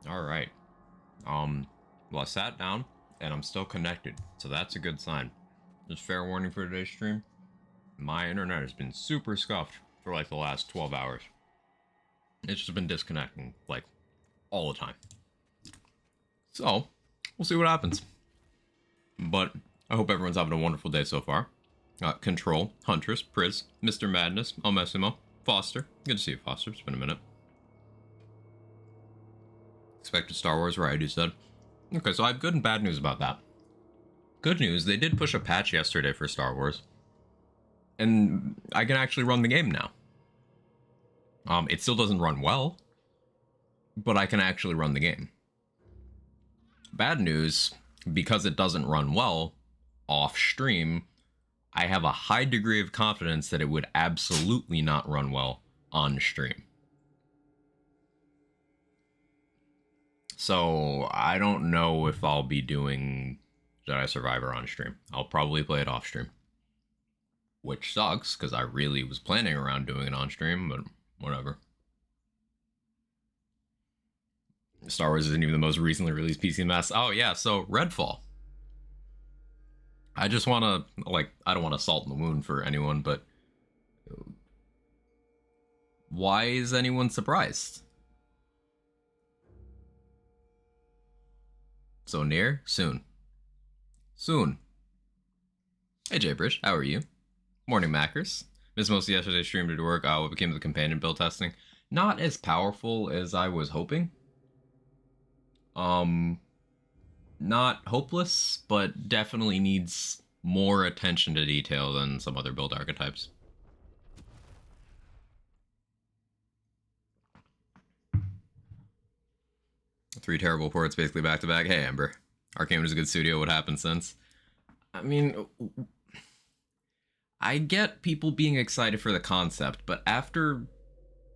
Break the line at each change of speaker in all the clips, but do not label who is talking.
All right. Well, I sat down and I'm still connected, so that's a good sign. Just fair warning for today's stream. My internet has been super scuffed for like the last 12 hours. It's just been disconnecting like all the time. So, we'll see what happens. But I hope everyone's having a wonderful day so far. Control, Huntress, Priz, Mr. Madness, Almessimo, Foster. Good to see you, Foster. It's been a minute. Expected Star Wars right, you said. Okay, so I have good and bad news about that. Good news, they did push a patch yesterday for Star Wars. And I can actually run the game now. It still doesn't run well, but I can actually run the game. Bad news, because it doesn't run well off stream, I have a high degree of confidence that it would absolutely not run well on stream. So I don't know if I'll be doing Jedi Survivor on stream. I'll probably play it off stream. Which sucks, because I really was planning around doing it on stream, but whatever. Star Wars isn't even the most recently released PC mess. Oh yeah, so Redfall. I just want to, I don't want to salt in the wound for anyone, but why is anyone surprised? So near? Soon. Soon. Hey Jbridge, how are you? Morning Macros. Missed most of yesterday's stream due to work. What became of the companion build testing? Not as powerful as I was hoping. Not hopeless, but definitely needs more attention to detail than some other build archetypes. Three terrible ports basically back to back. Hey Amber, Arcane is a good studio. What happened since? I mean, I get people being excited for the concept, but after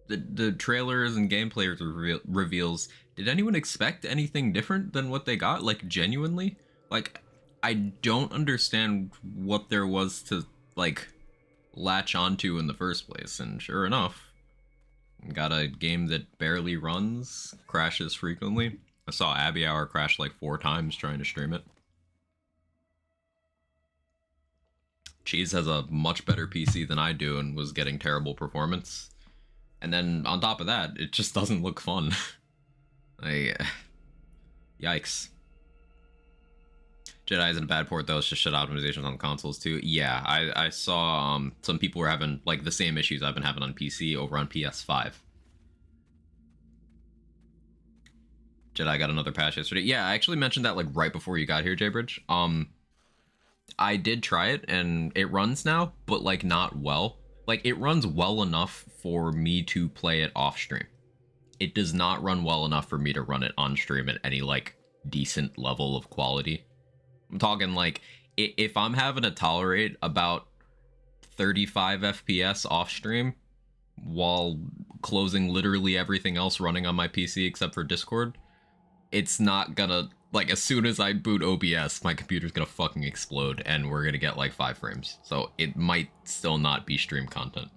the trailers and gameplay reveals, did anyone expect anything different than what they got? Like, genuinely? Like, I don't understand what there was to, like, latch onto in the first place, and sure enough, got a game that barely runs, crashes frequently. I saw Abby Hour crash like 4 times trying to stream it. Cheese has a much better PC than I do and was getting terrible performance. And then on top of that, it just doesn't look fun. Yikes. Jedi isn't a bad port though, it's just shit optimizations on consoles too. Yeah, I saw some people were having like the same issues I've been having on PC over on PS5. Jedi got another patch yesterday. Yeah, I actually mentioned that like right before you got here, Jbridge. I did try it and it runs now, but like not well. Like it runs well enough for me to play it off stream. It does not run well enough for me to run it on stream at any like decent level of quality. I'm talking like if I'm having to tolerate about 35 FPS off stream while closing literally everything else running on my PC except for Discord, it's not gonna, like, as soon as I boot OBS, my computer's gonna fucking explode and we're gonna get like 5 frames. So it might still not be stream content.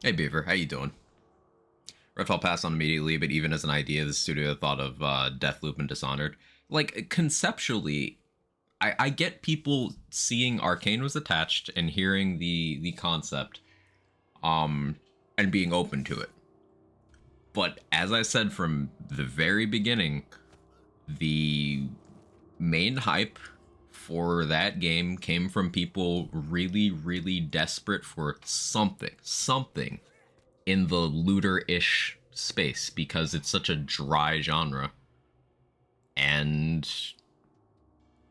Hey Beaver, how you doing? Redfall passed on immediately, but even as an idea, the studio thought of Deathloop and Dishonored. Like, conceptually, I get people seeing Arcane was attached and hearing the concept, and being open to it. But as I said from the very beginning, the main hype for that game came from people really, really desperate for something in the looter-ish space because it's such a dry genre. And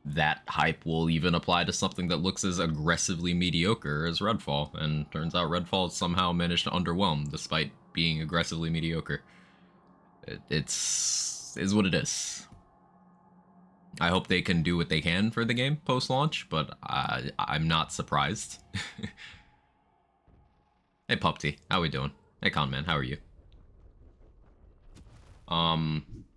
that hype will even apply to something that looks as aggressively mediocre as Redfall. And turns out Redfall somehow managed to underwhelm despite being aggressively mediocre. It's is what it is. I hope they can do what they can for the game post-launch, but I'm not surprised. Hey Pupty, how we doing? Hey Conman, how are you?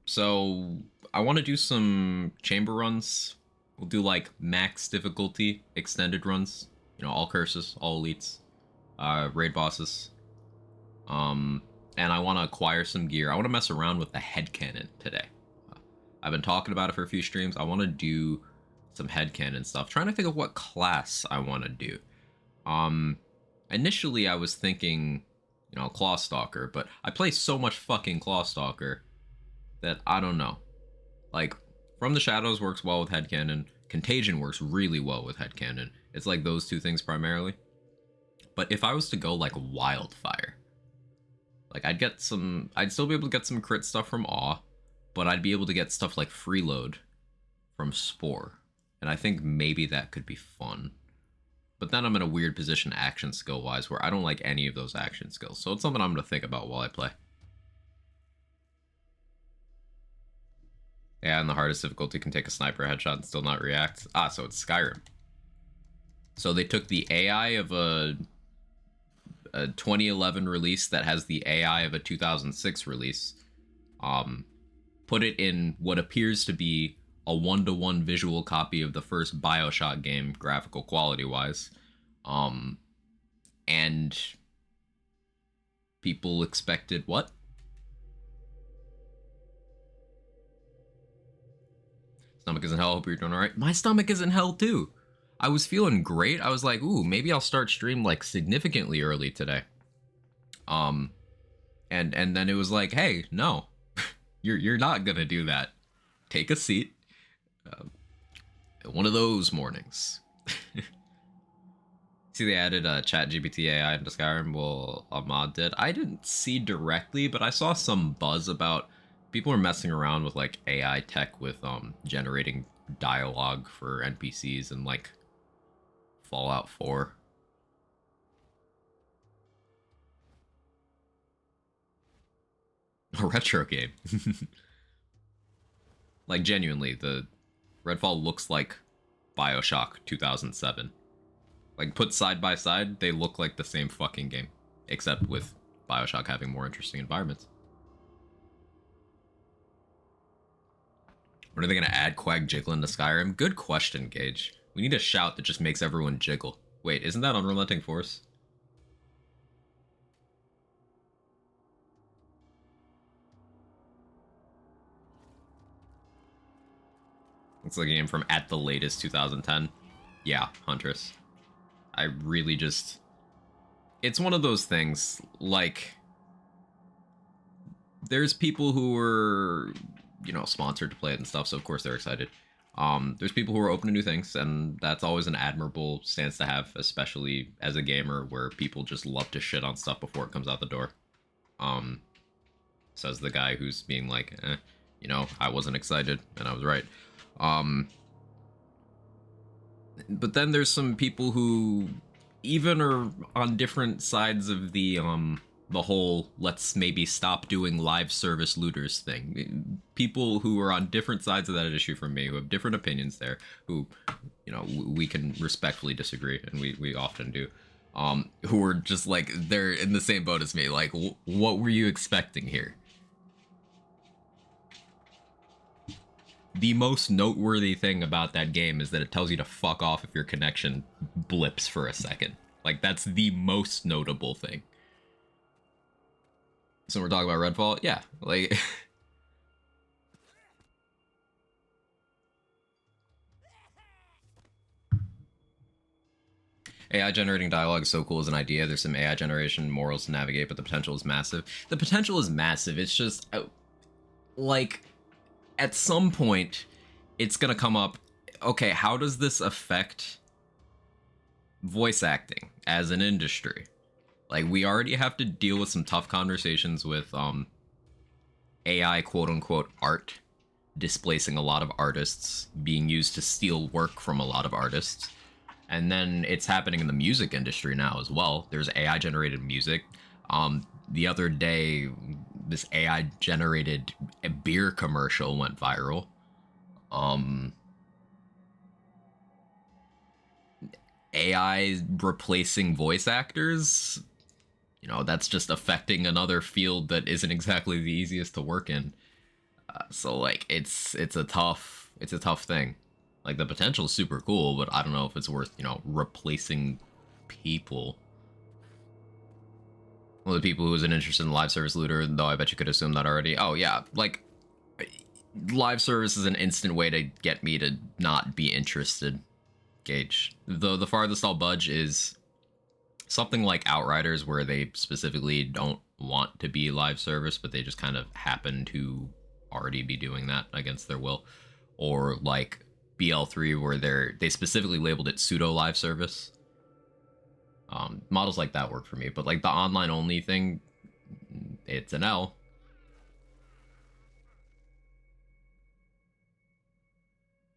So I want to do some chamber runs. We'll do like max difficulty extended runs. You know, all curses, all elites, raid bosses. Um, and I want to acquire some gear. I want to mess around with the headcanon today. I've been talking about it for a few streams. I want to do some headcanon stuff. Trying to think of what class I want to do. Um, Initially I was thinking, Clawstalker, but I play so much fucking Clawstalker that I don't know. Like, From the Shadows works well with headcanon. Contagion works really well with headcanon. It's like those two things primarily. But if I was to go like Wildfire, like I'd still be able to get some crit stuff from Awe, but I'd be able to get stuff like Freeload from Spore. And I think maybe that could be fun. But then I'm in a weird position action skill wise where I don't like any of those action skills. So it's something I'm going to think about while I play. Yeah, and the hardest difficulty can take a sniper headshot and still not react. Ah, so it's Skyrim. So they took the AI of a 2011 release that has the AI of a 2006 release, put it in what appears to be a one-to-one visual copy of the first BioShock game, graphical quality-wise, and people expected what? Stomach is in hell. Hope you're doing all right. My stomach is in hell too. I was feeling great. I was like, ooh, maybe I'll start stream like significantly early today. And then it was like, hey, no, you're not gonna do that. Take a seat. One of those mornings. See, they added Chat GPT AI into Skyrim. Well, Ahmad did. I didn't see directly, but I saw some buzz about people are messing around with like AI tech with generating dialogue for NPCs and like Fallout 4. A retro game. Like genuinely, the Redfall looks like BioShock 2007. Like put side by side, they look like the same fucking game, except with BioShock having more interesting environments. When are they gonna add Quag Jiggling to Skyrim? Good question, Gage. We need a shout that just makes everyone jiggle. Wait, isn't that Unrelenting Force? It's like a game from at the latest 2010. Yeah, Huntress. I really just... It's one of those things, like... There's people who were, sponsored to play it and stuff, so of course they're excited. There's people who are open to new things, and that's always an admirable stance to have, especially as a gamer where people just love to shit on stuff before it comes out the door. Says the guy who's being like, I wasn't excited, and I was right. But then there's some people who even are on different sides of the whole let's maybe stop doing live service looters thing. People who are on different sides of that issue from me, who have different opinions there, who, we can respectfully disagree, and we often do. Who are just like, they're in the same boat as me. Like, what were you expecting here? The most noteworthy thing about that game is that it tells you to fuck off if your connection blips for a second. Like, that's the most notable thing. So we're talking about Redfall? Yeah, like... AI generating dialogue is so cool as an idea. There's some AI generation morals to navigate, but the potential is massive. The potential is massive. It's just, like, at some point, it's gonna come up, okay, how does this affect voice acting as an industry? Like, we already have to deal with some tough conversations with AI quote-unquote art displacing a lot of artists, being used to steal work from a lot of artists. And then it's happening in the music industry now as well. There's AI generated music. The other day, this AI generated beer commercial went viral. AI replacing voice actors, that's just affecting another field that isn't exactly the easiest to work in. So like, it's a tough thing. Like, the potential is super cool, but I don't know if it's worth, replacing people. Well, the people who isn't interested in live service looter, though I bet you could assume that already. Oh yeah, like live service is an instant way to get me to not be interested. Gage. The farthest I'll budge is something like Outriders, where they specifically don't want to be live service, but they just kind of happen to already be doing that against their will. Or like BL3, where they specifically labeled it pseudo live service. Models like that work for me, but like the online only thing, it's an L.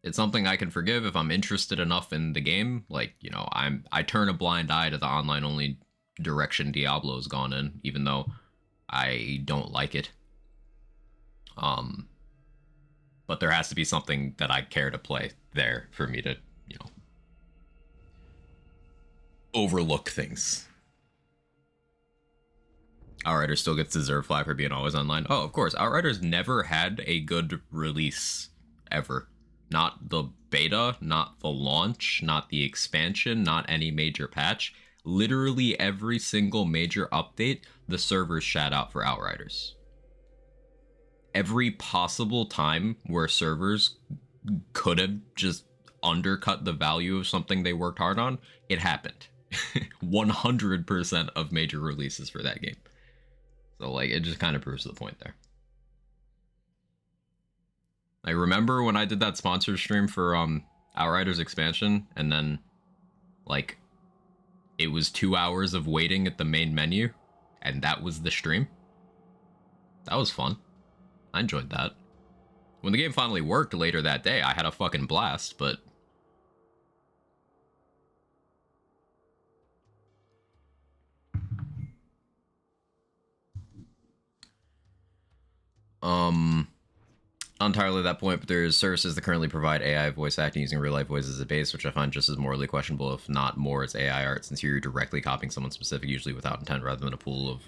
It's something I can forgive if I'm interested enough in the game. Like, you know, I turn a blind eye to the online only direction Diablo's gone in, even though I don't like it. But there has to be something that I care to play there for me to, you know, overlook things. Outriders still gets deserved flag for being always online. Oh, of course. Outriders never had a good release ever. Not the beta, not the launch, not the expansion, not any major patch. Literally every single major update, the servers shat out for Outriders. Every possible time where servers could have just undercut the value of something they worked hard on, it happened. 100% of major releases for that game. So, like, it just kind of proves the point there. I remember when I did that sponsor stream for Outriders expansion, and then, like, it was 2 hours of waiting at the main menu, and that was the stream. That was fun. I enjoyed that. When the game finally worked later that day, I had a fucking blast, but... entirely that point, but there's services that currently provide AI voice acting using real life voices as a base, which I find just as morally questionable, if not more, as AI art, since you're directly copying someone specific, usually without intent, rather than a pool of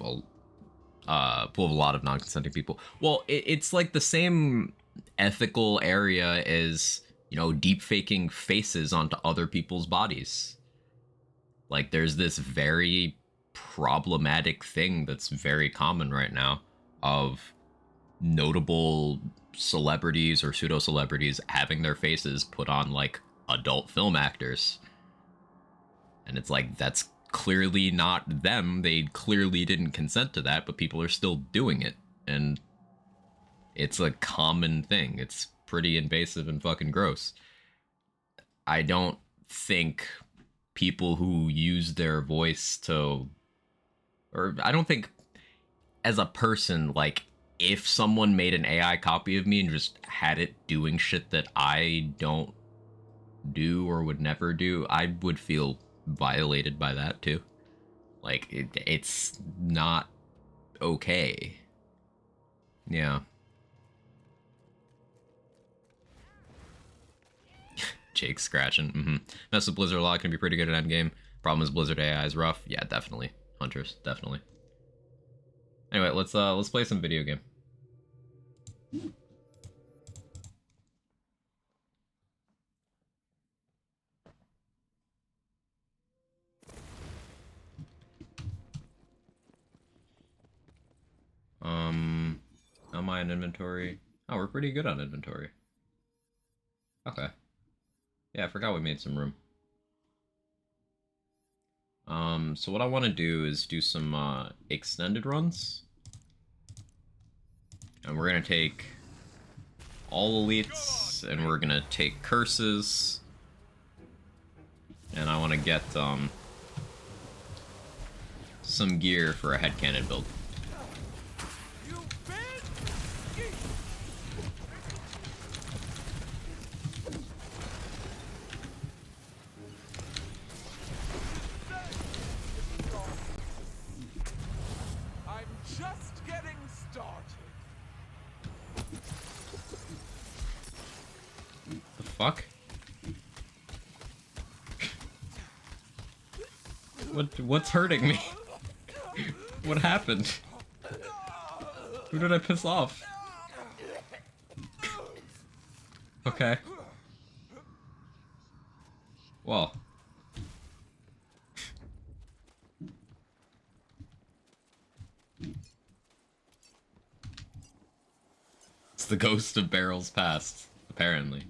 a lot of non-consenting people. Well, it's like the same ethical area as, you know, deep faking faces onto other people's bodies. Like, there's this very problematic thing that's very common right now of notable celebrities or pseudo celebrities having their faces put on like adult film actors. And it's like, that's clearly not them. They clearly didn't consent to that, but people are still doing it. And it's a common thing. It's pretty invasive and fucking gross. I don't think people who use their voice to, or I don't think as a person, like, if someone made an AI copy of me and just had it doing shit that I don't do or would never do, I would feel violated by that too. Like, it's not okay. Yeah. Jake scratching. Mess with Blizzard a lot, can be pretty good at endgame. Problem is Blizzard AI is rough. Yeah, definitely. Hunters, definitely. Anyway, let's play some video game. Am I in inventory? Oh, we're pretty good on inventory. Okay. Yeah, I forgot we made some room. So what I want to do is do some extended runs. And we're gonna take all elites, and we're gonna take curses. And I want to get some gear for a headcanon build. Fuck? What's hurting me? What happened? Who did I piss off? Okay. Well. It's the ghost of barrels past, apparently.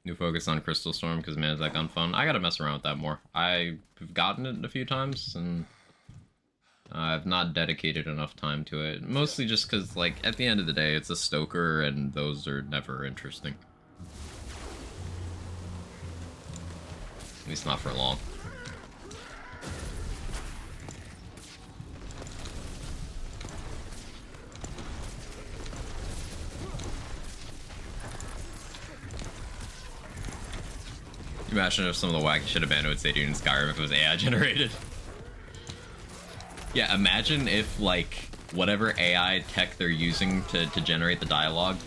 New focus on Crystal Storm because man, is that gun fun? I gotta mess around with that more. I've gotten it a few times and I've not dedicated enough time to it. Mostly just because, like, at the end of the day, it's a stoker and those are never interesting. At least not for long. Imagine if some of the wacky shit Abandon would say to you in Skyrim if it was AI generated. Yeah, imagine if, like, whatever AI tech they're using to generate the dialogue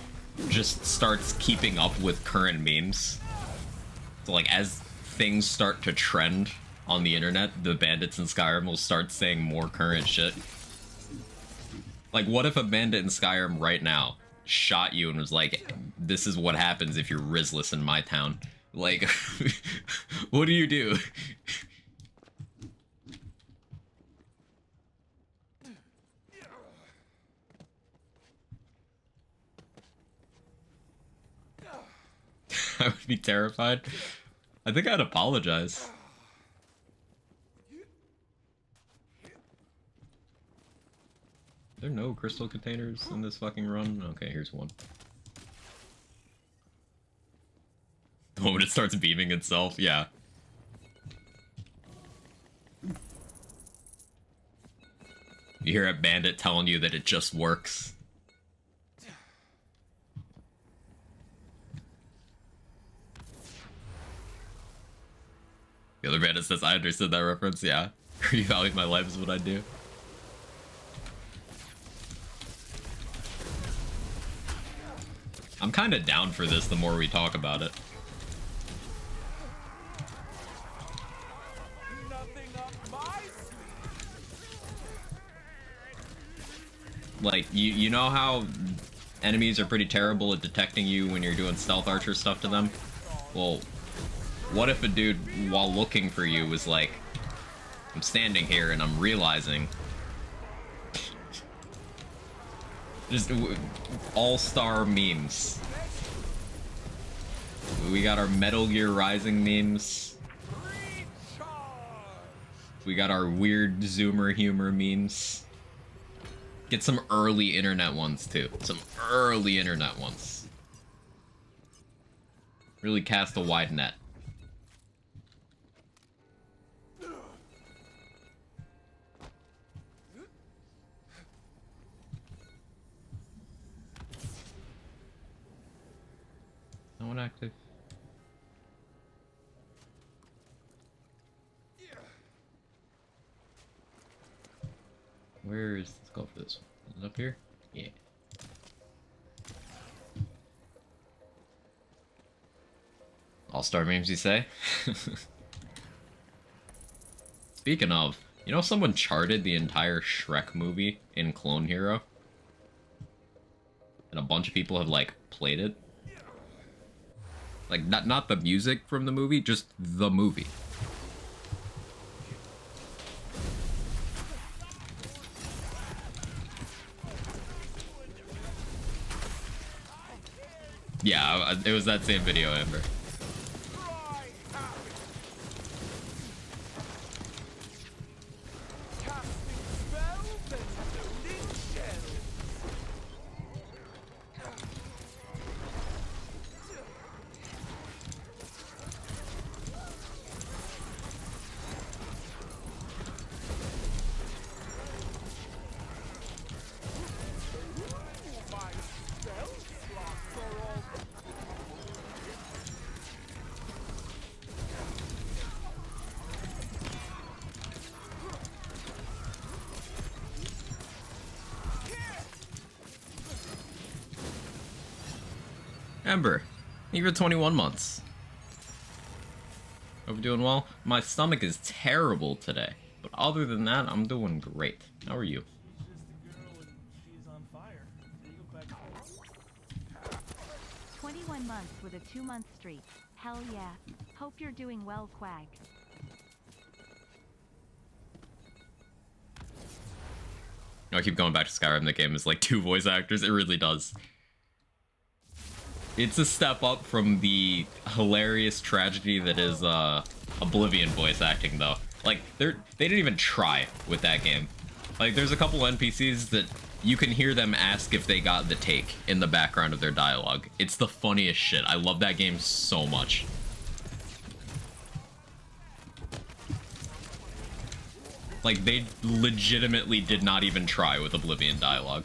just starts keeping up with current memes. So, like, as things start to trend on the internet, the bandits in Skyrim will start saying more current shit. Like, what if a bandit in Skyrim right now shot you and was like, this is what happens if you're Rizless in my town? Like, what do you do? I would be terrified. I think I'd apologize. Are there no crystal containers in this fucking run? Okay, here's one. The moment it starts beaming itself, yeah. You hear a bandit telling you that it just works. The other bandit says, I understood that reference, yeah. Revalue my life is what I do. I'm kind of down for this the more we talk about it. Like, you know how enemies are pretty terrible at detecting you when you're doing stealth archer stuff to them? Well, what if a dude, while looking for you, was like, I'm standing here and I'm realizing... Just all-star memes. We got our Metal Gear Rising memes. We got our weird Zoomer humor memes. Get some early internet ones, too. Some early internet ones. Really cast a wide net. No one active. Where is... Let's go for this one. Is it up here? Yeah. All-star memes, you say? Speaking of, you know someone charted the entire Shrek movie in Clone Hero? And a bunch of people have, like, played it? Like, not the music from the movie, just the movie. Yeah, it was that same video, Amber. Ember, you're 21 months. Hope you're doing well. My stomach is terrible today, but other than that, I'm doing great. How are you?
21 months with a 2-month streak. Hell yeah. Hope you're doing well, Quag.
I keep going back to Skyrim. The game is like 2 voice actors. It really does. It's a step up from the hilarious tragedy that is Oblivion voice acting, though. Like, they didn't even try with that game. Like, there's a couple NPCs that you can hear them ask if they got the take in the background of their dialogue. It's the funniest shit. I love that game so much. Like, they legitimately did not even try with Oblivion dialogue.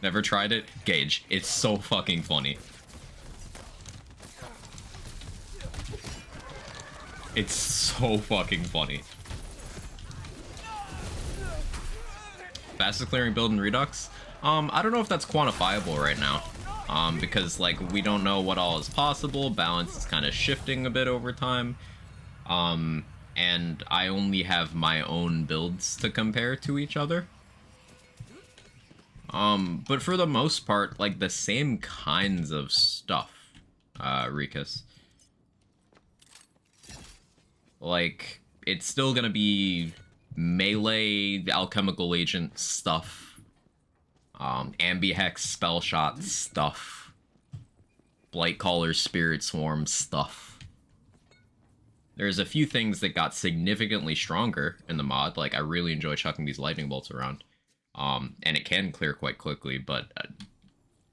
Never tried it? Gage. It's so fucking funny. It's so fucking funny. Fastest clearing build in Redux? I don't know if that's quantifiable right now. Because, like, we don't know what all is possible. Balance is kind of shifting a bit over time. And I only have my own builds to compare to each other. But for the most part, like, the same kinds of stuff, Rikus. Like, it's still gonna be melee, alchemical agent stuff, ambihex spell shot stuff, Blightcaller spirit swarm stuff. There's a few things that got significantly stronger in the mod. Like, I really enjoy chucking these lightning bolts around. And it can clear quite quickly, but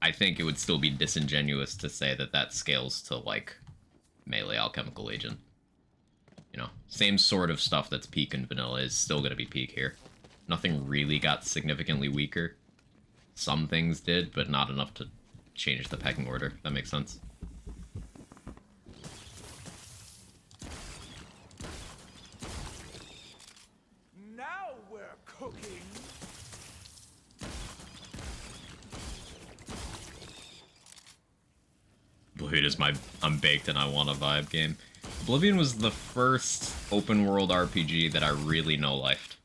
I think it would still be disingenuous to say that that scales to, like, melee alchemical agent. You know, same sort of stuff that's peak in vanilla is still going to be peak here. Nothing really got significantly weaker. Some things did, but not enough to change the pecking order. That makes sense.
Now we're cooking.
Oblivion is my I'm baked and I want a vibe game. Oblivion was the first open world RPG that I really no-lifed.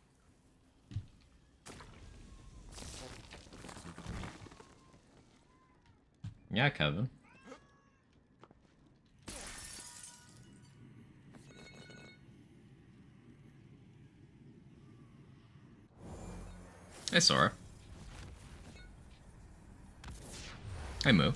Yeah, Kevin. Hey, Sora. Hey, Moo.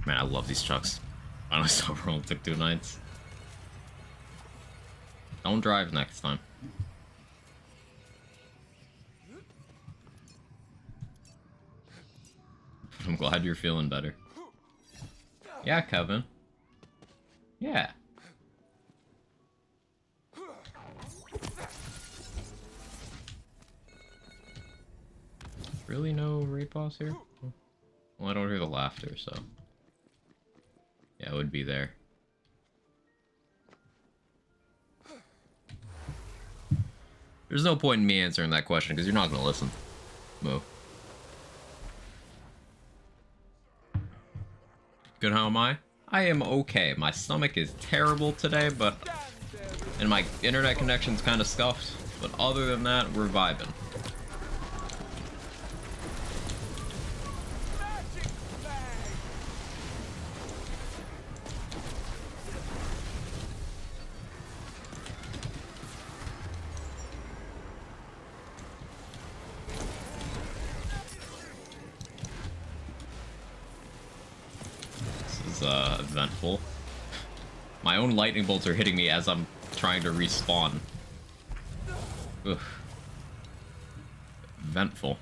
Man, I love these trucks. I know Silver only took 2 nights. Don't drive next time. I'm glad you're feeling better. Yeah, Kevin. Yeah. Really no raid boss here? Well, I don't hear the laughter, so... yeah, it would be there. There's no point in me answering that question, because you're not going to listen. Moo. Good, how am I? I am okay. My stomach is terrible today, but... and my internet connection's kind of scuffed. But other than that, we're vibing. Eventful. My own lightning bolts are hitting me as I'm trying to respawn. Ugh. Eventful.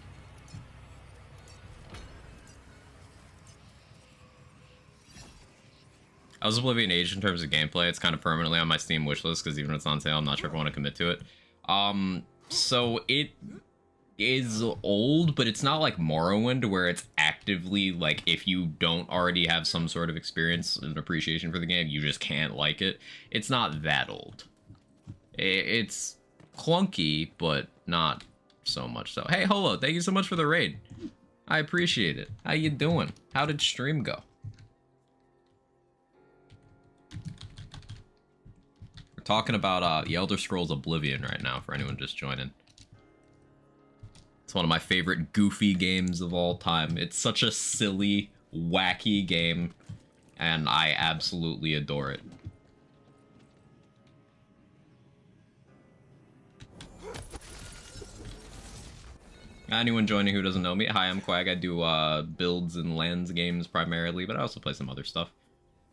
I was Oblivion Age in terms of gameplay. It's kind of permanently on my Steam wishlist because even if it's on sale, I'm not sure if I want to commit to it. So it is old, but it's not like Morrowind where it's active objectively, like, if you don't already have some sort of experience and appreciation for the game, you just can't like it. It's not that old. It's clunky, but not so much so. Hey, Holo, thank you so much for the raid. I appreciate it. How you doing? How did stream go? We're talking about the Elder Scrolls Oblivion right now, for anyone just joining. It's one of my favorite goofy games of all time. It's such a silly, wacky game, and I absolutely adore it. Anyone joining who doesn't know me, hi, I'm Quag. I do builds and lands games primarily, but I also play some other stuff.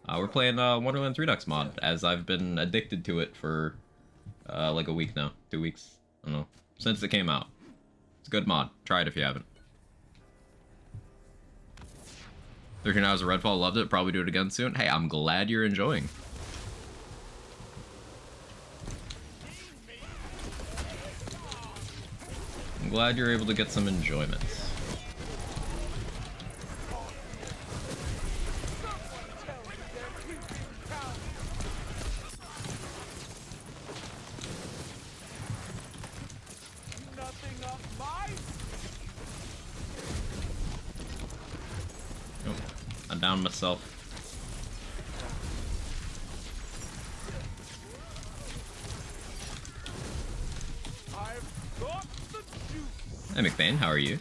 We're playing Wonderland's Redux mod, as I've been addicted to it for like a week now, 2 weeks, I don't know, since it came out. It's a good mod. Try it if you haven't. 13 hours of Redfall, loved it. Probably do it again soon. Hey, I'm glad you're enjoying. I'm glad you're able to get some enjoyment. Oh, I'm down myself. Hey McBain, how are you?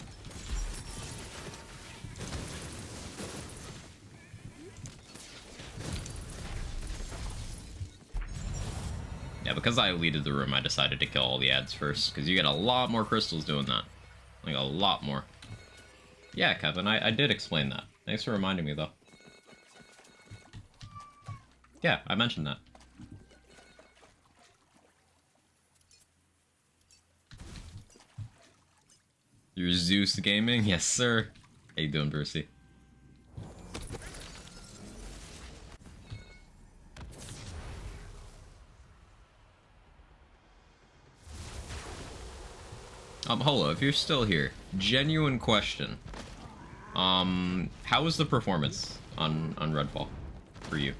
Yeah, because I leaded the room, I decided to kill all the ads first, because you get a lot more crystals doing that. Like, a lot more. Yeah, Kevin, I did explain that. Thanks for reminding me, though. Yeah, I mentioned that. You're Zeus Gaming? Yes, sir. How you doing, Brucey? Holo, if you're still here, genuine question. How was the performance on Redfall for you?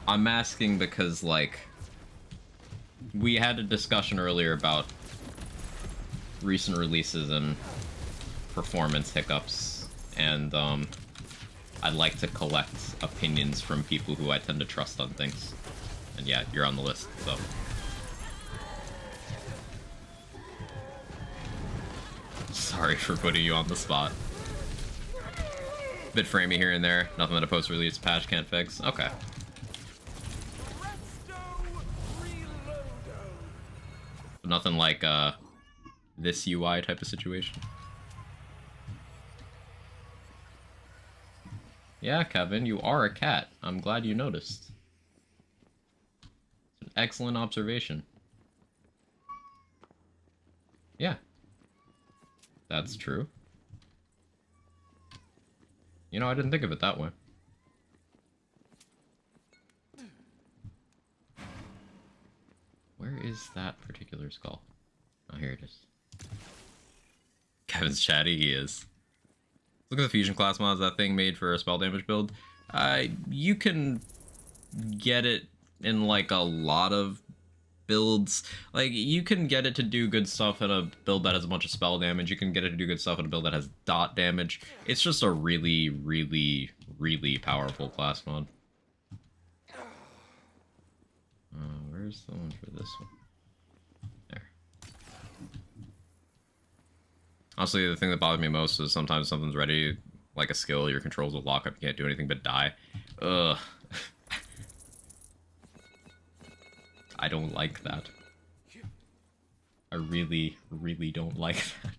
I'm asking because, like, we had a discussion earlier about recent releases and performance hiccups, and, I'd like to collect opinions from people who I tend to trust on things. And yeah, you're on the list, so. Sorry for putting you on the spot. Bit framey here and there, nothing that a post-release patch can't fix. Okay. Nothing like this UI type of situation. Yeah, Kevin, you are a cat. I'm glad you noticed. It's an excellent observation. Yeah. That's true. You know, I didn't think of it that way. Where is that particular skull? Oh, here it is. Kevin's chatty, he is. Look at the fusion class mods that thing made for a spell damage build. You can get it in like a lot of builds. Like, you can get it to do good stuff in a build that has a bunch of spell damage. You can get it to do good stuff in a build that has dot damage. It's just a really, really, really powerful class mod. Where's the one for this one? There. Honestly, the thing that bothers me most is sometimes something's ready, like a skill, your controls will lock up, you can't do anything but die. Ugh. I don't like that. I really, really don't like that.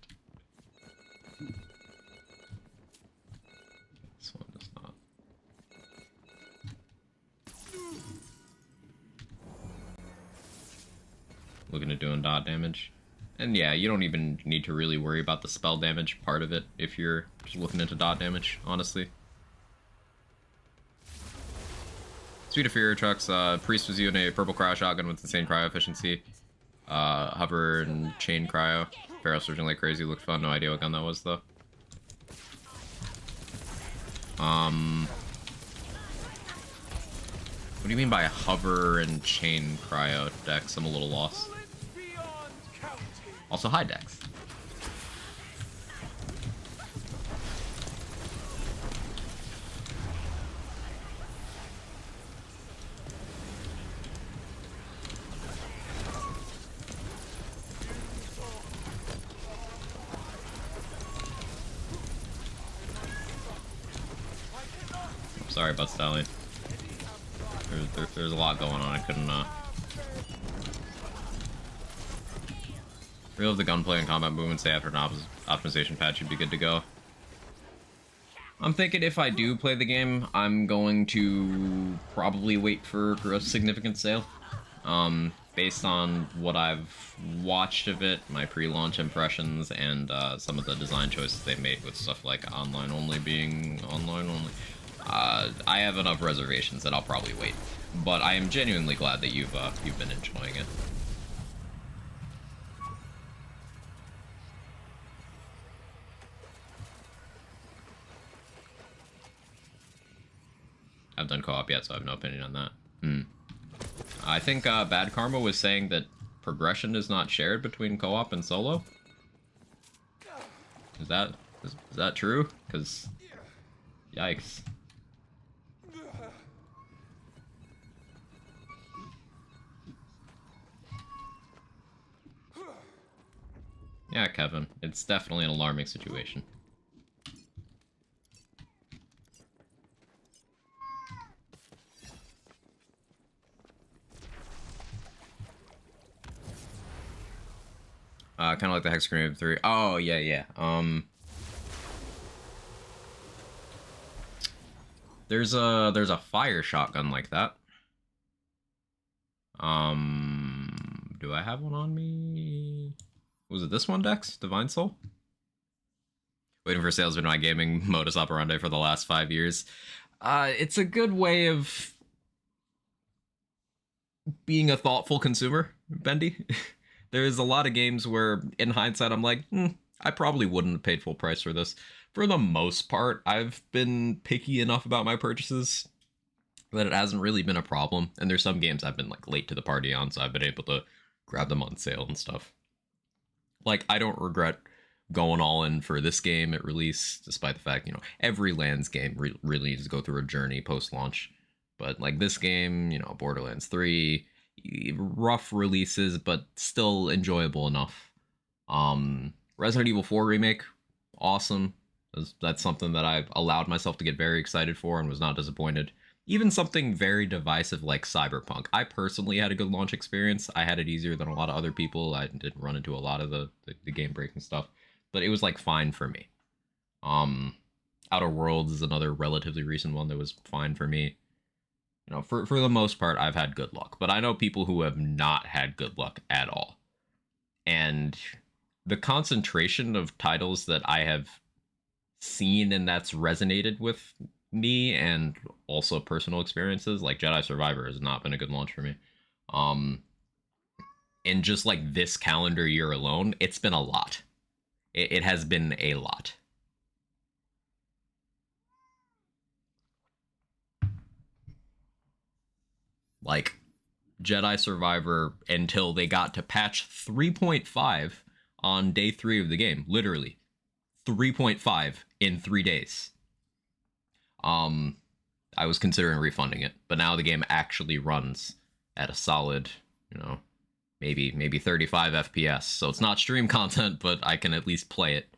This one does not. looking at doing dot damage. And yeah, you don't even need to really worry about the spell damage part of it if you're just looking into dot damage, honestly. Speed of Fear trucks, Priest was using a purple cryo shotgun with insane cryo efficiency. Hover and chain cryo. Barrel surging like crazy, looked fun, no idea what gun that was though. What do you mean by hover and chain cryo dex? I'm a little lost. Also high dex. Sorry about Stallion. There's a lot going on. I couldn't, Real of the gunplay and combat movements, say after an optimization patch should be good to go. I'm thinking if I do play the game, I'm going to probably wait for a significant sale. Based on what I've watched of it, my pre-launch impressions, and some of the design choices they made with stuff like online only being online only. I have enough reservations that I'll probably wait, but I am genuinely glad that you've been enjoying it. I've done co-op yet, so I have no opinion on that. I think Bad Karma was saying that progression is not shared between co-op and solo. Is that true? Because, yikes. Yeah, Kevin, it's definitely an alarming situation. Kind of like the Hex Grenade 3. Oh, yeah. There's a fire shotgun like that. Do I have one on me? Was it this one, Dex? Divine Soul? Waiting for sales been my gaming modus operandi for the last 5 years. It's a good way of being a thoughtful consumer, Bendy. There's a lot of games where, in hindsight, I'm like, I probably wouldn't have paid full price for this. For the most part, I've been picky enough about my purchases that it hasn't really been a problem. And there's some games I've been like late to the party on, so I've been able to grab them on sale and stuff. Like, I don't regret going all in for this game at release, despite the fact, you know, every Lands game really needs to go through a journey post-launch. But like this game, you know, Borderlands 3, rough releases, but still enjoyable enough. Resident Evil 4 remake, awesome. That's something that I've allowed myself to get very excited for and was not disappointed. Even something very divisive like Cyberpunk. I personally had a good launch experience. I had it easier than a lot of other people. I didn't run into a lot of the game breaking stuff, but it was like fine for me. Outer Worlds is another relatively recent one that was fine for me. You know, for the most part, I've had good luck, but I know people who have not had good luck at all. And the concentration of titles that I have seen and that's resonated with me, and also personal experiences, like Jedi Survivor has not been a good launch for me. In just like this calendar year alone, it's been a lot. It has been a lot. Like, Jedi Survivor, until they got to patch 3.5 on day 3 of the game, literally 3.5 in 3 days. I was considering refunding it, but now the game actually runs at a solid, you know, maybe 35 FPS. So it's not stream content, but I can at least play it.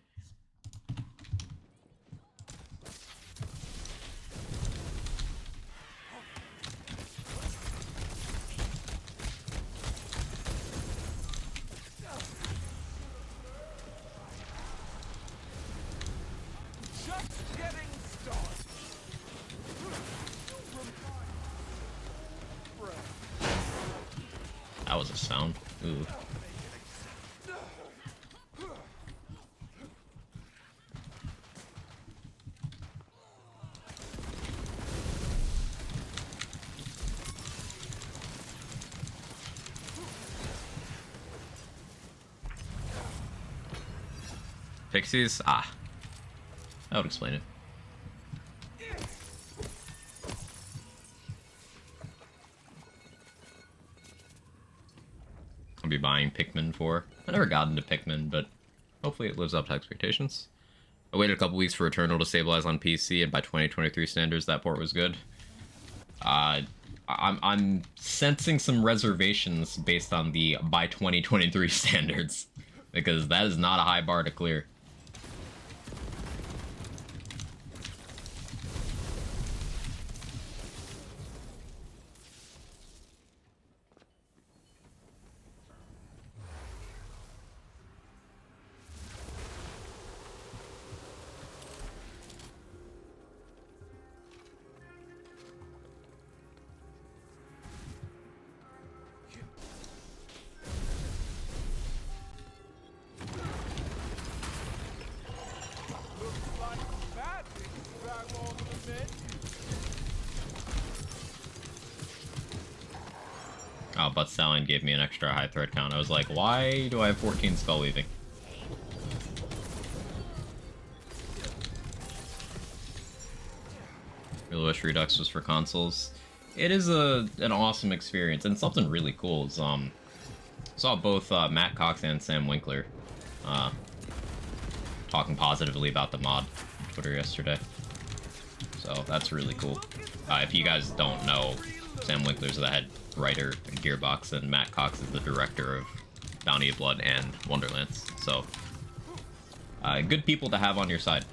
That was a sound. Ooh. Pixies? Ah. That would explain it. I'll be buying Pikmin 4. I never got into Pikmin, but hopefully it lives up to expectations. I waited a couple weeks for Eternal to stabilize on PC, and by 2023 standards, that port was good. I'm sensing some reservations based on the by 2023 standards, because that is not a high bar to clear. Oh, but Stallion gave me an extra high threat count. I was like, why do I have 14 spell weaving? Really wish Redux was for consoles. It is an awesome experience, and something really cool is saw both Matt Cox and Sam Winkler talking positively about the mod on Twitter yesterday. So that's really cool. If you guys don't know, Sam Winkler's the head writer at Gearbox, and Matt Cox is the director of Bounty of Blood and Wonderlands. So, good people to have on your side.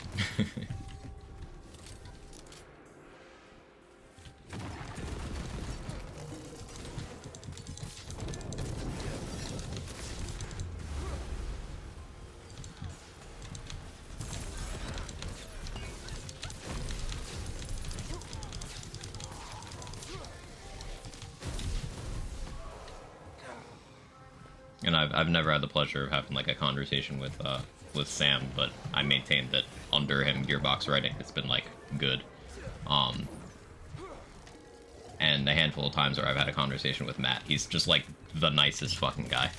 And I've never had the pleasure of having like a conversation with Sam, but I maintain that under him, Gearbox writing, it's been like good. And a handful of times where I've had a conversation with Matt, he's just like the nicest fucking guy.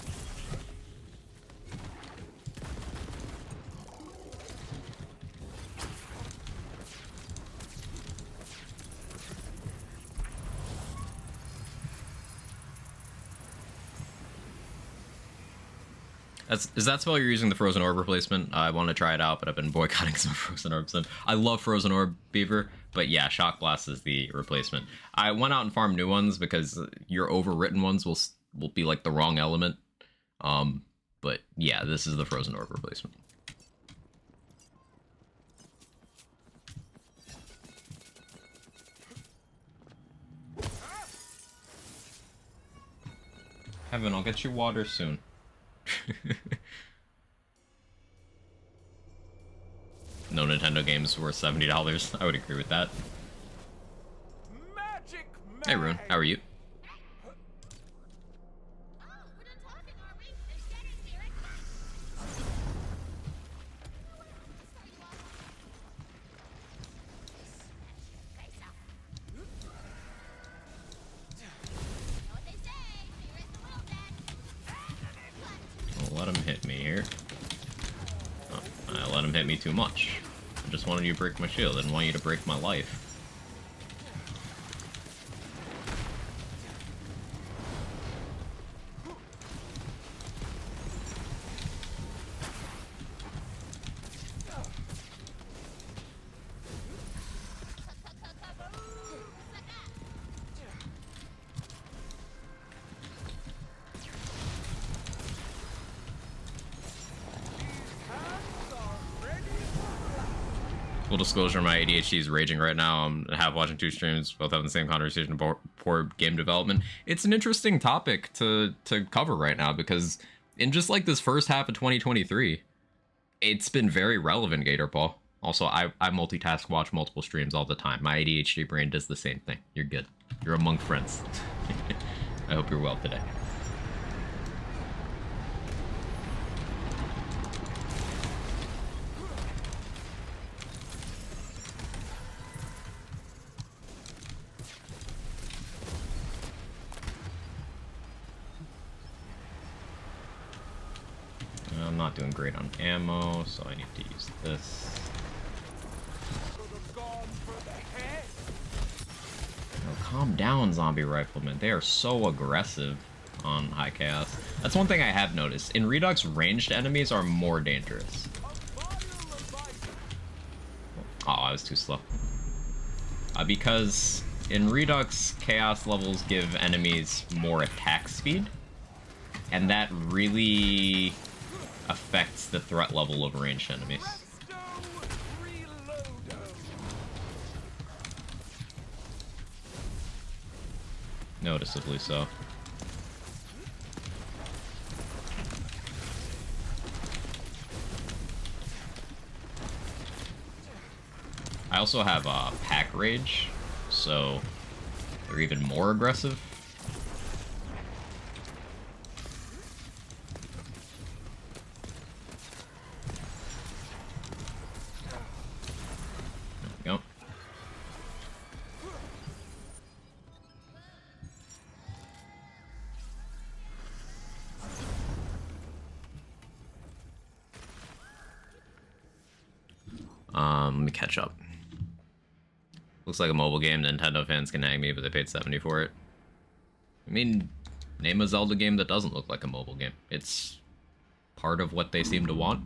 Is that spell you're using, the Frozen Orb replacement? I want to try it out, but I've been boycotting some Frozen Orbs. I love Frozen Orb, Beaver, but yeah, Shock Blast is the replacement. I went out and farmed new ones because your overwritten ones will be like the wrong element. But yeah, this is the Frozen Orb replacement. Heaven, I'll get you water soon. No Nintendo games worth $70. I would agree with that.
Magic
Hey Rune, how are you? I'll let him hit me here. Oh, I let him hit me too much. I just wanted you to break my shield. I didn't want you to break my life. Full disclosure, my ADHD is raging right now. I'm half watching two streams, both having the same conversation about poor game development. It's an interesting topic to cover right now, because in just like this first half of 2023, it's been very relevant, Gator Paul. Also, I multitask, watch multiple streams all the time. My ADHD brain does the same thing. You're good. You're among friends. I hope you're well today. not doing great on ammo, so I need to use this.
Could have gone for the head.
Oh, calm down, zombie riflemen. They are so aggressive on high chaos. That's one thing I have noticed. In Redux, ranged enemies are more dangerous. Oh, I was too slow. Because in Redux, chaos levels give enemies more attack speed, and that really affects the threat level of ranged enemies. Noticeably so. I also have pack rage, so they're even more aggressive. There we go. Let me catch up. Looks like a mobile game. Nintendo fans can hang me, but they paid $70 for it. I mean, name a Zelda game that doesn't look like a mobile game. It's part of what they seem to want.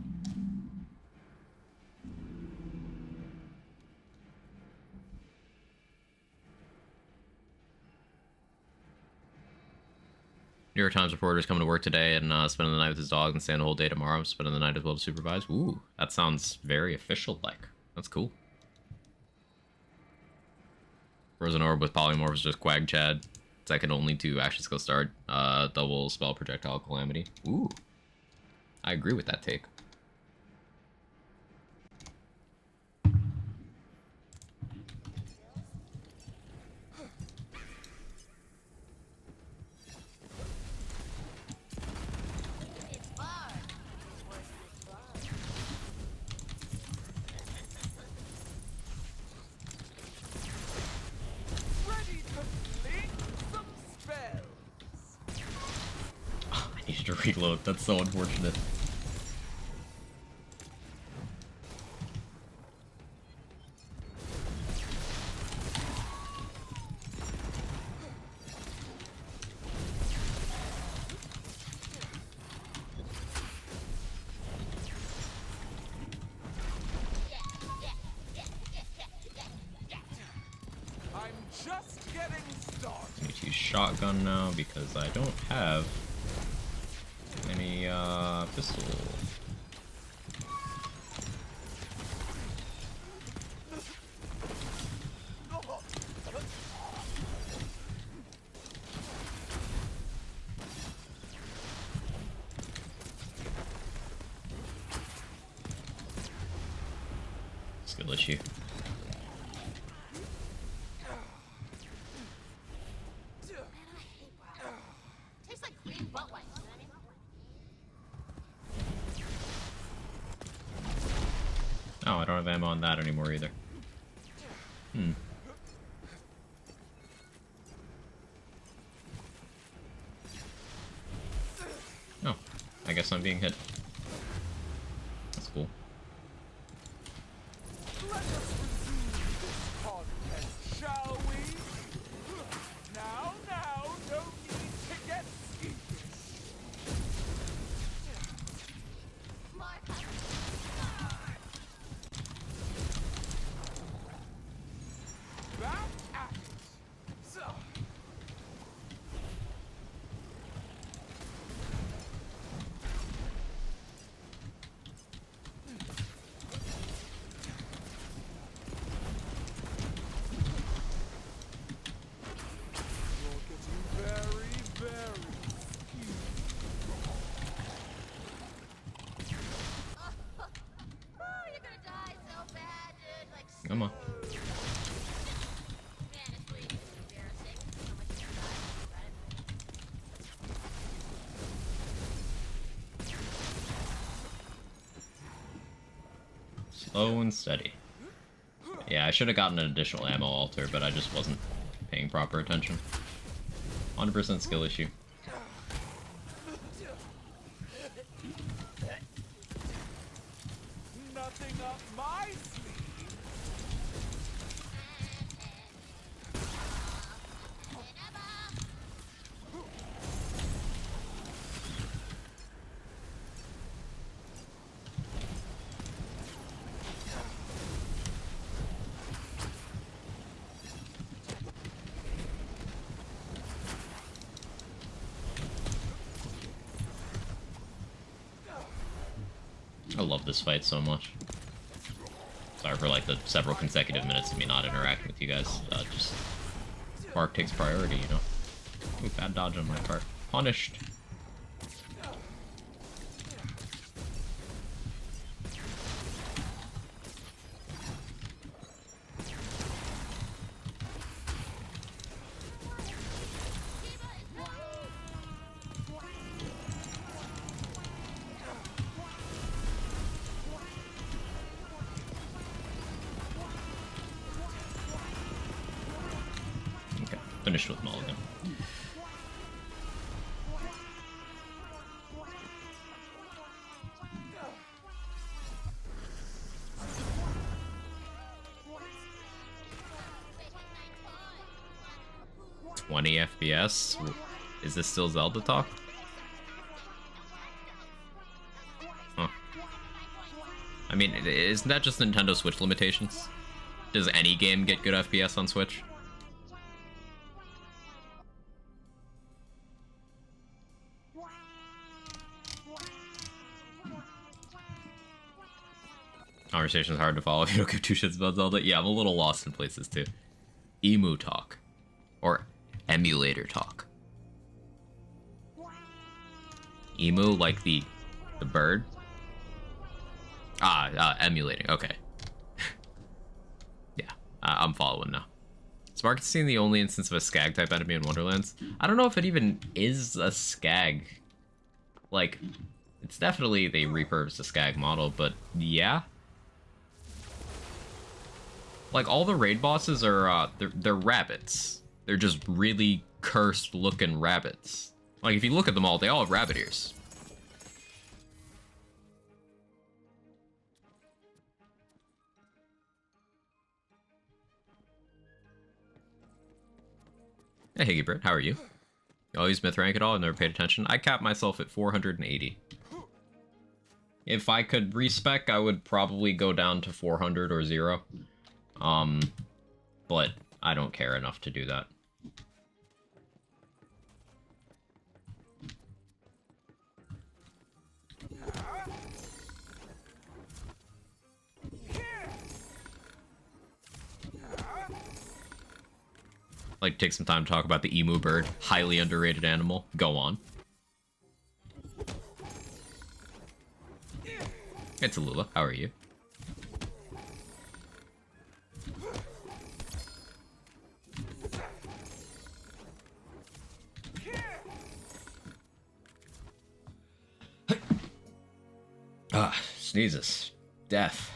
New York Times reporter's coming to work today and spending the night with his dog and staying the whole day tomorrow. Spending the night as well to supervise. Ooh, that sounds very official-like. That's cool. Frozen Orb with Polymorph is just Quag Chad. Second only to Ashes Skill Start. Double Spell Projectile Calamity. Ooh. I agree with that take. To reload. That's so unfortunate.
I'm just getting started.
I need to use shotgun now because I don't have any pistol. Skill issue. Oh, I don't have ammo on that anymore either. Oh, I guess I'm being hit. That's cool.
Let us resume this contest, shall we? Now, no need to get skeevish. Back at it. So. You're getting very, very skeevy.
Oh, you're gonna die so bad, dude. Like,
Come on.
man, it's really embarrassing. How much you die about it.
Slow and steady. Yeah, I should have gotten an additional ammo altar, but I just wasn't paying proper attention. 100% skill issue.
nothing up my sleeve.
I love this fight so much. Sorry for like the several consecutive minutes of me not interacting with you guys. Just Spark takes priority, you know. Ooh, bad dodge on my part. Punished. Okay, finished with Mulligan. FPS? Is this still Zelda talk? Huh. I mean, isn't that just Nintendo Switch limitations? Does any game get good FPS on Switch? Conversation's hard to follow if you don't give two shits about Zelda. Yeah, I'm a little lost in places too. Emu talk. Or emulator talk. Emu, like the bird? Emulating, okay. Yeah, I'm following now. Spark has seen the only instance of a Skag type enemy in Wonderlands. I don't know if it even is a Skag. Like, it's definitely they repurposed a Skag model, but yeah. Like, all the raid bosses are, they're rabbits. They're just really cursed looking rabbits. Like, if you look at them all, they all have rabbit ears. Hey, Higgy Brit, how are you? You always myth rank at all? I've never paid attention. I capped myself at 480. If I could respec, I would probably go down to 400 or 0. But I don't care enough to do that. Like, take some time to talk about the emu bird. Highly underrated animal. Go on. It's Alula. How are you? Sneezes. Death.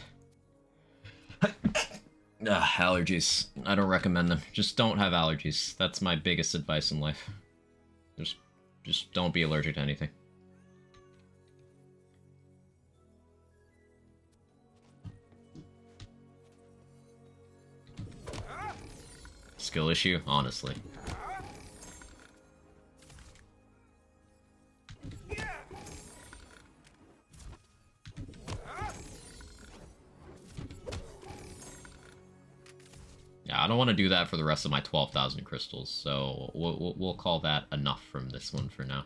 Allergies. I don't recommend them. Just don't have allergies. That's my biggest advice in life. Just don't be allergic to anything. Skill issue? Honestly. Yeah, I don't want to do that for the rest of my 12,000 crystals, so we'll call that enough from this one for now.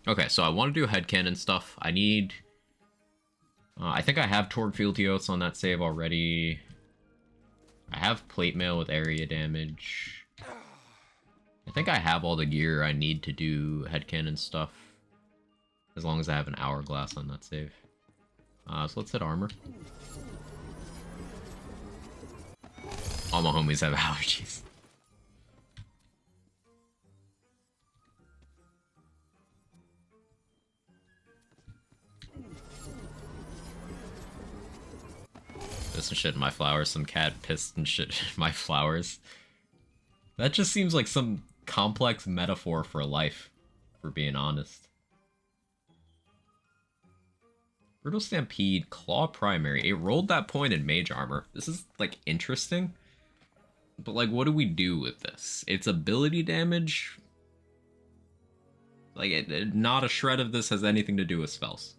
Okay, so I want to do headcanon stuff. I need... I think I have Torg Fealty Oaths on that save already. I have plate mail with area damage. I think I have all the gear I need to do headcanon stuff. As long as I have an hourglass on that save. So let's hit armor. All my homies have allergies. There's some shit in my flowers, some cat pissed and shit in my flowers. That just seems like some complex metaphor for life, for being honest. Brutal Stampede, Claw Primary. It rolled that point in Mage Armor. This is, like, interesting. But, like, what do we do with this? Its ability damage? Like, not a shred of this has anything to do with spells.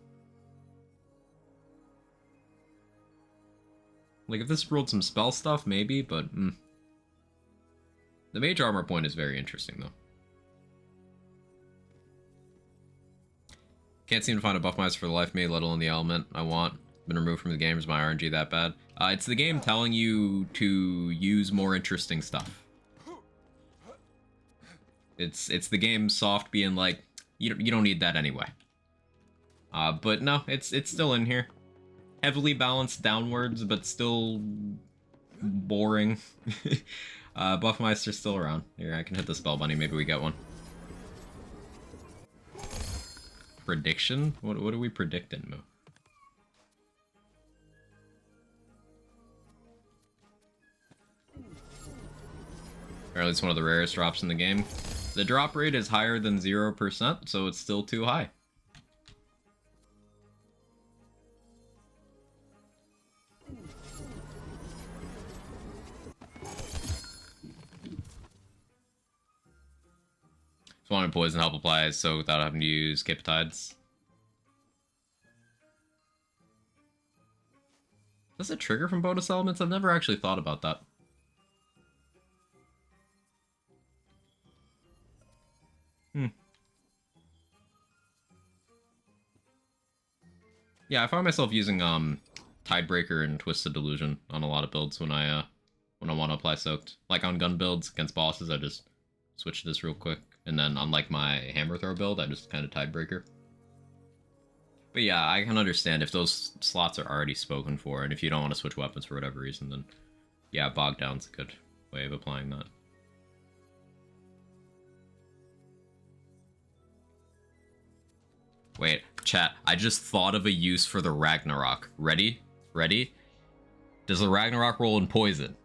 Like, if this rolled some spell stuff, maybe, but... The Mage Armor point is very interesting, though. Can't seem to find a buff mice for the life of me, let alone the element I want. Been removed from the game. Is my RNG that bad? It's the game telling you to use more interesting stuff. It's the game soft being like, you don't need that anyway. But no, it's still in here. Heavily balanced downwards, but still boring. Buffmeister's still around. Here, I can hit the spell bunny. Maybe we get one. Prediction? What are we predicting, Moo? Apparently it's one of the rarest drops in the game. The drop rate is higher than 0%, so it's still too high. Wanted poison help applies, so without having to use Capetides. Does it trigger from bonus elements? I've never actually thought about that. Yeah, I find myself using Tidebreaker and Twisted Delusion on a lot of builds when I want to apply Soaked. Like on gun builds against bosses, I just switch to this real quick. And then on like my Hammer Throw build, I just kind of Tidebreaker. But yeah, I can understand if those slots are already spoken for, and if you don't want to switch weapons for whatever reason, then yeah, Bog Down's a good way of applying that. Wait, chat, I just thought of a use for the Ragnarok. Ready? Ready? Does the Ragnarok roll in poison?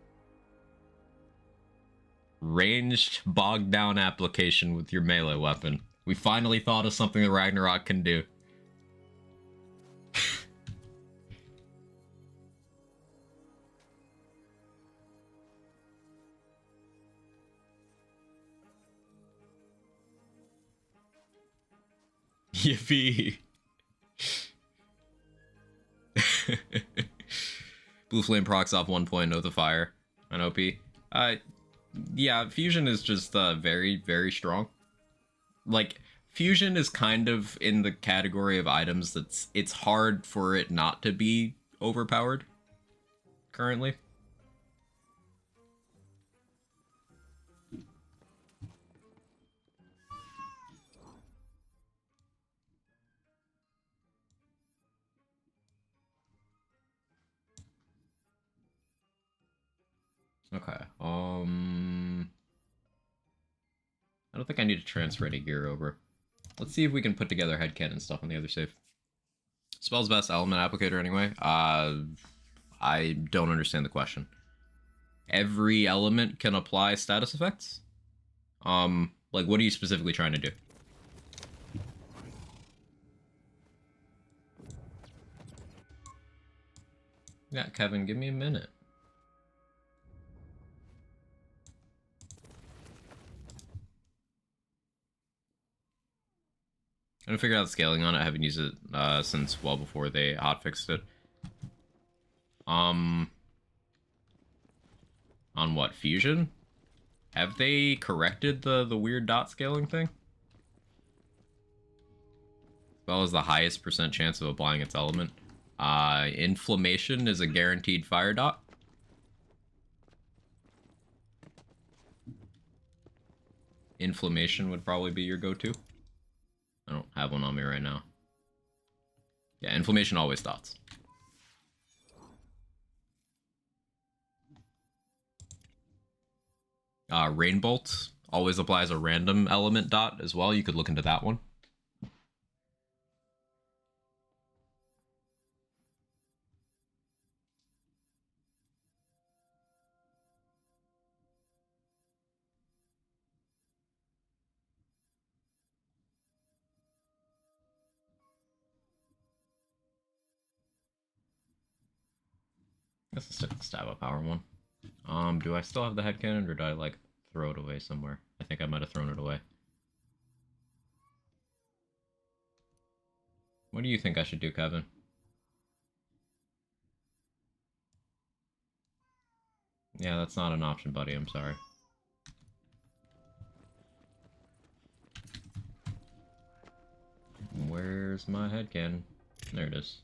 Ranged Bog Down application with your melee weapon. We finally thought of something that Ragnarok can do. Yippee. Blue Flame procs off 1 point with the fire on OP. Yeah, Fusion is just very, very strong. Like, Fusion is kind of in the category of items it's hard for it not to be overpowered currently. Okay, I don't think I need to transfer any gear over. Let's see if we can put together headcanon stuff on the other save. Spell's best element applicator anyway. I don't understand the question. Every element can apply status effects? Like what are you specifically trying to do? Yeah, Kevin, give me a minute. I haven't figured out the scaling on it. I haven't used it since well before they hotfixed it. On what, Fusion? Have they corrected the weird dot scaling thing? Spell is the highest percent chance of applying its element. Inflammation is a guaranteed fire dot. Inflammation would probably be your go-to. I don't have one on me right now. Yeah, inflammation always dots. Rainbolt always applies a random element dot as well. You could look into that one. Guess I'll stick with the stab up power one. Do I still have the headcanon, or did I, like, throw it away somewhere? I think I might have thrown it away. What do you think I should do, Kevin? Yeah, that's not an option, buddy. I'm sorry. Where's my headcanon? There it is.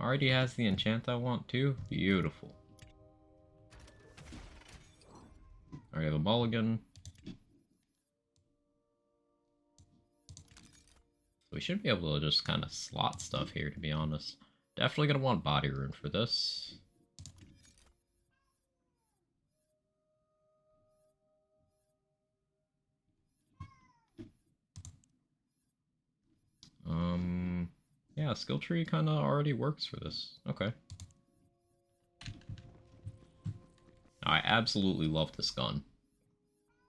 Already has the enchant I want too? Beautiful. Alright, I have a mulligan. We should be able to just kind of slot stuff here, to be honest. Definitely gonna want body rune for this. Yeah, skill tree kind of already works for this. Okay. I absolutely love this gun.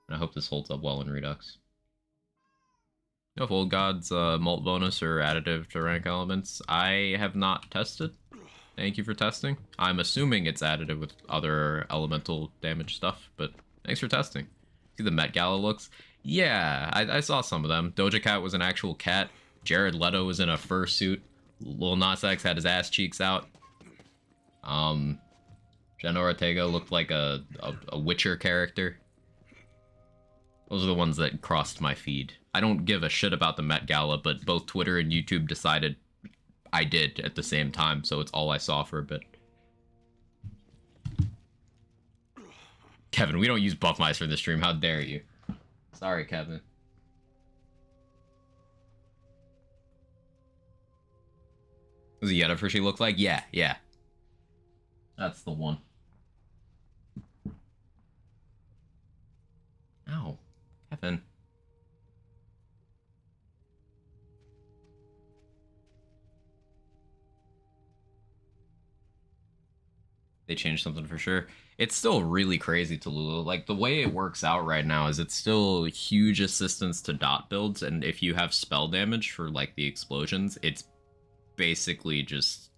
And I hope this holds up well in Redux. You know if Old God's mult bonus or additive to rank elements, I have not tested. Thank you for testing. I'm assuming it's additive with other elemental damage stuff, but thanks for testing. See the Met Gala looks? Yeah, I saw some of them. Doja Cat was an actual cat. Jared Leto was in a fursuit. Lil Nas X had his ass cheeks out. Jenna Ortega looked like a Witcher character. Those are the ones that crossed my feed. I don't give a shit about the Met Gala, but both Twitter and YouTube decided I did at the same time, so it's all I saw for a bit. Kevin, we don't use Buffmeister in the stream. How dare you? Sorry, Kevin. Was it Yennefer she looked like? Yeah, yeah. That's the one. Ow. Kevin. They changed something for sure. It's still really crazy to Lulu. Like, the way it works out right now is it's still huge assistance to dot builds, and if you have spell damage for, like, the explosions, it's basically just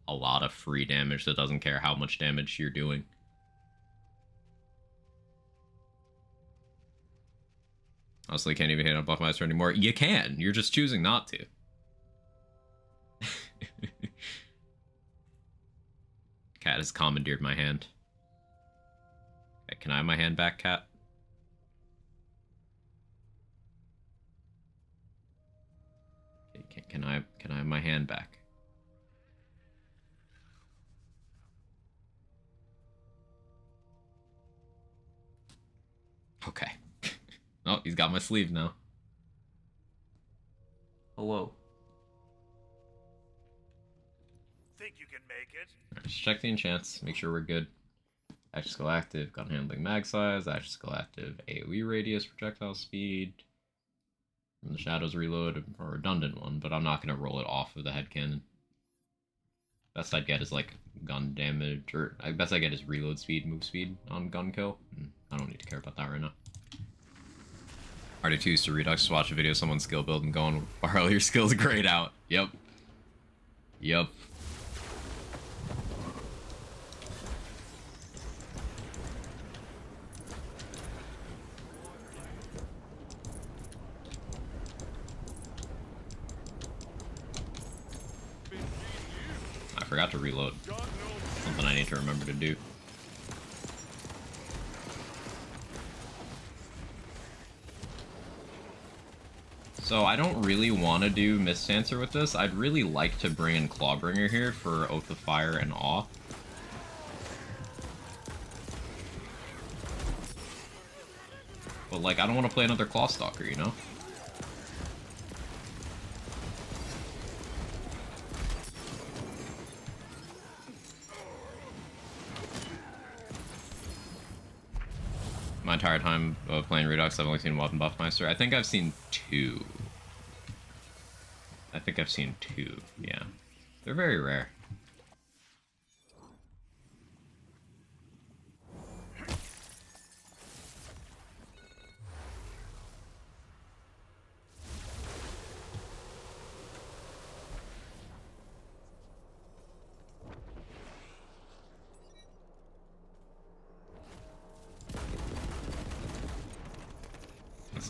a lot of free damage that doesn't care how much damage you're doing. Honestly, can't even hit on Buffmeister anymore. You can. You're just choosing not to. Cat has commandeered my hand. Okay, can I have my hand back, Cat? Okay, can I have my hand back? Okay. Oh, he's got my sleeve now. Hello.
Think you can make it?
Alright, let's check the enchants, make sure we're good. Action skill active, gun handling mag size, action skill active, AoE radius, projectile speed. From the shadows reload, a redundant one, but I'm not going to roll it off of the headcanon. Best I'd get is like gun damage, or best I get is reload speed, move speed on gun kill. I don't need to care about that right now. Already too used to Redux to watch a video of someone's skill build and going, wow, your skill's grayed out. Yep. Yep. I forgot to reload. Something I need to remember to do. So I don't really want to do Mist Dancer with this. I'd really like to bring in Clawbringer here for Oath of Fire and Awe. But like, I don't want to play another Clawstalker, you know? My entire time of playing Redux, I've only seen one Buffmeister. I think I've seen two. Yeah. They're very rare.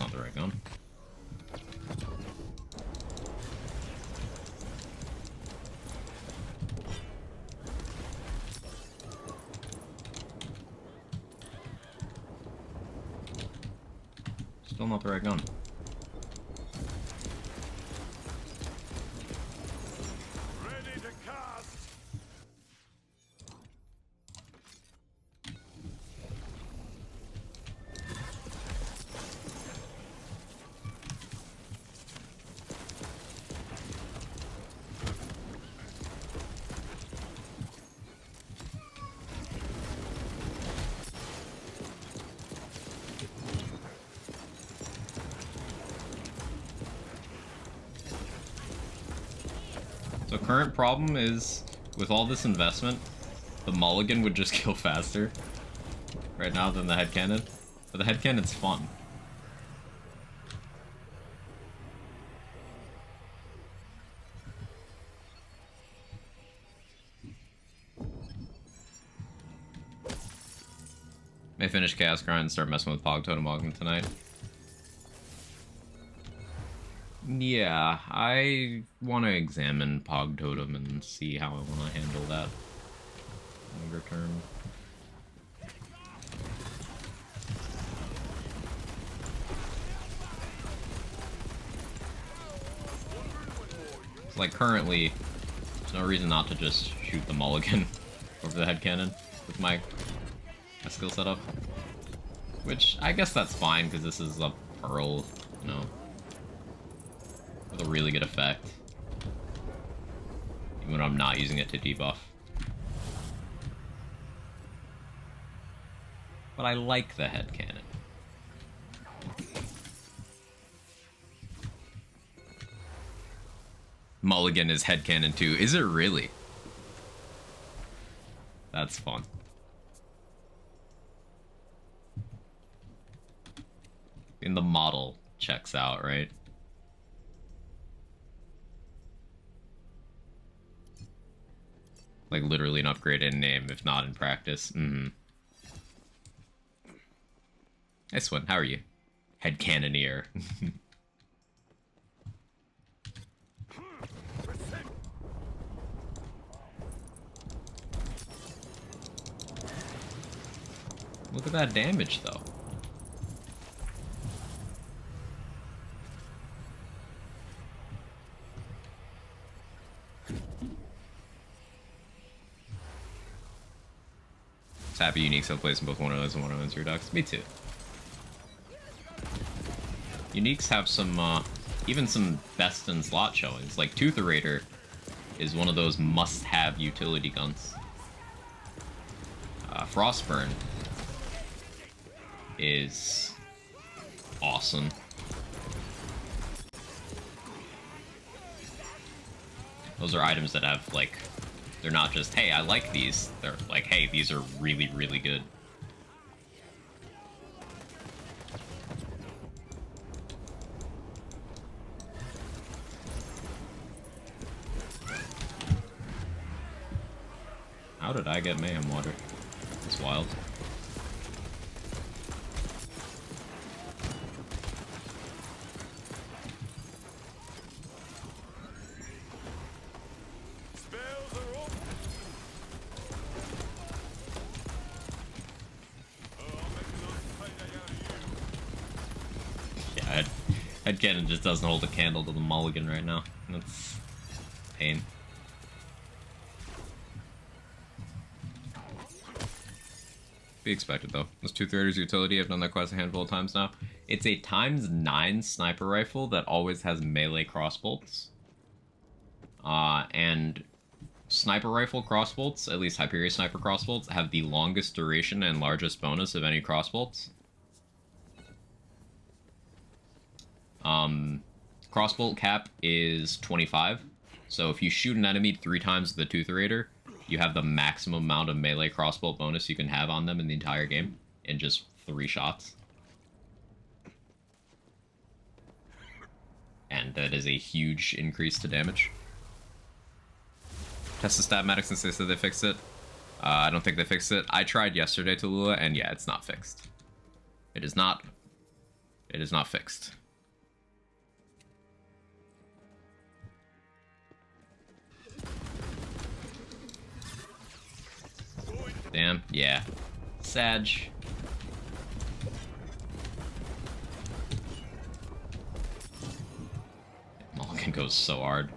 not the right gun. Still not the right gun.
Ready to cast.
So current problem is, with all this investment, the mulligan would just kill faster right now than the headcannon. But the headcannon's fun. May finish Chaos Grind and start messing with Pog Totem Mulligan tonight. Yeah, I want to examine Pog Totem and see how I want to handle that longer term. It's like currently, there's no reason not to just shoot the mulligan over the headcannon with my skill setup. Which, I guess that's fine, because this is a Pearl, you know, with a really good effect. Even when I'm not using it to debuff. But I like the headcannon. Mulligan is headcannon too. Is it really? That's fun. In the model checks out, right? Like literally an upgrade in name, if not in practice. Nice one. How are you? Headcannoneer. Look at that damage, though. Happy Unique still plays in both 101s and 101s Redux. Me too. Uniques have some, even some best in slot showings. Like Tootherator is one of those must-have utility guns. Frostburn is awesome. Those are items that have, like, they're not just, hey, I like these. They're like, hey, these are really, really good. How did I get Mayhem Water? That's wild. Headcannon just doesn't hold a candle to the mulligan right now. That's pain. Be expected though. This Tootherator's utility, I've done that quest a handful of times now. It's a ×9 sniper rifle that always has melee crossbolts. And sniper rifle crossbolts, at least Hyperion sniper crossbolts, have the longest duration and largest bonus of any crossbolts. Crossbolt cap is 25, so if you shoot an enemy 3 times with the Tootherator, you have the maximum amount of melee crossbolt bonus you can have on them in the entire game, in just 3 shots. And that is a huge increase to damage. Test the Statmatics since they said they fixed it. I don't think they fixed it. I tried yesterday, Tallulah, and yeah, it's not fixed. It is not It is not fixed. Damn, yeah. Sag. Mulligan goes so hard.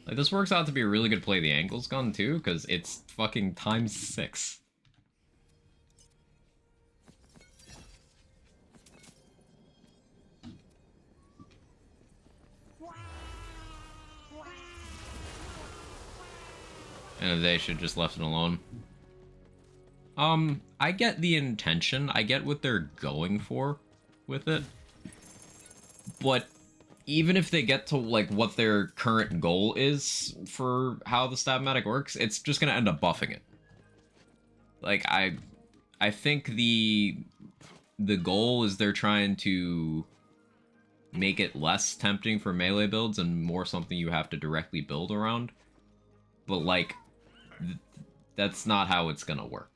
Like, this works out to be a really good play the angles gun too, because it's fucking times 6. And they should just left it alone. I get the intention. I get what they're going for with it. But even if they get to, like, what their current goal is for how the Stabmatic works, it's just gonna end up buffing it. Like, I think the goal is they're trying to make it less tempting for melee builds and more something you have to directly build around. But, like, that's not how it's gonna work.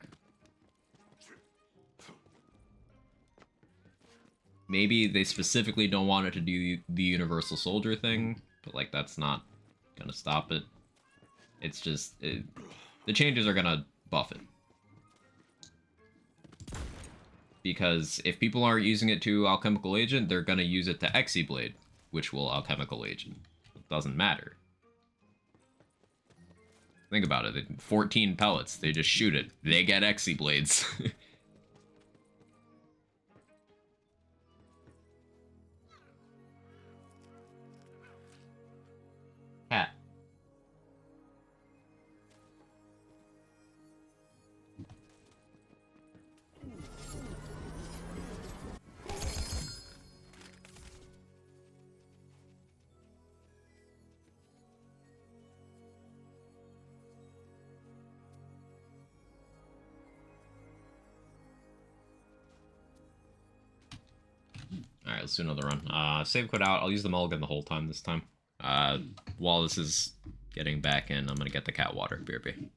Maybe they specifically don't want it to do the Universal Soldier thing, but, like, that's not gonna stop it. It's just... the changes are gonna buff it. Because if people aren't using it to Alchemical Agent, they're gonna use it to Exiblade, which will Alchemical Agent. It doesn't matter. Think about it. 14 pellets. They just shoot it. They get Exiblades. Cat. Alright, let's do another run. Save quit out. I'll use the mulligan the whole time this time. While this is getting back in, I'm gonna get the cat water, BRB.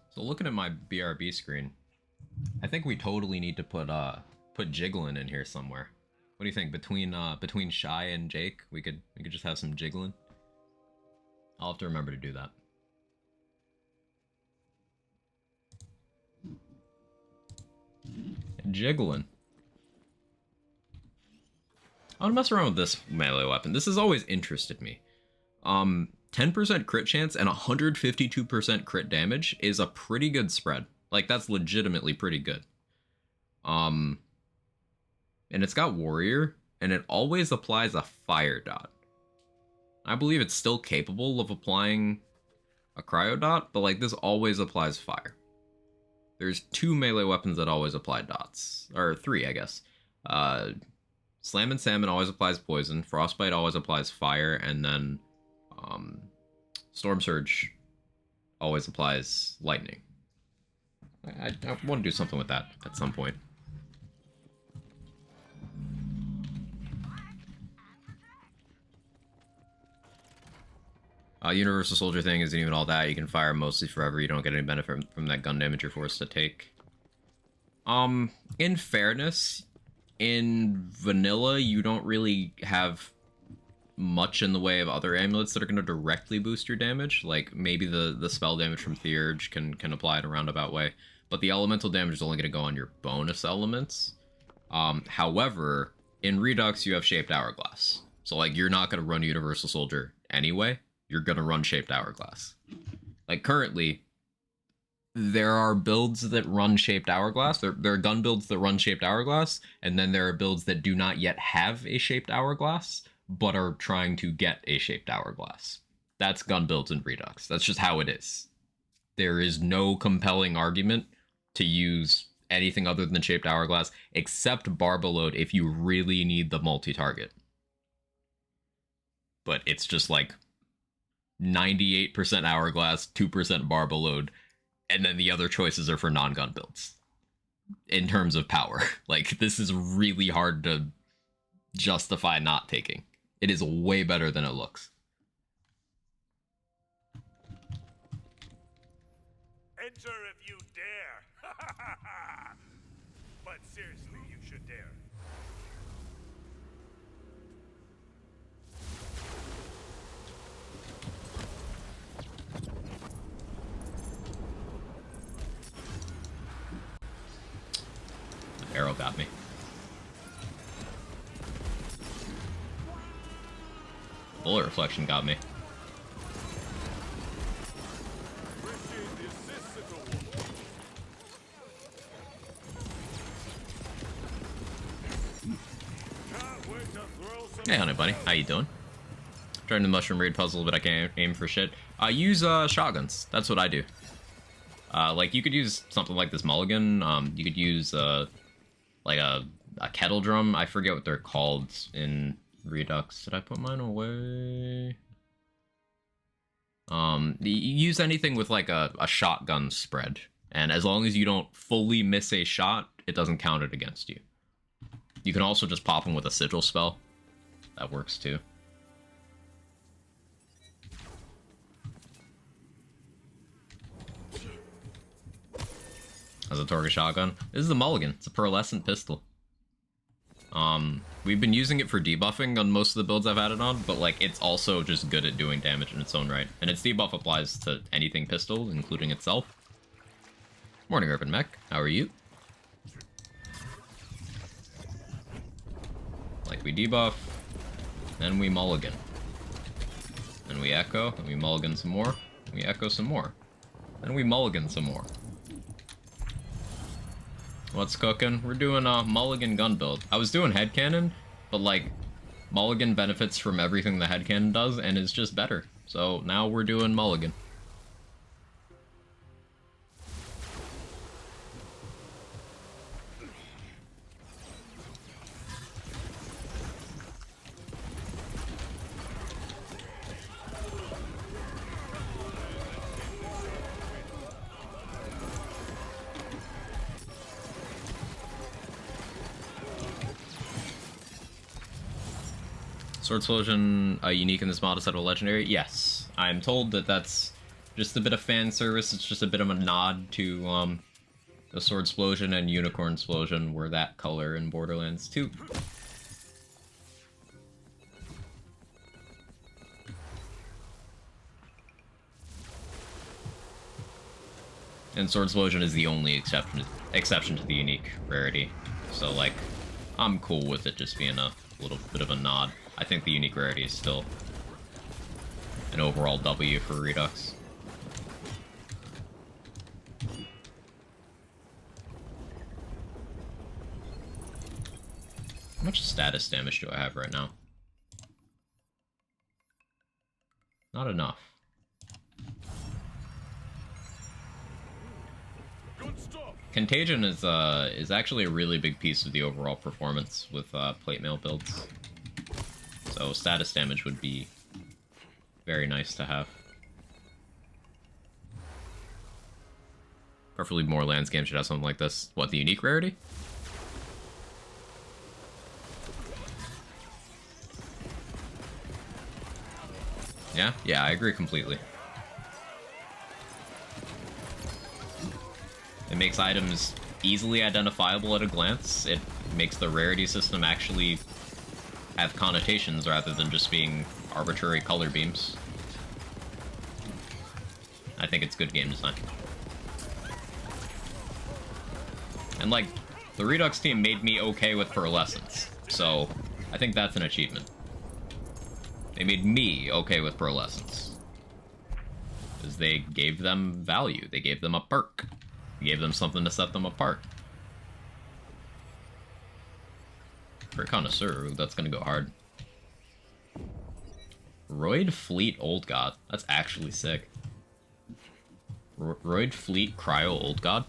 So looking at my BRB screen, I think we totally need to put Jiggling in here somewhere. What do you think? Between Shy and Jake, we could just have some Jiggling. I'll have to remember to do that. Jiggling. I want to mess around with this melee weapon. This has always interested me. 10% crit chance and 152% crit damage is a pretty good spread. Like, that's legitimately pretty good. And it's got Warrior, and it always applies a fire dot. I believe it's still capable of applying a cryo dot, but like this always applies fire. There's 2 melee weapons that always apply dots, or 3, I guess. Slam and Salmon always applies poison. Frostbite always applies fire, and then Storm Surge always applies lightning. I want to do something with that at some point. Universal Soldier thing isn't even all that. You can fire mostly forever. You don't get any benefit from that gun damage you're forced to take. In fairness, in vanilla, you don't really have much in the way of other amulets that are going to directly boost your damage. Like, maybe the spell damage from Theurge can apply in a roundabout way. But the elemental damage is only going to go on your bonus elements. However, in Redux, you have Shaped Hourglass. So, like, you're not going to run Universal Soldier anyway. You're going to run Shaped Hourglass. Like, currently, there are builds that run Shaped Hourglass. There are gun builds that run Shaped Hourglass, and then there are builds that do not yet have a Shaped Hourglass, but are trying to get a Shaped Hourglass. That's gun builds in Redux. That's just how it is. There is no compelling argument to use anything other than Shaped Hourglass, except Barbaload if you really need the multi-target. But it's just like 98% Hourglass, 2% Barbaload, and then the other choices are for non-gun builds. In terms of power. Like, this is really hard to justify not taking. It is way better than it looks.
Enter if you dare. But seriously, you should dare.
Arrow got me. Bullet reflection got me. Hey, honey bunny, how you doing? Trying the mushroom raid puzzle, but I can't aim for shit. Use shotguns. That's what I do. Like, you could use something like this mulligan. You could use like a kettle drum. I forget what they're called in Redux. Did I put mine away? You use anything with like a shotgun spread, and as long as you don't fully miss a shot, it doesn't count it against you. You can also just pop them with a sigil spell. That works too. As a Torga shotgun. This is a mulligan. It's a pearlescent pistol. We've been using it for debuffing on most of the builds I've had it on, but like it's also just good at doing damage in its own right. And its debuff applies to anything pistol, including itself. Morning, Urban Mech. How are you? Like, we debuff, then we mulligan. Then we echo, then we mulligan some more, then we echo some more. Then we mulligan some more. What's cooking? We're doing a mulligan gun build. I was doing headcanon, but like, mulligan benefits from everything the headcanon does, and is just better. So now we're doing mulligan. Sword Explosion unique in this mod instead of a legendary? Yes. I'm told that that's just a bit of fan service. It's just a bit of a nod to the Sword Explosion and Unicorn Explosion were that color in Borderlands 2. And Sword Explosion is the only exception to the unique rarity. So, like, I'm cool with it just being a little bit of a nod. I think the unique rarity is still an overall W for Redux. much status damage do I have right now? Not enough. Contagion is actually a really big piece of the overall performance with plate mail builds. So status damage would be very nice to have. Preferably more lands games should have something like this. What, the unique rarity? Yeah, I agree completely. It makes items easily identifiable at a glance. It makes the rarity system actually have connotations rather than just being arbitrary color beams. I think it's good game design. And like, the Redux team made me okay with Pearlescence, so I think that's an achievement. They made me okay with Pearlescence. Because they gave them value, they gave them a perk. They gave them something to set them apart. For a connoisseur, that's gonna go hard. Roid Fleet Old God, that's actually sick. Roid Fleet Cryo Old God?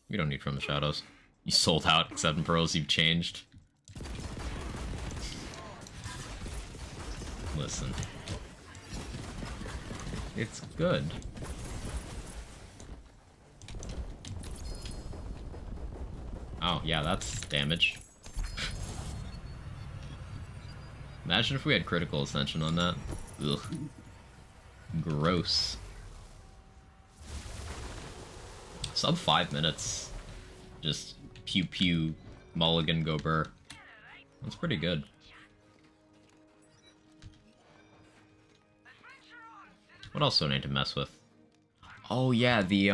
We don't need From the Shadows. You sold out, 7 pearls, you've changed. Listen. It's good. Oh, yeah, that's damage. Imagine if we had critical ascension on that. Ugh. Gross. Sub 5 minutes. Just pew pew, mulligan, go burr. That's pretty good. What else do I need to mess with? Oh yeah, the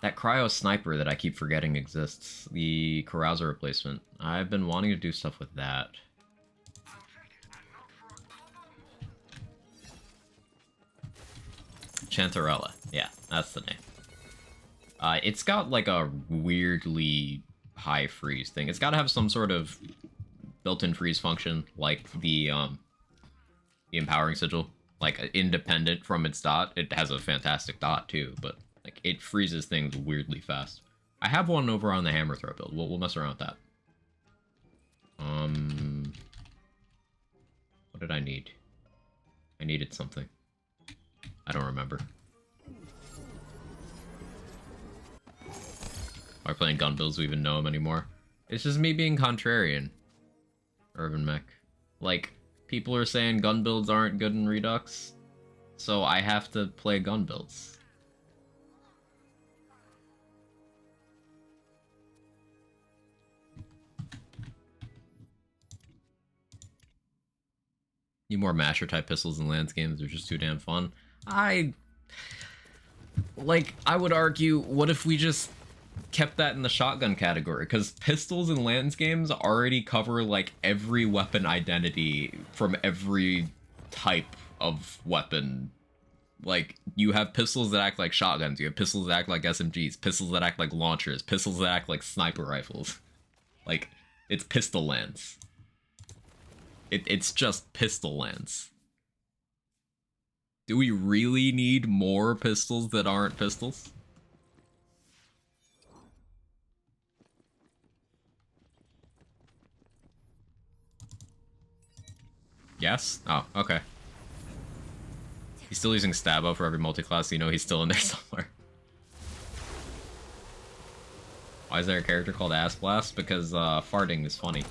that cryo sniper that I keep forgetting exists. The carouser replacement. I've been wanting to do stuff with that. Chantarella. Yeah, that's the name. It's got like a weirdly high freeze thing. It's got to have some sort of built-in freeze function, like the empowering sigil. Like independent from its dot, it has a fantastic dot too, but like it freezes things weirdly fast. I have one over on the hammer throw build. We'll mess around with that. What did I need? I needed something. I don't remember. Are we playing gun builds? We even know him anymore. It's just me being contrarian. Urban Mech. Like, people are saying gun builds aren't good in Redux, so I have to play gun builds. Need more masher type pistols in Lance games, they're just too damn fun. I would argue, what if we just kept that in the shotgun category? Because pistols in Lance games already cover like every weapon identity from every type of weapon. Like, you have pistols that act like shotguns, you have pistols that act like SMGs, pistols that act like launchers, pistols that act like sniper rifles. Like, it's pistol Lance. It's just pistol Lance. Do we really need more pistols that aren't pistols? Yes? Oh, okay. He's still using Stabbo for every multi-class, so you know he's still in there somewhere. Why is there a character called Ass Blast? Because farting is funny.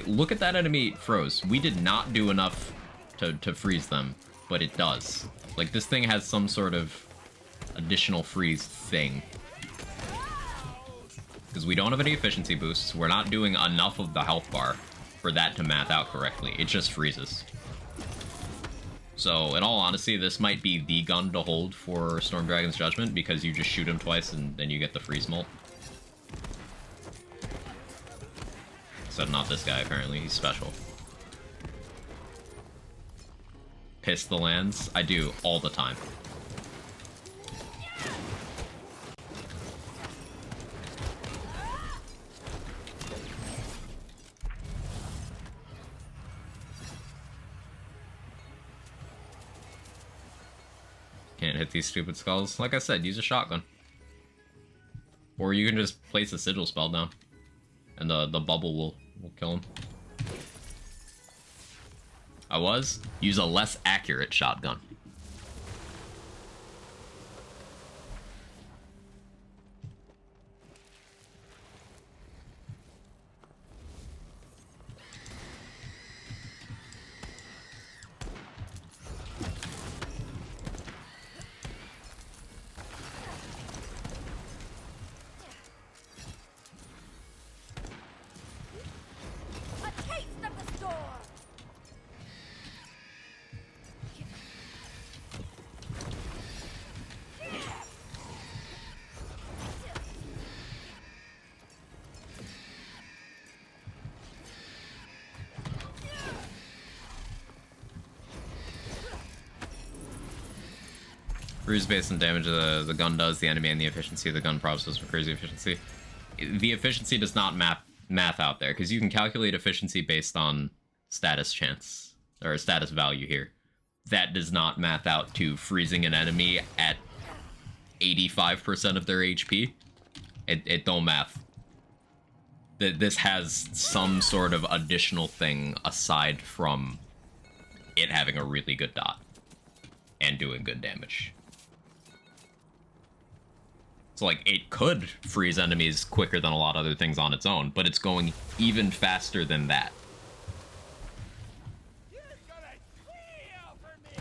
Look at that enemy froze. We did not do enough to freeze them, but it does. Like, this thing has some sort of additional freeze thing. Because we don't have any efficiency boosts, we're not doing enough of the health bar for that to math out correctly. It just freezes. So, in all honesty, this might be the gun to hold for Storm Dragon's Judgment, because you just shoot him twice and then you get the freeze mult. Except not this guy, apparently. He's special. Piss the lands? I do all the time. Can't hit these stupid skulls. Like I said, use a shotgun. Or you can just place a sigil spell down. And the bubble will kill him. Use a less accurate shotgun.
A taste of the storm.
Bruise based on damage the gun does, the enemy, and the efficiency of the gun process for crazy efficiency. The efficiency does not math out there, because you can calculate efficiency based on status chance, or status value here. That does not math out to freezing an enemy at 85% of their HP. It don't math. This has some sort of additional thing aside from it having a really good dot and doing good damage. So, like, it could freeze enemies quicker than a lot of other things on its own, but it's going even faster than that.
You're gonna squeal for me.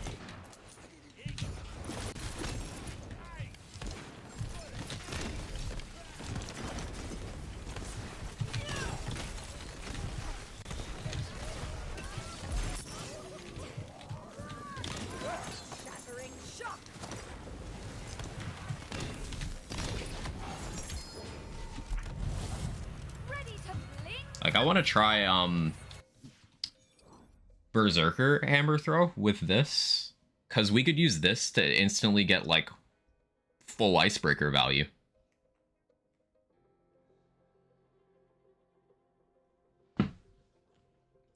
Shattering shock. Ready to blink?
Like, I want to try, Berserker Hammer Throw with this, because we could use this to instantly get, like, full Icebreaker value.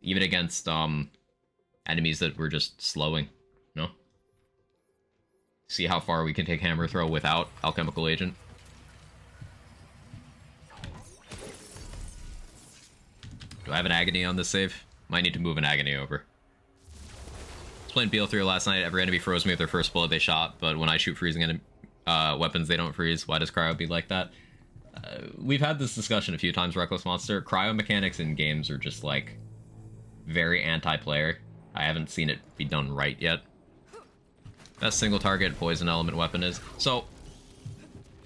Even against, enemies that we're just slowing, you know? See how far we can take Hammer Throw without Alchemical Agent. Do I have an Agony on this save? Might need to move an Agony over. I was playing BL3 last night. Every enemy froze me with their first bullet they shot, but when I shoot freezing weapons, they don't freeze. Why does Cryo be like that? We've had this discussion a few times, Reckless Monster. Cryo mechanics in games are just, like, very anti-player. I haven't seen it be done right yet. Best single target poison element weapon is... So,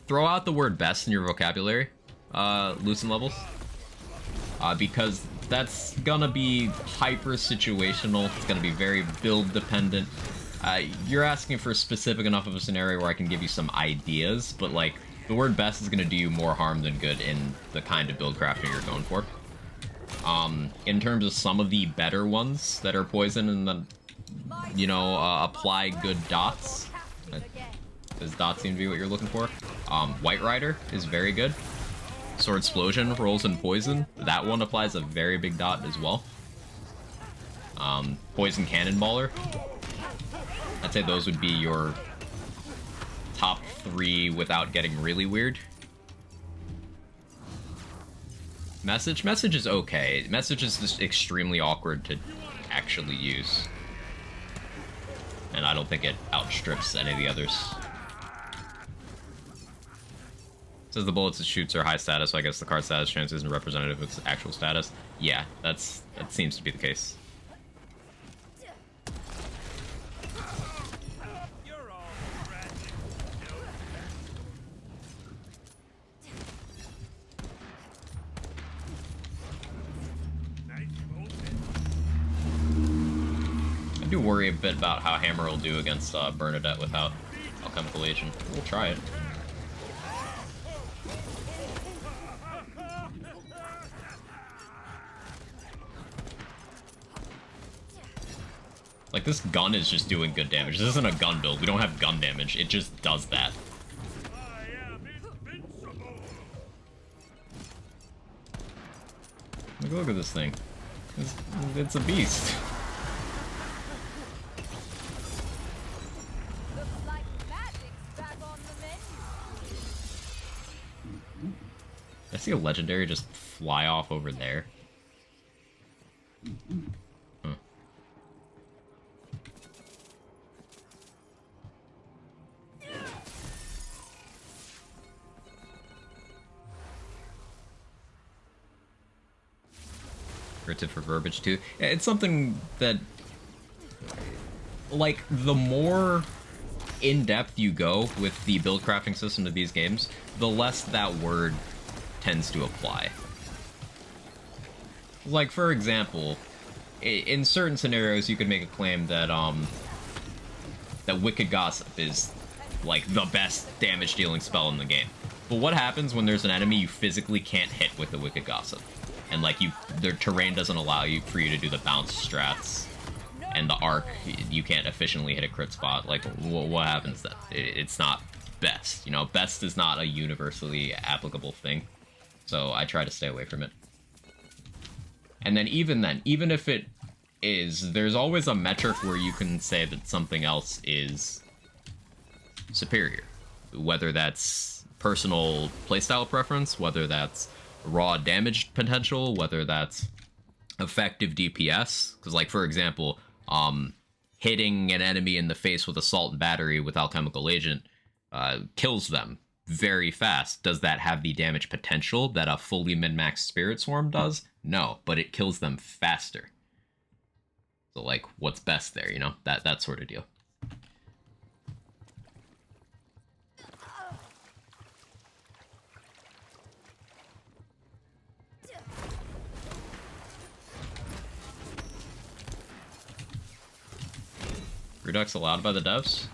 throw out the word best in your vocabulary, Loosen levels. Because that's gonna be hyper situational. It's gonna be very build dependent. You're asking for specific enough of a scenario where I can give you some ideas, but like the word best is gonna do you more harm than good in the kind of build crafting you're going for. In terms of some of the better ones that are poison and then, you know, apply good dots. Does dots seem to be what you're looking for? White Rider is very good. Sword Explosion rolls in poison. That one applies a very big dot as well. Poison Cannonballer. I'd say those would be your top 3 without getting really weird. Message is okay. Message is just extremely awkward to actually use. And I don't think it outstrips any of the others. Says the bullets it shoots are high status, so I guess the card status chance isn't representative of its actual status. Yeah, that seems to be the case.
You're all tragic. Nice
I do worry a bit about how Hammer will do against Bernadette without Alchemical Agent. We'll try it. Like, this gun is just doing good damage. This isn't a gun build. We don't have gun damage. It just does that.
I am invincible.
Like, look at this thing. It's a beast.
Looks like magic's back on the menu.
I see a legendary just fly off over there. Huh. Tip for verbiage too. It's something that, like, the more in-depth you go with the build crafting system of these games, the less that word tends to apply. Like, for example, in certain scenarios you could make a claim that that Wicked Gossip is like the best damage dealing spell in the game. But what happens when there's an enemy you physically can't hit with the Wicked Gossip? And like their terrain doesn't allow you for you to do the bounce strats and the arc. You can't efficiently hit a crit spot. Like, what happens then? It's not best. You know, best is not a universally applicable thing. So I try to stay away from it. And then, even if it is, there's always a metric where you can say that something else is superior. Whether that's personal playstyle preference, whether that's raw damage potential, whether that's effective DPS. Because, like, for example, hitting an enemy in the face with assault and battery with alchemical agent kills them very fast. Does that have the damage potential that a fully min-max Spirit Swarm does? No, but it kills them faster. So, like, what's best there, you know? That sort of deal. Redux allowed by the devs?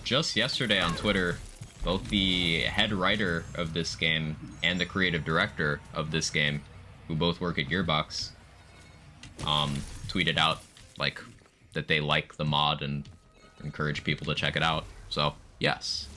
Just yesterday on Twitter, both the head writer of this game and the creative director of this game, who both work at Gearbox, tweeted out, like, that they like the mod and encourage people to check it out. So, yes.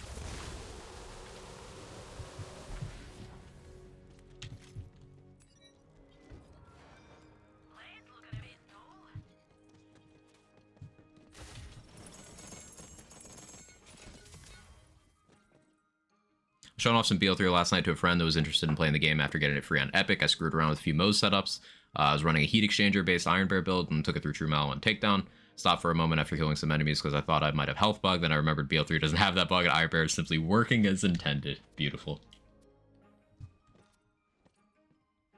Showing off some BL3 last night to a friend that was interested in playing the game after getting it free on Epic. I screwed around with a few Moze setups. I was running a heat exchanger based Iron Bear build and took it through True Mal on takedown. Stopped for a moment after killing some enemies because I thought I might have health bug. Then I remembered BL3 doesn't have that bug and Iron Bear is simply working as intended. Beautiful.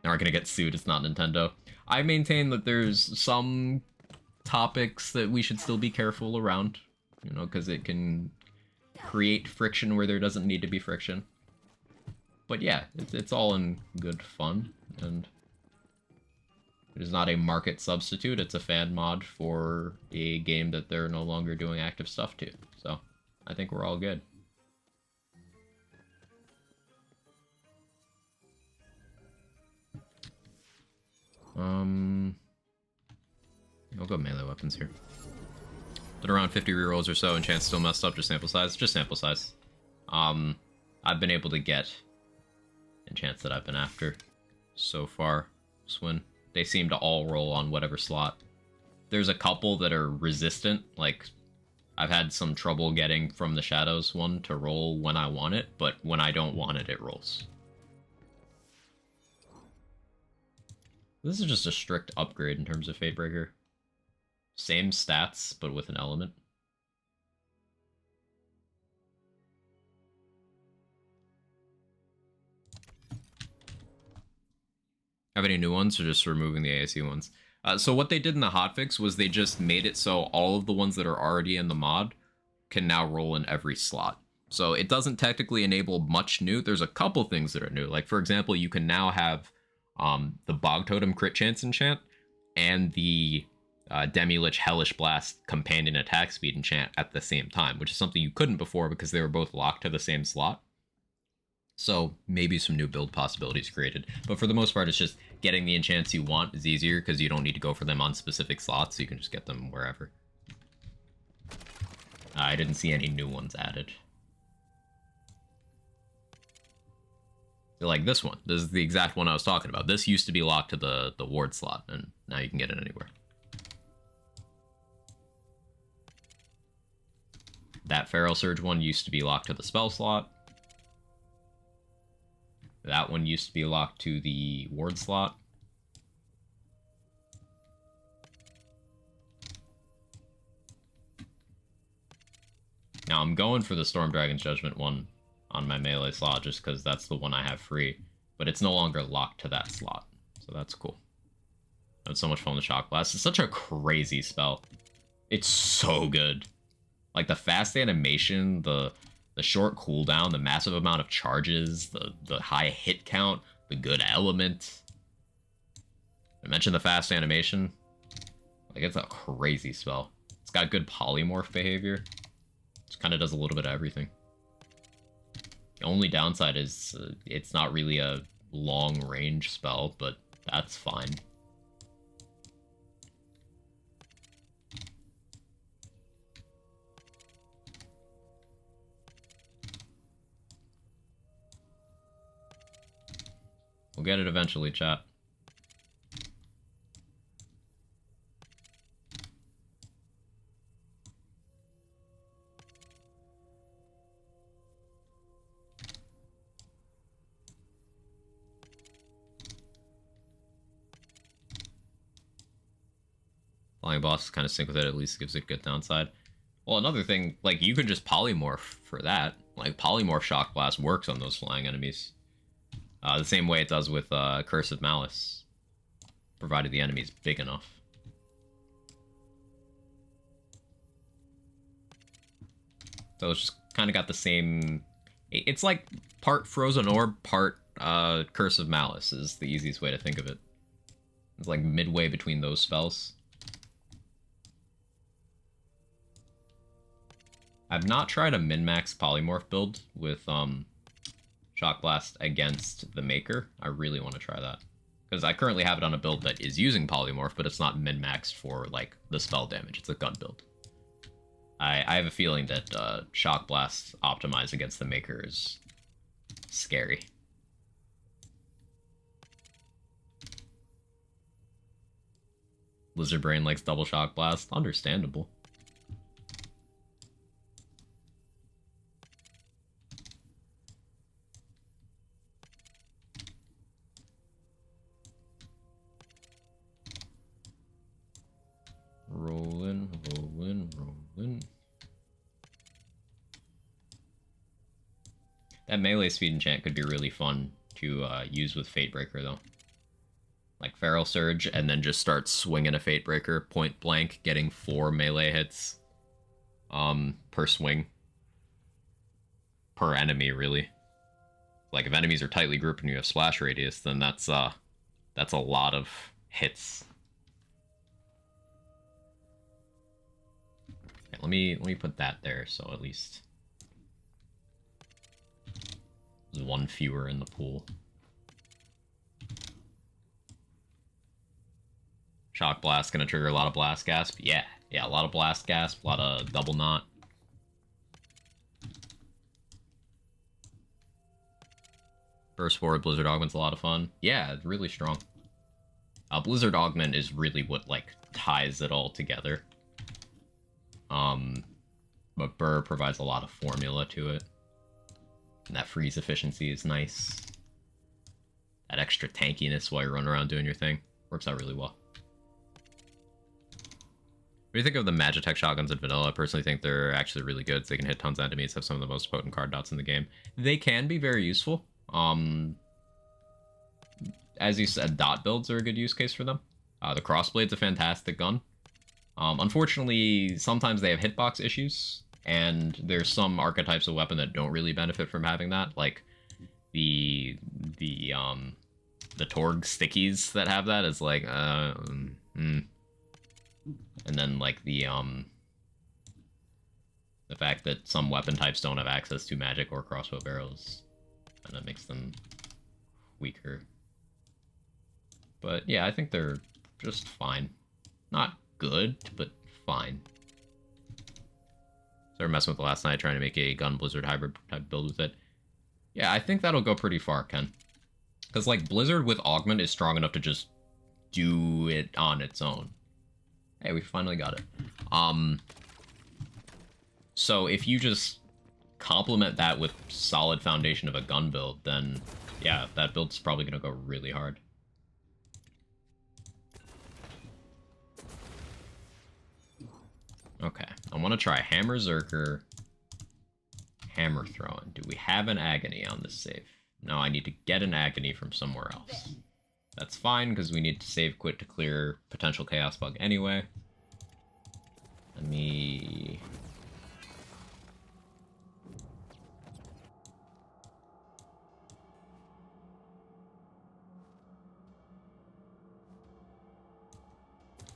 Now we're gonna get sued. It's not Nintendo. I maintain that there's some topics that we should still be careful around, you know, because it can create friction where there doesn't need to be friction. But yeah, it's all in good fun, and it is not a market substitute. It's a fan mod for a game that they're no longer doing active stuff to. So I think we're all good. I'll go melee weapons here. Did around 50 rerolls or so, and chance still messed up. Just sample size. Just sample size. I've been able to get enchants that I've been after so far. Swin. They seem to all roll on whatever slot. There's a couple that are resistant. Like, I've had some trouble getting from the Shadows one to roll when I want it, but when I don't want it, it rolls. This is just a strict upgrade in terms of Fatebreaker. Same stats, but with an element. Have any new ones, or just removing the ASE ones? So what they did in the hotfix was they just made it so all of the ones that are already in the mod can now roll in every slot. So it doesn't technically enable much new. There's a couple things that are new. Like, for example, you can now have the Bog Totem crit chance enchant and the Demi-Lich Hellish Blast companion attack speed enchant at the same time, which is something you couldn't before because they were both locked to the same slot. So maybe some new build possibilities created. But for the most part, it's just getting the enchants you want is easier because you don't need to go for them on specific slots. So you can just get them wherever. I didn't see any new ones added. So like this one. This is the exact one I was talking about. This used to be locked to the ward slot, and now you can get it anywhere. That Feral Surge one used to be locked to the spell slot. That one used to be locked to the ward slot. Now I'm going for the Storm Dragon's Judgment one on my melee slot just because that's the one I have free. But it's no longer locked to that slot. So that's cool. I had so much fun with Shock Blast. It's such a crazy spell. It's so good. Like the fast animation, the short cooldown, the massive amount of charges, the high hit count, the good element. I mentioned the fast animation. Like it's a crazy spell. It's got good polymorph behavior. It kind of does a little bit of everything. The only downside is it's not really a long range spell, but that's fine. We'll get it eventually, chat. Flying boss kind of sync with it, at least gives it a good downside. Well, another thing, like, you can just polymorph for that. Like, polymorph Shock Blast works on those flying enemies. The same way it does with Curse of Malice, provided the enemy is big enough. So it's just kind of got the same... It's like part Frozen Orb, part Curse of Malice is the easiest way to think of it. It's like midway between those spells. I've not tried a min-max polymorph build with Shock Blast against the Maker. I really want to try that. Because I currently have it on a build that is using polymorph, but it's not min-maxed for, like, the spell damage. It's a gun build. I have a feeling that Shock Blast optimized against the Maker is scary. Lizard Brain likes double Shock Blast. Understandable. Rolling, rolling, rolling. That melee speed enchant could be really fun to use with Fatebreaker, though. Like Feral Surge, and then just start swinging a Fatebreaker point blank, getting 4 melee hits per swing. Per enemy, really. Like, if enemies are tightly grouped and you have splash radius, then that's a lot of hits. Okay, let me put that there, so at least there's one fewer in the pool. Shock Blast gonna trigger a lot of Blast Gasp. Yeah, a lot of Blast Gasp, a lot of Double Knot. Burst Forward Blizzard Augment's a lot of fun. Yeah, it's really strong. Blizzard Augment is really what, like, ties it all together. But Burr provides a lot of formula to it. And that freeze efficiency is nice. That extra tankiness while you're running around doing your thing. Works out really well. What do you think of the Magitech shotguns in vanilla? I personally think they're actually really good. So they can hit tons of enemies, have some of the most potent card dots in the game. They can be very useful. As you said, dot builds are a good use case for them. The Crossblade's a fantastic gun. Unfortunately, sometimes they have hitbox issues, and there's some archetypes of weapon that don't really benefit from having that, like the Torg stickies that have that is like, and then like the fact that some weapon types don't have access to magic or crossbow barrels Kind of makes them weaker. But yeah, I think they're just fine. Not good, but fine. Started messing with it last night, trying to make a Gun Blizzard hybrid type build with it. Yeah, I think that'll go pretty far, Ken. Because, like, Blizzard with Augment is strong enough to just do it on its own. Hey, we finally got it. So if you just complement that with solid foundation of a gun build, then yeah, that build's probably gonna go really hard. Okay, I want to try Hammer Zerker, Hammer Throwing. Do we have an Agony on this save? No, I need to get an Agony from somewhere else. That's fine, because we need to save quit to clear potential Chaos Bug anyway. Let me...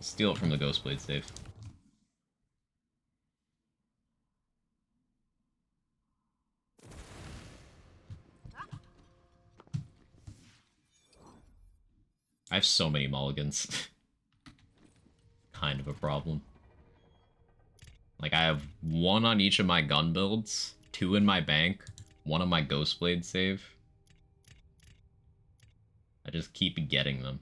steal it from the Ghostblade save. I have so many mulligans. Kind of a problem. Like, I have one on each of my gun builds, 2 in my bank, 1 on my Ghostblade save. I just keep getting them.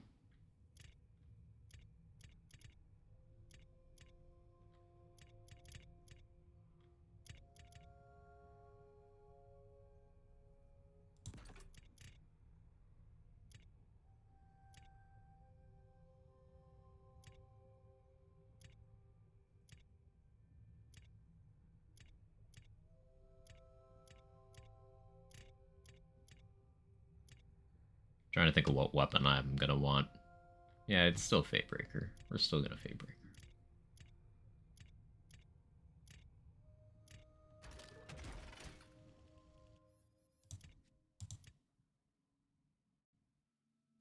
Trying to think of what weapon I'm gonna want. Yeah, it's still Fatebreaker. We're still gonna Fatebreaker.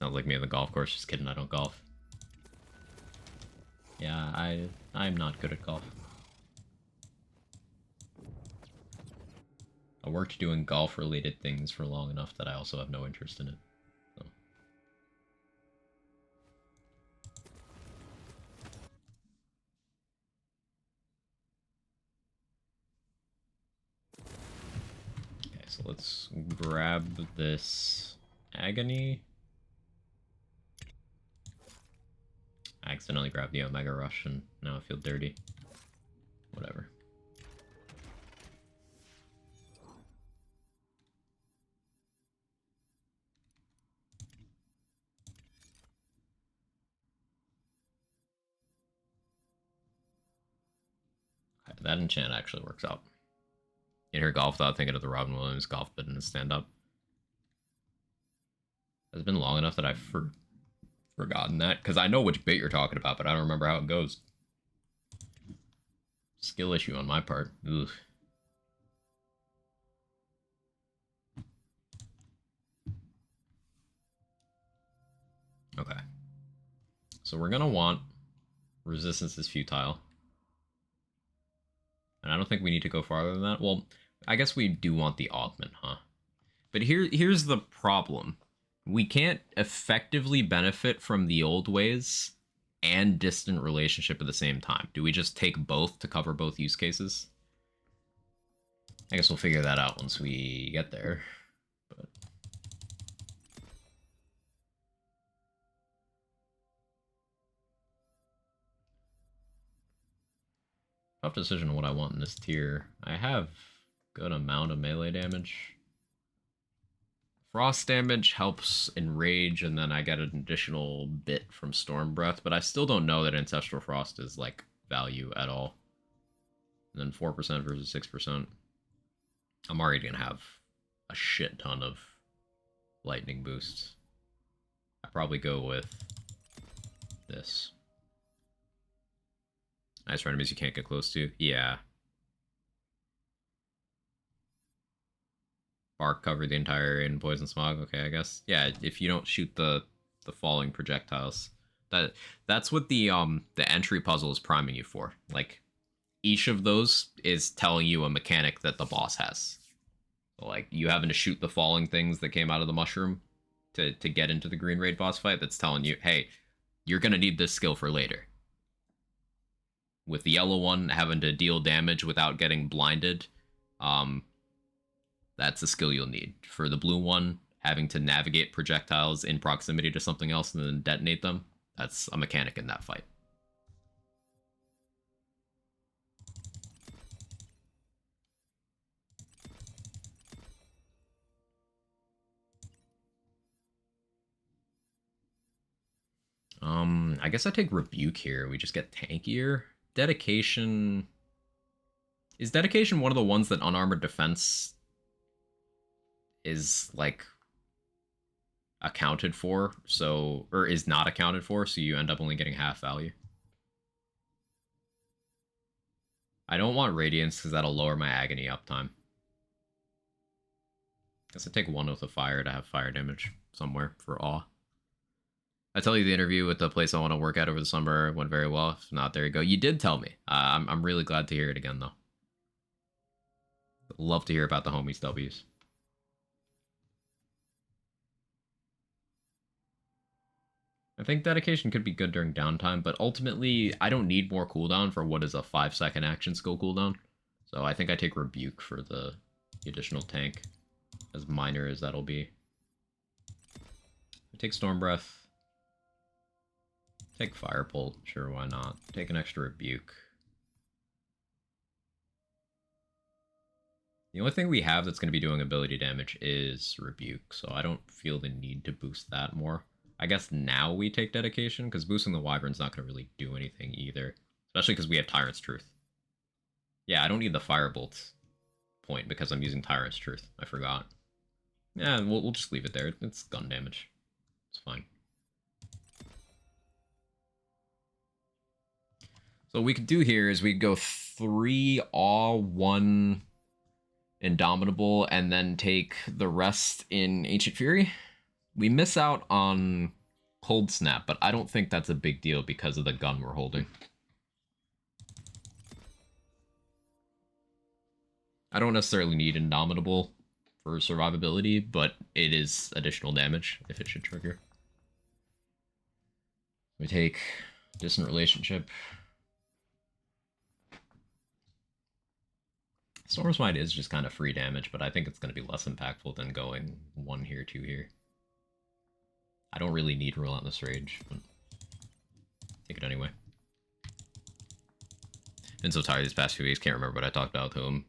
Sounds like me on the golf course. Just kidding, I don't golf. Yeah, I'm not good at golf. I worked doing golf-related things for long enough that I also have no interest in it. So. Okay, so let's grab this Agony. I accidentally grabbed the Omega Rush and now I feel dirty. Whatever. Okay, that enchant actually works out. You hear golf without thinking of the Robin Williams golf bit in the stand-up. It's been long enough that I've forgotten that, because I know which bait you're talking about, but I don't remember how it goes. Skill issue on my part. Ugh. Okay. So we're gonna want resistance is futile. And I don't think we need to go farther than that. Well, I guess we do want the augment, huh? But here's the problem. We can't effectively benefit from the old ways and distant relationship at the same time. Do we just take both to cover both use cases? I guess we'll figure that out once we get there. But tough decision on what I want in this tier. I have good amount of melee damage. Frost damage helps Enrage, and then I get an additional bit from Storm Breath, but I still don't know that Ancestral Frost is, like, value at all. And then 4% versus 6%. I'm already gonna have a shit ton of lightning boosts. I probably go with this. Nice enemies you can't get close to. Yeah. Bark cover the entire area in poison smog. Okay, I guess. Yeah, if you don't shoot the falling projectiles. That's what the entry puzzle is priming you for. Like, each of those is telling you a mechanic that the boss has. Like, you having to shoot the falling things that came out of the mushroom to get into the green raid boss fight, that's telling you, hey, you're gonna need this skill for later. With the yellow one having to deal damage without getting blinded, that's a skill you'll need. For the blue one, having to navigate projectiles in proximity to something else and then detonate them, that's a mechanic in that fight. I guess I take Rebuke here. We just get tankier. Dedication... Is Dedication one of the ones that Unarmored Defense is, like, accounted for, so... Or is not accounted for, so you end up only getting half value? I don't want Radiance, because that'll lower my Agony uptime. Guess I take 1 Oath of Fire to have fire damage somewhere for Awe. I tell you the interview with the place I want to work at over the summer went very well. If not, there you go. You did tell me. I'm really glad to hear it again, though. Love to hear about the homies W's. I think Dedication could be good during downtime, but ultimately, I don't need more cooldown for what is a 5-second action skill cooldown. So I think I take Rebuke for the additional tank, as minor as that'll be. I take Storm Breath. Take Firebolt, sure, why not? Take an extra Rebuke. The only thing we have that's going to be doing ability damage is Rebuke, so I don't feel the need to boost that more. I guess now we take Dedication, because boosting the Wyvern's not going to really do anything either. Especially because we have Tyrant's Truth. Yeah, I don't need the Firebolt point because I'm using Tyrant's Truth. I forgot. Yeah, we'll just leave it there. It's gun damage. It's fine. So what we could do here is we could go 3 Awe, 1 Indomitable, and then take the rest in Ancient Fury. We miss out on Cold Snap, but I don't think that's a big deal because of the gun we're holding. I don't necessarily need Indomitable for survivability, but it is additional damage if it should trigger. We take Distant Relationship. Storm's Might is just kind of free damage, but I think it's going to be less impactful than going 1 here, 2 here. I don't really need Relentless Rage, but take it anyway. Been so tired these past few weeks, can't remember what I talked about to him.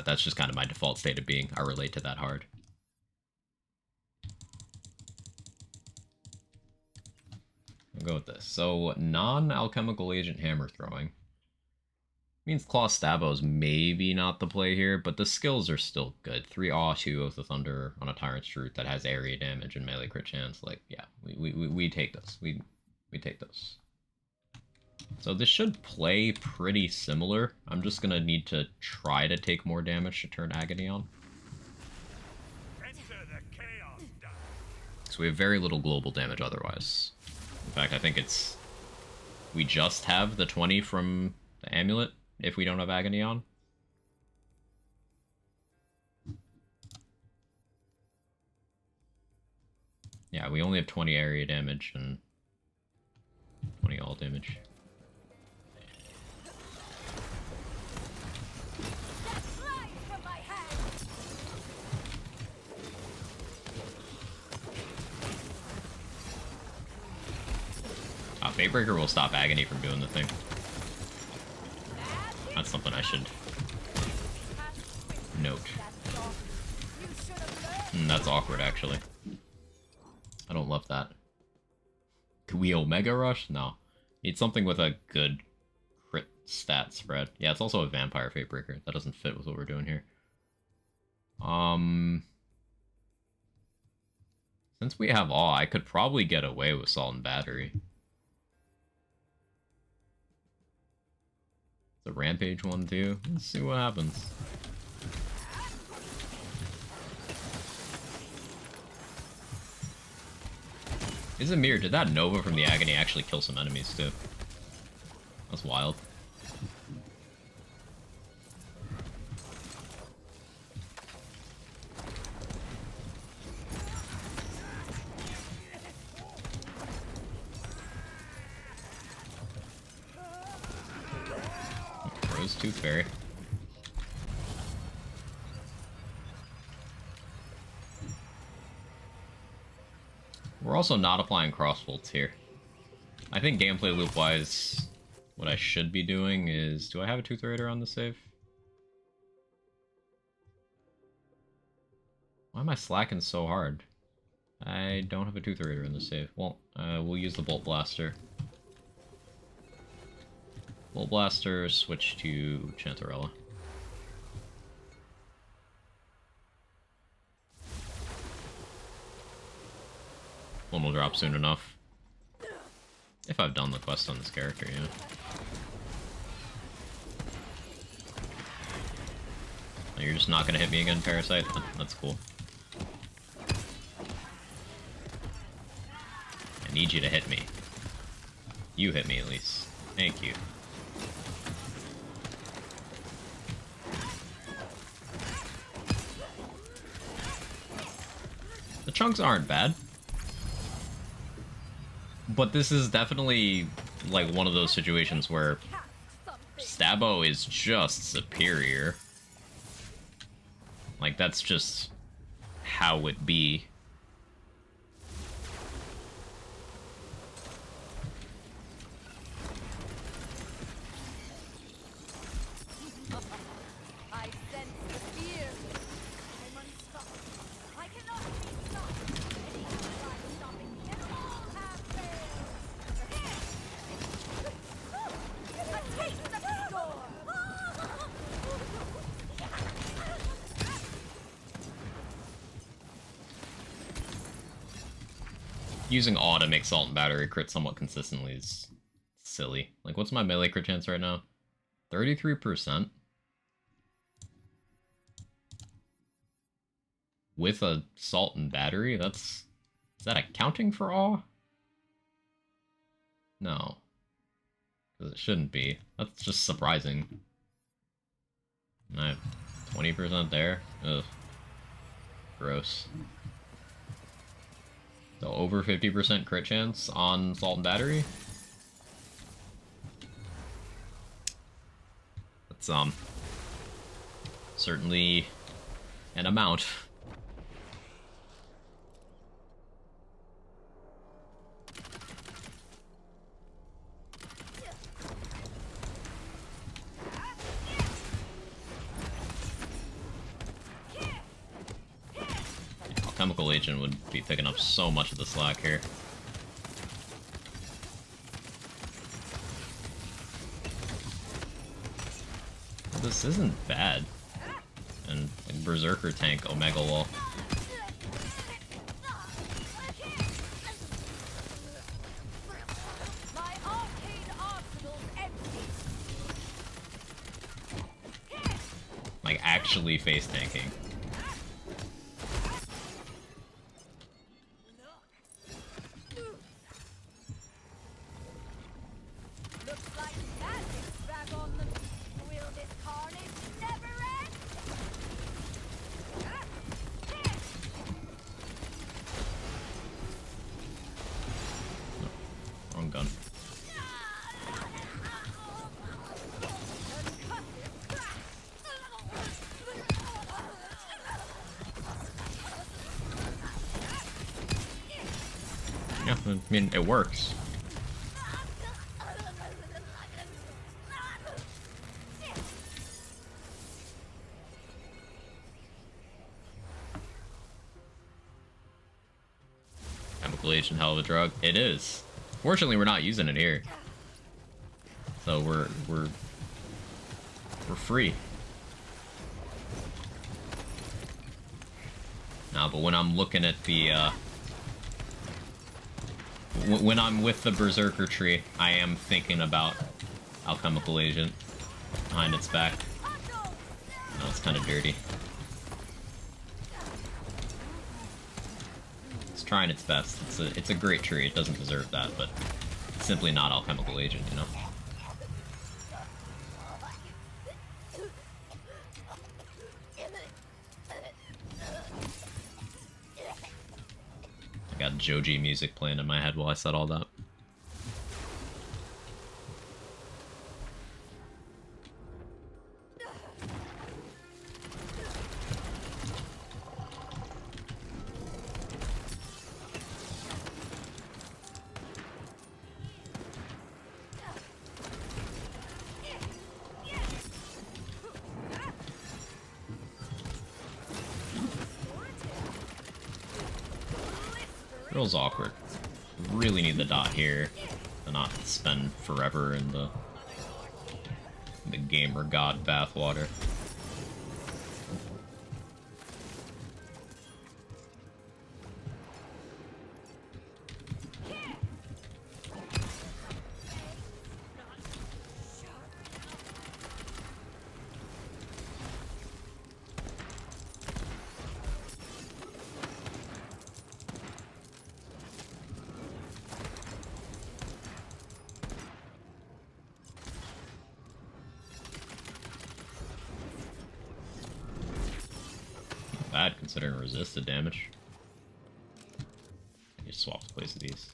That's just kind of my default state of being. I relate to that hard. I'll go with this. So, non-alchemical agent hammer throwing. Means Claw Stabos maybe not the play here, but the skills are still good. 3 Awe, 2 Oath of Thunder on a Tyrant's Truth that has area damage and melee crit chance. Like, yeah, we take this. We take this. So this should play pretty similar. I'm just gonna need to try to take more damage to turn Agony on. So we have very little global damage otherwise. In fact, I think it's... We just have the 20 from the amulet if we don't have Agony on. Yeah, we only have 20 area damage and 20 all damage. Fatebreaker will stop Agony from doing the thing. That's something I should note. That's awkward, actually. I don't love that. Could we Omega Rush? No. Need something with a good crit stat spread. Yeah, it's also a Vampire Fatebreaker. That doesn't fit with what we're doing here. Since we have Awe, I could probably get away with Salt and Battery. The Rampage one too. Let's see what happens. Izamir, did that Nova from the Agony actually kill some enemies too? That's wild. Rose Tooth Fairy. We're also not applying crossbolts here. I think gameplay loop-wise, what I should be doing is... Do I have a Tooth Raider on the save? Why am I slacking so hard? I don't have a Tooth Raider in the save. Well, we'll use the Bolt Blaster. Bolt Blaster, switch to Chantarella. One will drop soon enough. If I've done the quest on this character, yeah. Oh, you're just not gonna hit me again, Parasite? That's cool. I need you to hit me. You hit me, at least. Thank you. The chunks aren't bad. But this is definitely, like, one of those situations where Stabbo is just superior. Like, that's just how it be.
I sense the fear. I'm unstoppable. I cannot be stopped. Any who try stopping me can all have failed. A taste of the storm.
Using Awe to make Salt and Battery crit somewhat consistently is silly. Like, what's my melee crit chance right now? 33%? With a Salt and Battery? That's... Is that accounting for Awe? No. Because it shouldn't be. That's just surprising. And I have 20% there? Ugh. Gross. So over 50% crit chance on Salt and Battery? That's, certainly an amount. Chemical Agent would be picking up so much of the slack here. This isn't bad. And like, Berserker tank Omega Wall.
My arcane arsenal's empty.
Like actually face tanking.
Looks like magic's back on the... Will this carnage never end?
Wrong gun. Yeah, I mean, it works. Chemical Agent, hell of a drug. It is. Fortunately, we're not using it here, so we're free. Nah, but when I'm looking at the when I'm with the Berserker tree, I am thinking about Alchemical Agent behind its back. No, it's kind of dirty. It's trying its best. It's a great tree. It doesn't deserve that, but it's simply not Alchemical Agent, you know? I got Joji music playing in my head while I said all that. Feels awkward. Really need the dot here to not spend forever in the gamer god bathwater. Bad considering resisted damage. I just swap the place of these.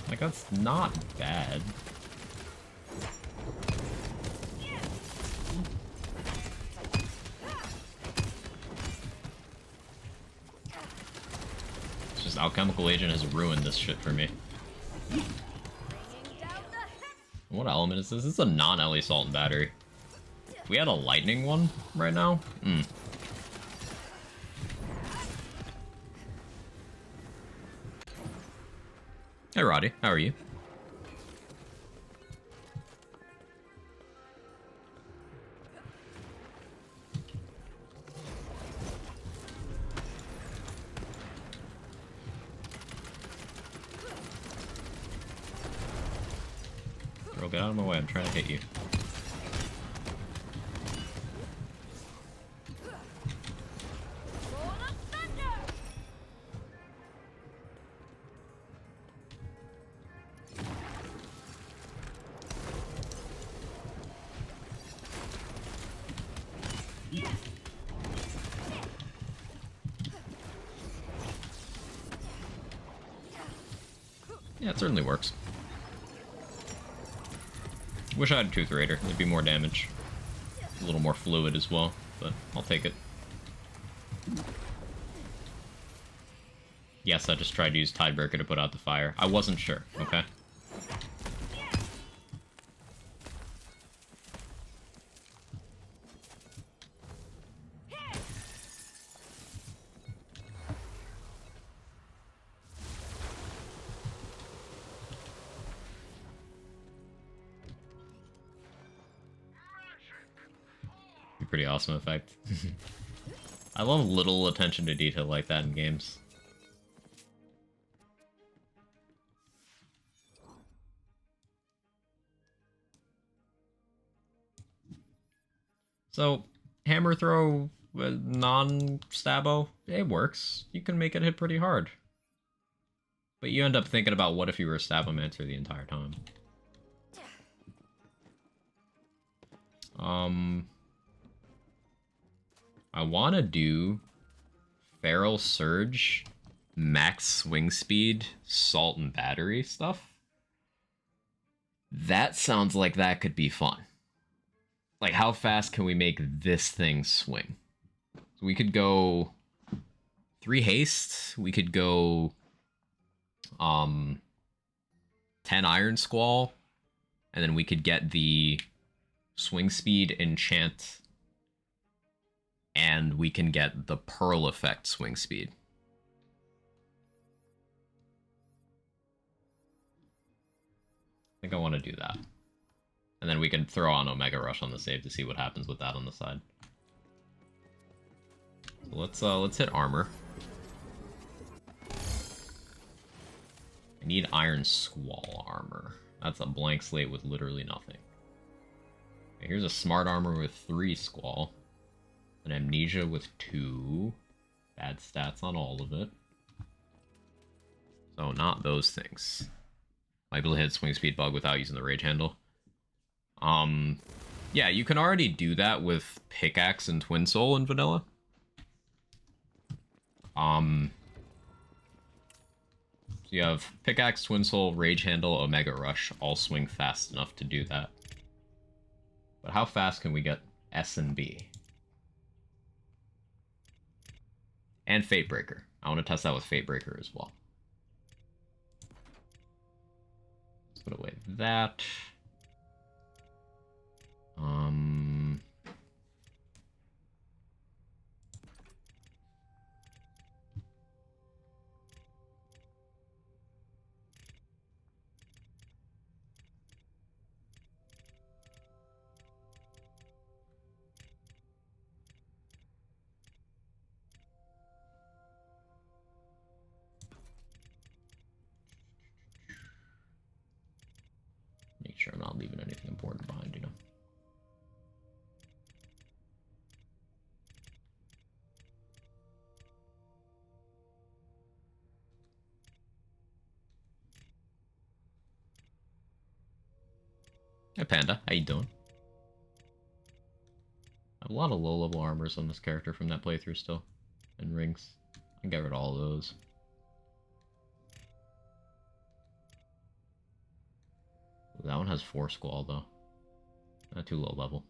Like, that's not bad. It's just Alchemical Agent has ruined this shit for me. What element is this? This is a non-Ellie Salt and Battery. If we had a lightning one right now? Hey Roddy, how are you? Girl, get out of my way, I'm trying to hit you. Yeah, it certainly works. Wish I had a Tooth Raider. It'd be more damage. A little more fluid as well, but I'll take it. Yes, I just tried to use Tiebreaker to put out the fire. I wasn't sure, okay? Pretty awesome effect. I love little attention to detail like that in games. So, hammer throw non-stabo, it works. You can make it hit pretty hard. But you end up thinking about what if you were a Stabomancer the entire time. I want to do Feral Surge, Max Swing Speed, Salt and Battery stuff. That sounds like that could be fun. Like, how fast can we make this thing swing? So we could go 3 haste. We could go 10 Iron Squall. And then we could get the Swing Speed Enchant. And we can get the Pearl Effect Swing Speed. I think I want to do that. And then we can throw on Omega Rush on the save to see what happens with that on the side. So let's hit armor. I need Iron Squall armor. That's a blank slate with literally nothing. Okay, here's a Smart Armor with 3 Squall. An Amnesia with 2. Bad stats on all of it. So not those things. Might be able to hit Swing Speed Bug without using the Rage Handle. Yeah, you can already do that with Pickaxe and Twin Soul in vanilla. So you have Pickaxe, Twin Soul, Rage Handle, Omega Rush, all swing fast enough to do that. But how fast can we get S and B? And Fatebreaker. I want to test that with Fatebreaker as well. put away that. Make sure I'm not leaving anything important behind, you know. Hey Panda, how you doing? I have a lot of low-level armors on this character from that playthrough still. And rings. I can get rid of all of those. That one has 4 squall though. Not too low level.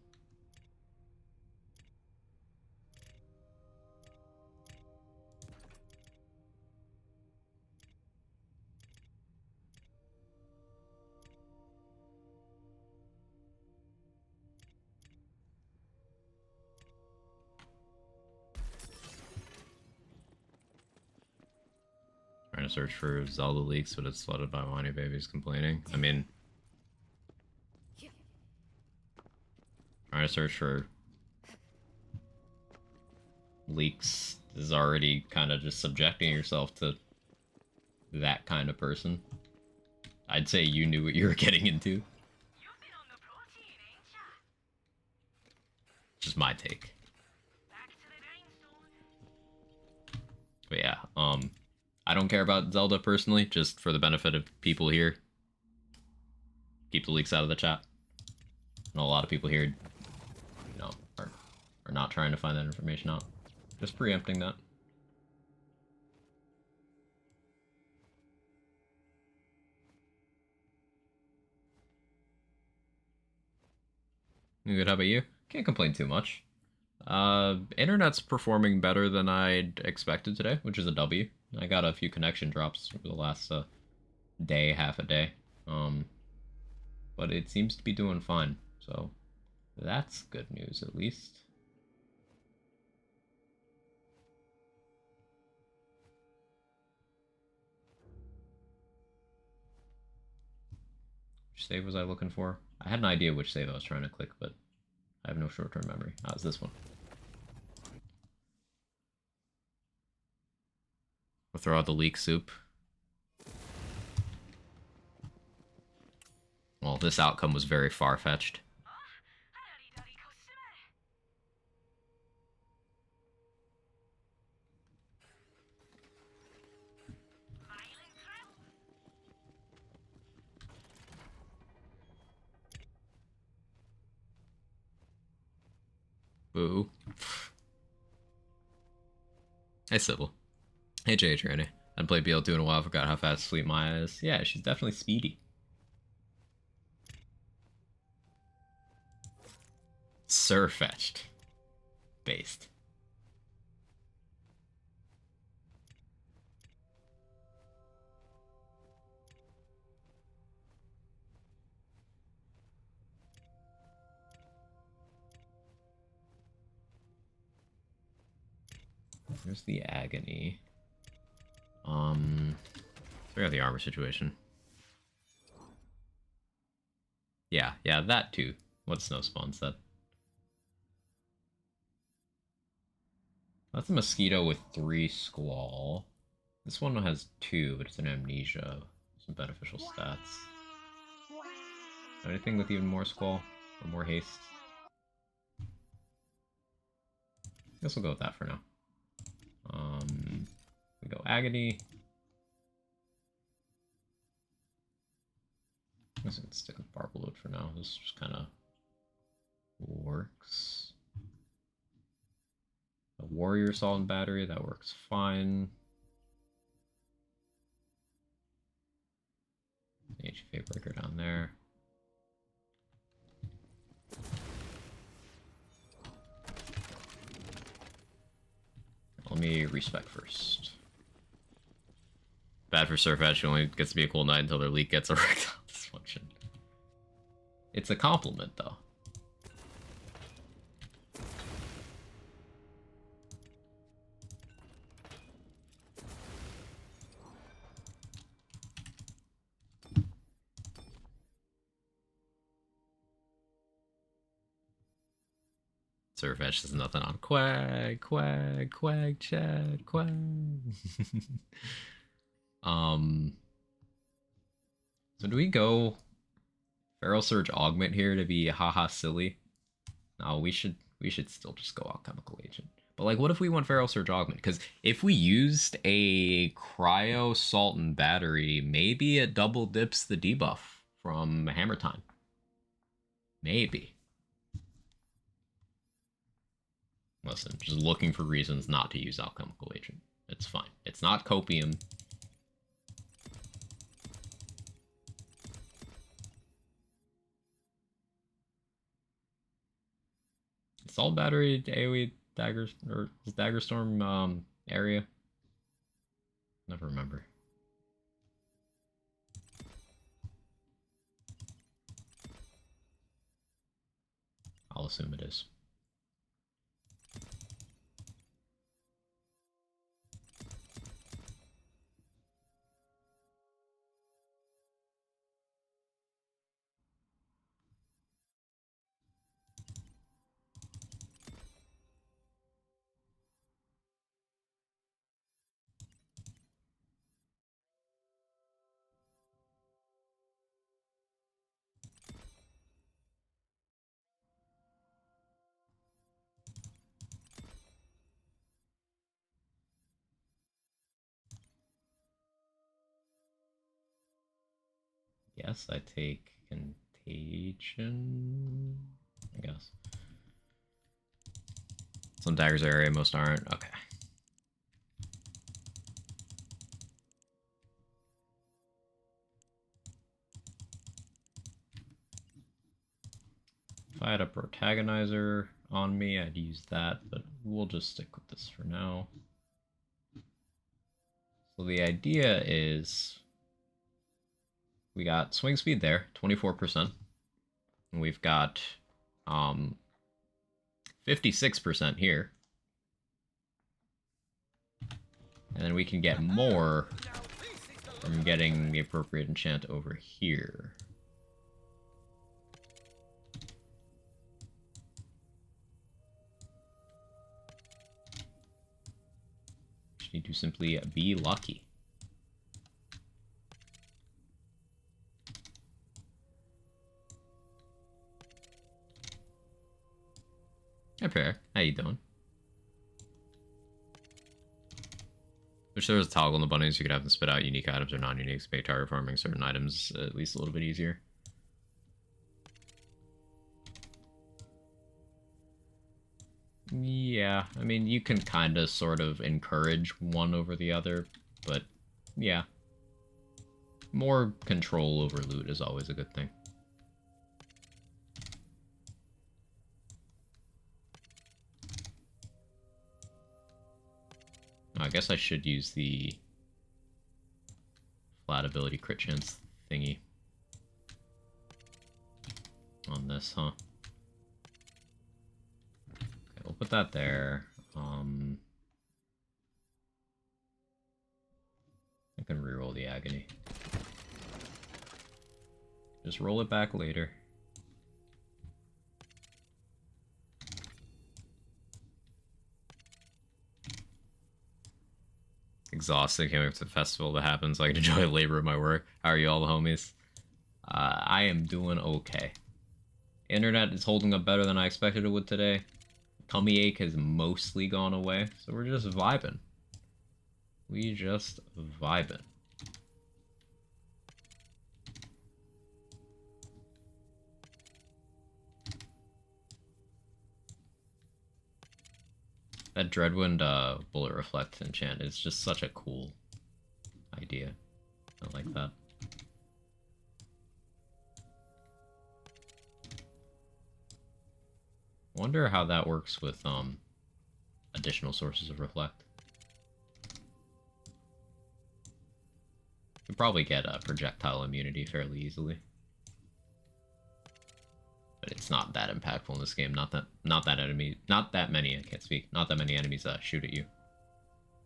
Trying to search for Zelda leaks, but it's flooded by whiny babies complaining. I mean, trying to search for leaks is already kind of just subjecting yourself to that kind of person. I'd say you knew what you were getting into. Just my take. But yeah, I don't care about Zelda personally, just for the benefit of people here. Keep the leaks out of the chat. I know a lot of people here, you know, are not trying to find that information out. Just preempting that. Good, how about you? Can't complain too much. Internet's performing better than I'd expected today, which is a W. I got a few connection drops over the last day, half a day. But it seems to be doing fine, so that's good news at least. Which save was I looking for? I had an idea which save I was trying to click, but I have no short-term memory. Ah, it's this one. We'll throw out the leek soup. Well, this outcome was very far-fetched. Boo. Hey, Sybil. Hey, Jay Tranny. I hadn't played BL2 in a while, forgot how fast Sweet Maya is. Yeah, she's definitely speedy. Surfetched. Based. There's the agony. We got the armor situation. Yeah, that too. What Snowspawn said. That's a mosquito with 3 squall. This one has 2, but it's an amnesia. Some beneficial stats. Anything with even more squall or more haste? I guess we'll go with that for now. We go agony. I guess I can stick with Barbaload for now. This just kind of works. A warrior assault and battery, that works fine. HFA breaker down there. Let me respec first. Bad for Surf Edge, only gets to be a cool knight until their leak gets erectile dysfunction. It's a compliment, though. Surfetch is nothing on Quag, Quag, Quag, Chad, Quag. So do we go Feral Surge Augment here to be haha silly? No, we should still just go Alchemical Agent. But like, what if we want Feral Surge Augment? Because if we used a Cryo Salt and Battery, maybe it double dips the debuff from Hammer Time. Maybe. Listen, just looking for reasons not to use Alchemical Agent. It's fine. It's not Copium. Assault Battery, AoE, Daggers, or is Dagger Storm area? Never remember. I'll assume it is. Yes, I take Contagion, I guess. Some daggers are area, most aren't. Okay. If I had a Protagonizer on me, I'd use that, but we'll just stick with this for now. So the idea is we got swing speed there, 24%. And we've got 56% here. And then we can get more from getting the appropriate enchant over here. Just need to simply be lucky. Hey, Pear. How you doing? Wish there was a toggle in the bunnies you could have them spit out unique items or non-unique to make target farming certain items at least a little bit easier. Yeah, I mean, you can kind of sort of encourage one over the other, but yeah. More control over loot is always a good thing. I guess I should use the flat ability crit chance thingy on this, huh? Okay, we'll put that there. I can reroll the agony. Just roll it back later. Exhausting. Can't wait for the festival that happens so I can enjoy the labor of my work. How are you all, the homies? I am doing okay. Internet is holding up better than I expected it would today. Tummy ache has mostly gone away, so we're just vibing. We just vibing. That Dreadwind Bullet Reflect enchant is just such a cool idea. I like that. Wonder how that works with additional sources of Reflect. Could probably get a projectile immunity fairly easily. But it's not that impactful in this game. Not that many. I can't speak. Not that many enemies shoot at you.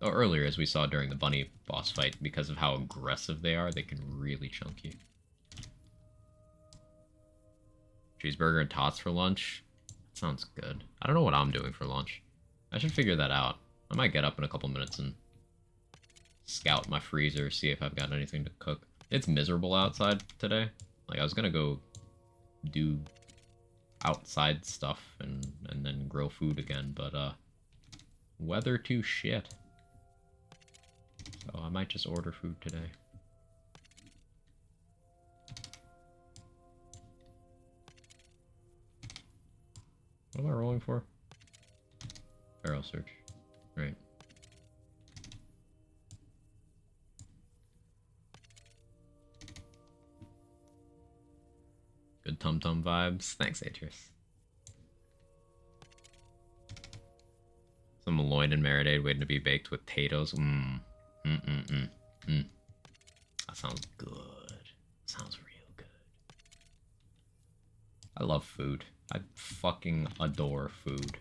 Though earlier, as we saw during the bunny boss fight, because of how aggressive they are, they can really chunk you. Cheeseburger and tots for lunch. That sounds good. I don't know what I'm doing for lunch. I should figure that out. I might get up in a couple minutes and scout my freezer, see if I've got anything to cook. It's miserable outside today. Like, I was gonna go do outside stuff and then grow food again, but weather too shit. So I might just order food today. What am I rolling for? Barrel search. Right. Good Tum Tum vibes. Thanks, Atreus. Some loin and marinade waiting to be baked with potatoes. That sounds good. Sounds real good. I love food. I fucking adore food.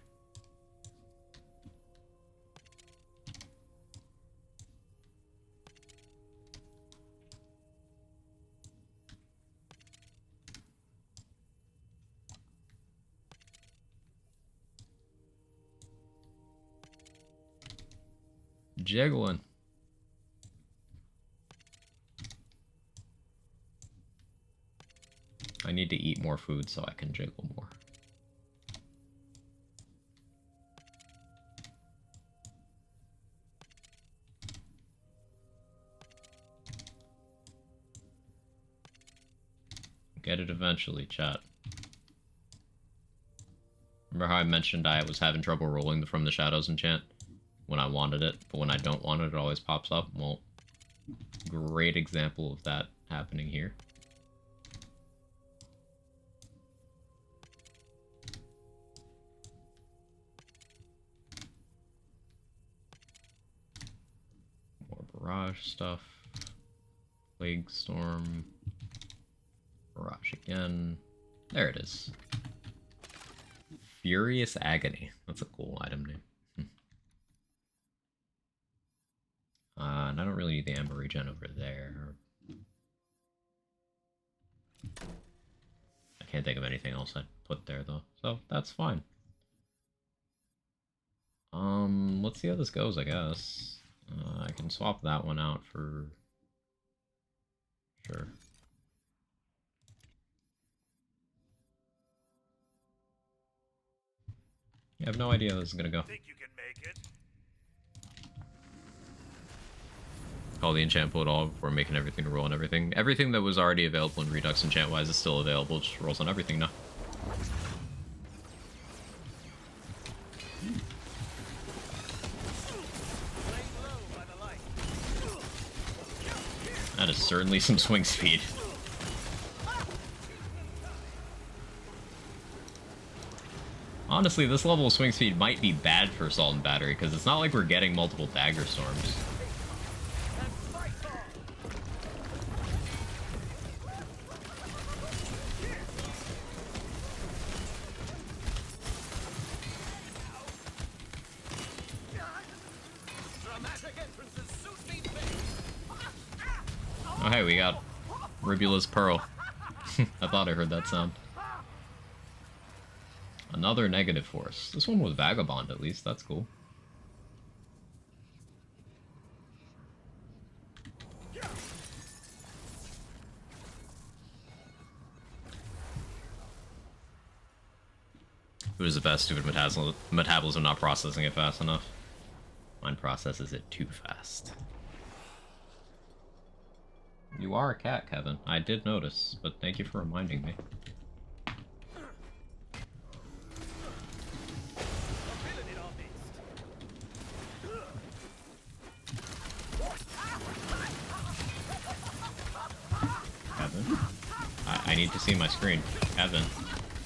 Jiggling. I need to eat more food so I can jiggle more. Get it eventually, chat. Remember how I mentioned I was having trouble rolling the From the Shadows enchant when I wanted it, but when I don't want it, it always pops up? Well, great example of that happening here. More barrage stuff. Plague Storm. Barrage again. There it is. Furious Agony. That's a cool item name. And I don't really need the amber regen over there. I can't think of anything else I'd put there though, so that's fine. Let's see how this goes, I guess. I can swap that one out for sure. I have no idea how this is gonna go.
Think you can make it?
Call the enchant pool at all before making everything to roll on everything. Everything that was already available in Redux enchant-wise is still available, just rolls on everything now. That is certainly some swing speed. Honestly, this level of swing speed might be bad for Assault and Battery, because it's not like we're getting multiple dagger storms. Oh hey, we got Ribula's Pearl. I thought I heard that sound. Another negative force. This one was Vagabond at least, that's cool. Who is the best? Stupid metabolism not processing it fast enough. Mine processes it too fast. You are a cat, Kevin. I did notice, but thank you for reminding me. Kevin? I need to see my screen. Kevin.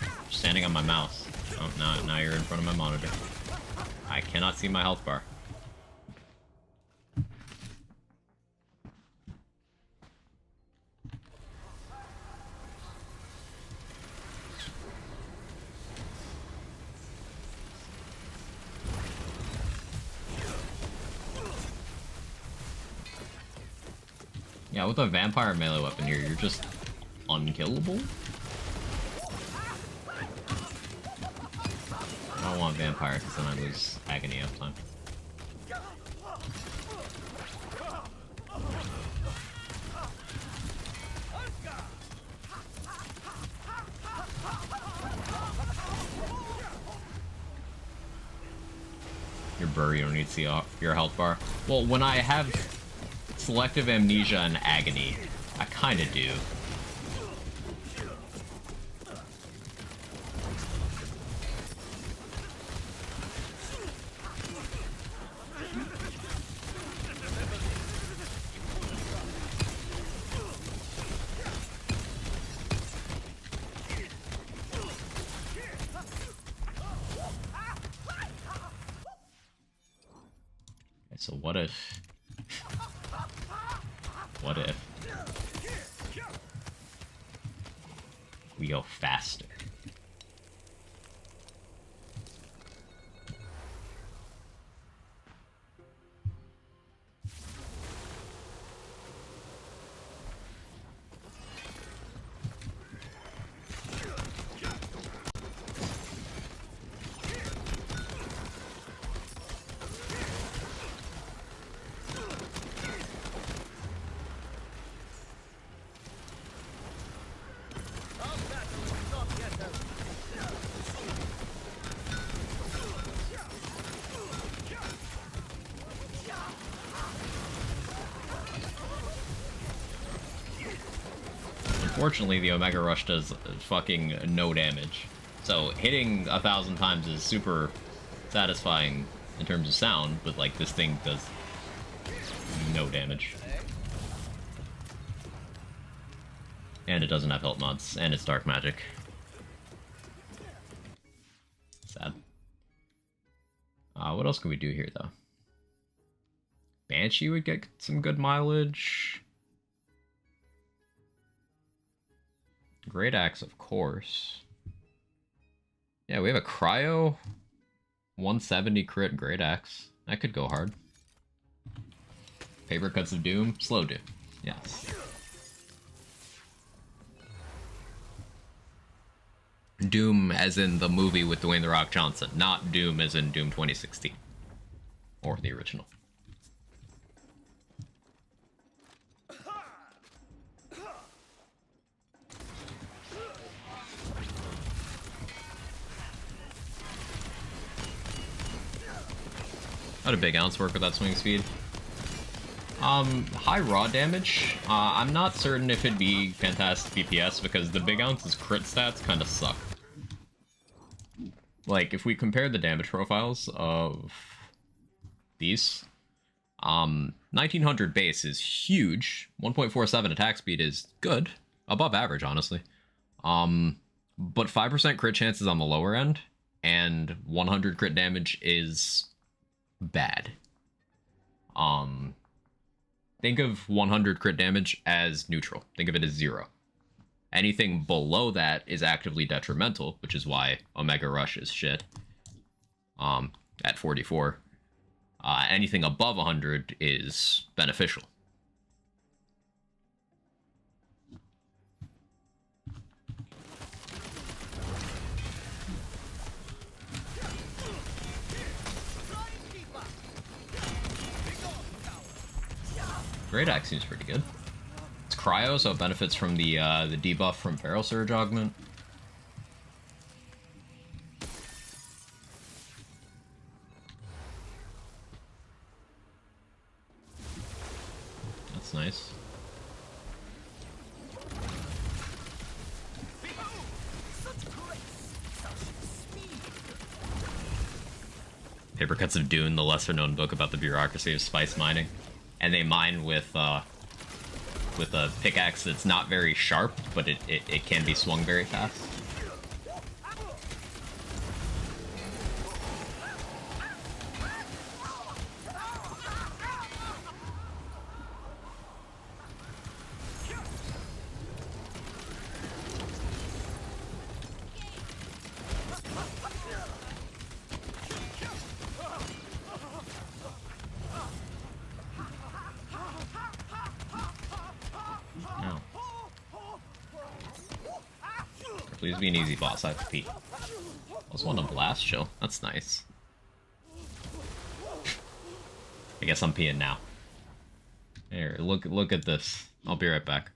You're standing on my mouse. Oh, now you're in front of my monitor. I cannot see my health bar. Yeah, with a vampire melee weapon here, you're just unkillable? I don't want vampire because then I lose agony uptime. Your burr, you don't need to see your health bar. Well, when I have selective amnesia and agony, I kinda do. So what if... What if... we go faster? Unfortunately, the Omega Rush does fucking no damage. So hitting 1,000 times is super satisfying in terms of sound, but like this thing does no damage. And it doesn't have health mods, and it's dark magic. Sad. What else can we do here, though? Banshee would get some good mileage. Great Axe, of course. Yeah, we have a Cryo 170 crit Great Axe. That could go hard. Paper Cuts of Doom, slow Doom. Yes. Doom as in the movie with Dwayne The Rock Johnson, not Doom as in Doom 2016. Or the original. How did Big Ounce work with that swing speed? High raw damage. I'm not certain if it'd be fantastic DPS because the Big Ounce's crit stats kind of suck. Like, if we compare the damage profiles of these, 1900 base is huge. 1.47 attack speed is good. Above average, honestly. But 5% crit chances on the lower end, and 100 crit damage is bad. Think of 100 crit damage as neutral. Think of it as 0. Anything below that is actively detrimental, which is why Omega Rush is shit. At 44. Anything above 100 is beneficial. Great Axe seems pretty good. It's Cryo, so it benefits from the debuff from Feral Surge Augment. That's nice. Paper Cuts of Dune, the lesser-known book about the bureaucracy of spice mining. And they mine with a pickaxe that's not very sharp, but it can be swung very fast. Please be an easy boss, I have to pee. Also want a blast chill. That's nice. I guess I'm peeing now. Here, look at this. I'll be right back.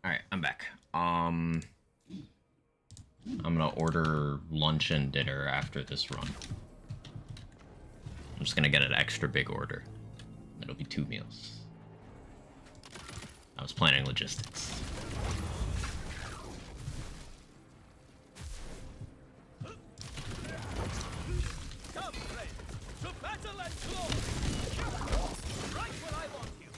Alright, I'm back. I'm gonna order lunch and dinner after this run. I'm just gonna get an extra big order. It'll be 2 meals. I was planning logistics.
Come, friend, to battle and glory! Right where I want you!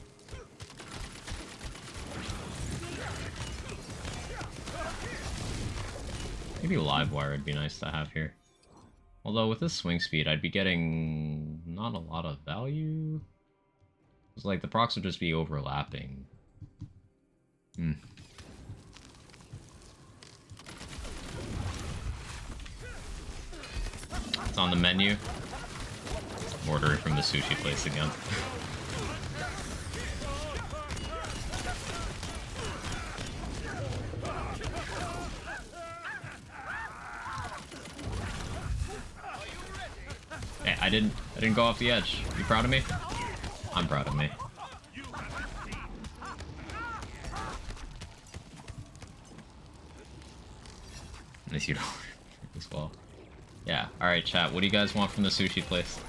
Maybe Livewire would be nice to have here. Although with this swing speed, I'd be getting not a lot of value. It's like the procs would just be overlapping. It's on the menu. I'm ordering from the sushi place again. Hey, I didn't go off the edge. You proud of me? I'm proud of me. Unless you don't as well. Yeah, alright chat, what do you guys want from the sushi place?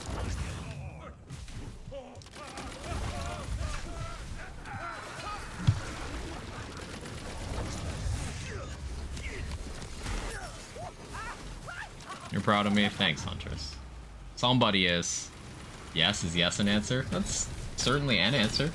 You're proud of me? Thanks, Huntress. Somebody is. Yes, is yes an answer? That's certainly an answer.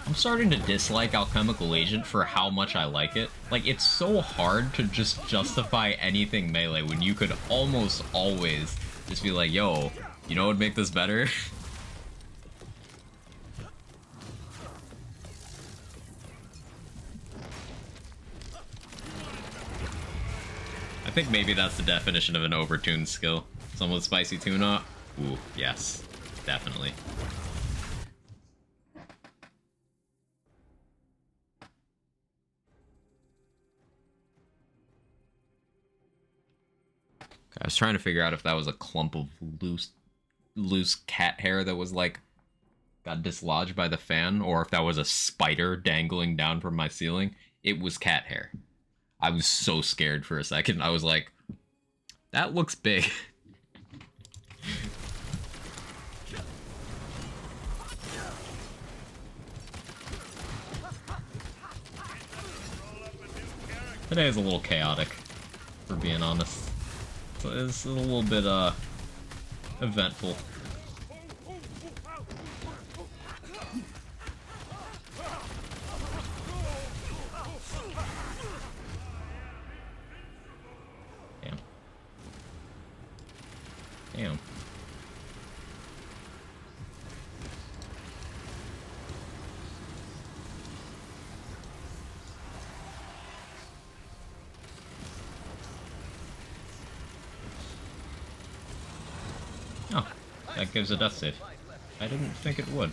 I'm starting to dislike Alchemical Agent for how much I like it. Like, it's so hard to just justify anything melee when you could almost always just be like, yo, you know what would make this better? I think maybe that's the definition of an overtuned skill. Someone with spicy tuna? Ooh, yes. Definitely. I was trying to figure out if that was a clump of loose cat hair that was like got dislodged by the fan, or if that was a spider dangling down from my ceiling. It was cat hair. I was so scared for a second. I was like, that looks big. Today is a little chaotic, for being honest. It's a little bit, eventful. Damn. Damn. Oh, that gives a death save. I didn't think it would.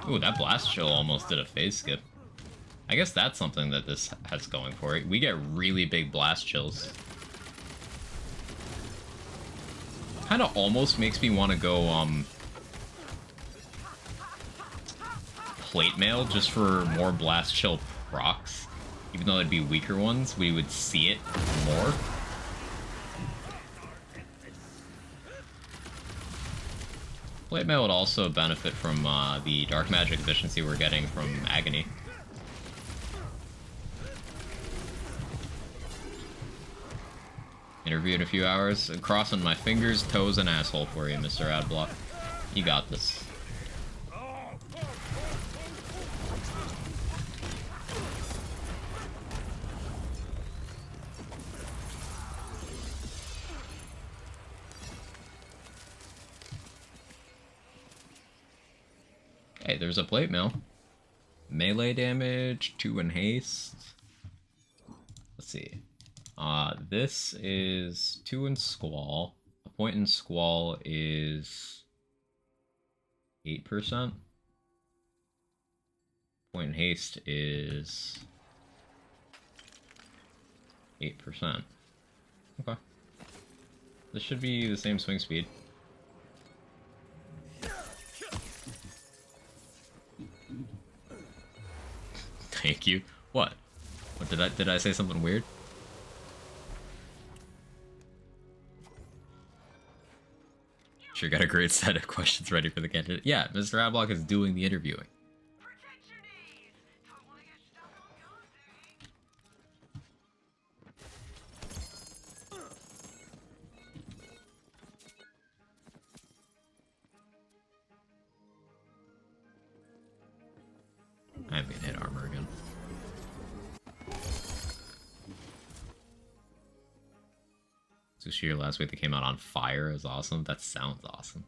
Ooh, that blast chill almost did a phase skip. I guess that's something that this has going for it. We get really big blast chills. Kinda almost makes me want to go, plate mail just for more blast chill procs. Even though it'd be weaker ones, we would see it more. Plate mail would also benefit from the dark magic efficiency we're getting from Agony. Interview in a few hours. I'm crossing my fingers, toes, and asshole for you, Mr. Adblock. You got this. Hey, there's a plate mail. Melee damage, 2 in haste. Let's see. This is 2 in Squall. A point in Squall is 8%. Point in haste is 8%. Okay. This should be the same swing speed. Thank you. What? What did I say something weird? Sure got a great set of questions ready for the candidate. Yeah, Mr. Adblock is doing the interviewing. I'm gonna hit armor again. Sushir last week that came out on fire is awesome. That sounds awesome.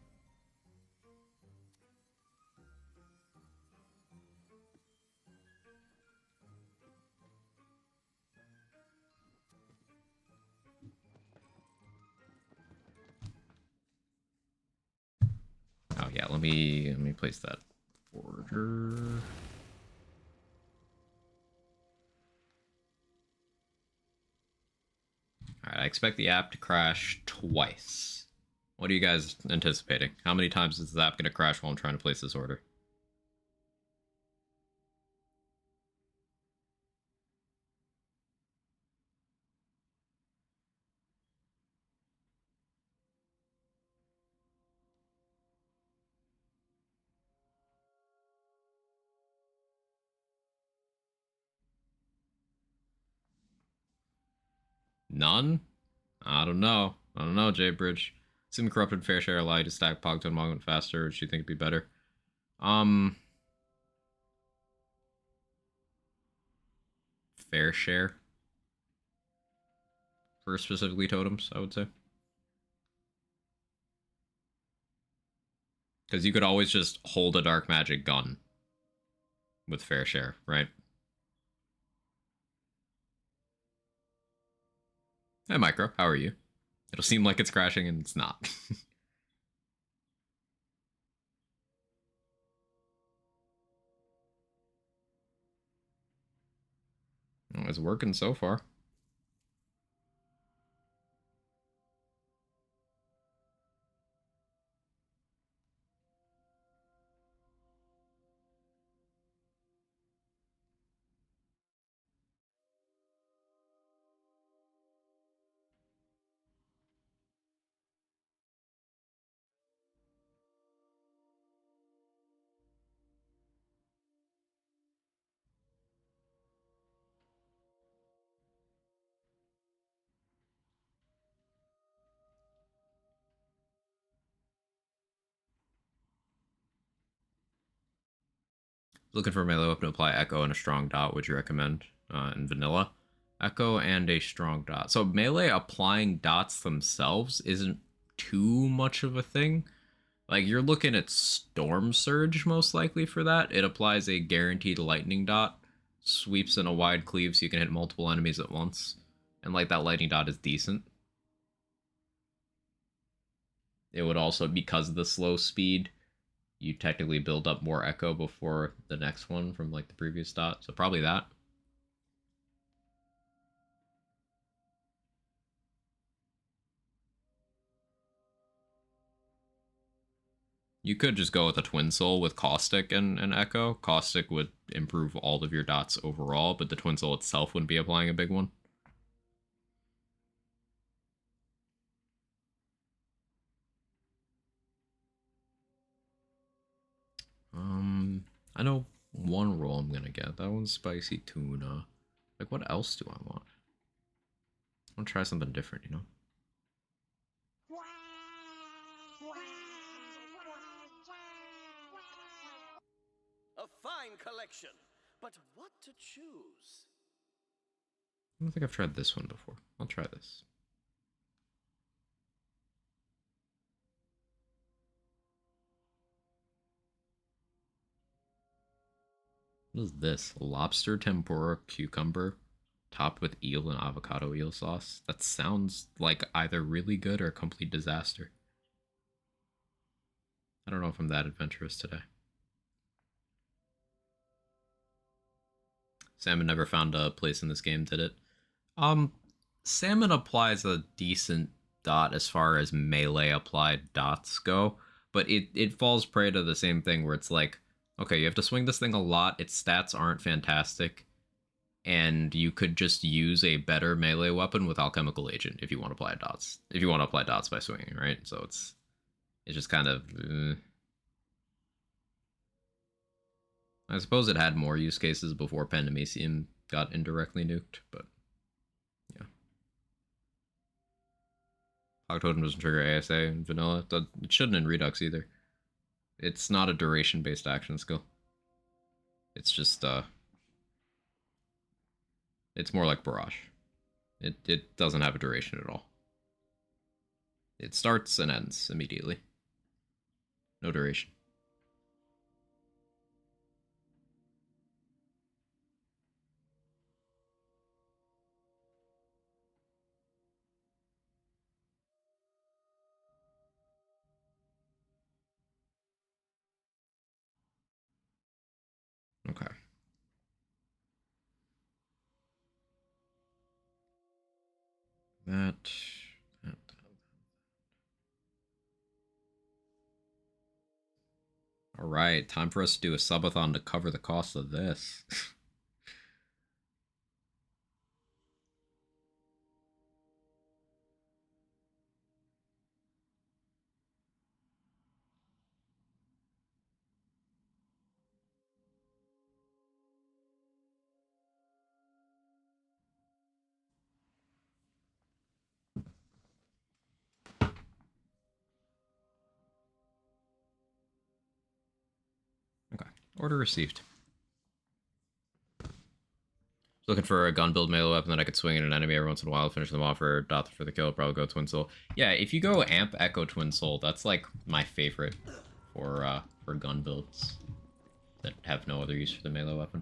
Oh yeah, let me place that order. Alright, I expect the app to crash twice. What are you guys anticipating? How many times is the app gonna crash while I'm trying to place this order? None? I don't know. I don't know, J-Bridge. Assuming corrupted fair share allow you to stack Pog to unlock faster, which you think would be better. Fair share. For specifically totems, I would say. Because you could always just hold a dark magic gun with fair share, right? Hey, Micro, how are you? It'll seem like it's crashing and it's not. Well, it's working so far. Looking for a melee weapon to apply Echo and a strong dot, would you recommend? In vanilla? Echo and a strong dot. So melee applying dots themselves isn't too much of a thing. Like, you're looking at Storm Surge most likely for that. It applies a guaranteed lightning dot, sweeps in a wide cleave so you can hit multiple enemies at once. And like, that lightning dot is decent. It would also, because of the slow speed, you technically build up more echo before the next one from like the previous dot. So probably that. You could just go with a Twin Soul with Caustic and Echo. Caustic would improve all of your dots overall, but the Twin Soul itself wouldn't be applying a big one. I know one roll I'm gonna get. That one's spicy tuna. Like, what else do I want? I want to try something different, you know?
A fine collection, but what to choose?
I don't think I've tried this one before. I'll try this. What is this? Lobster tempura cucumber topped with eel and avocado eel sauce? That sounds like either really good or a complete disaster. I don't know if I'm that adventurous today. Salmon never found a place in this game, did it? Salmon applies a decent dot as far as melee applied dots go, but it falls prey to the same thing where it's like, okay, you have to swing this thing a lot, its stats aren't fantastic, and you could just use a better melee weapon with alchemical agent if you want to apply dots. If you want to apply dots by swinging, right? So it's just kind of I suppose it had more use cases before Pandemasium got indirectly nuked, but yeah. Hog Totem doesn't trigger ASA in vanilla. It shouldn't in Redux either. It's not a duration-based action skill. It's just it's more like Barrage. It doesn't have a duration at all. It starts and ends immediately. No duration. Okay. That. All right, time for us to do a subathon to cover the cost of this. Okay, order received. Looking for a gun build melee weapon that I could swing at an enemy every once in a while, finish them off, or dot for the kill, probably go Twin Soul. Yeah, if you go Amp Echo Twin Soul, that's like my favorite for gun builds that have no other use for the melee weapon.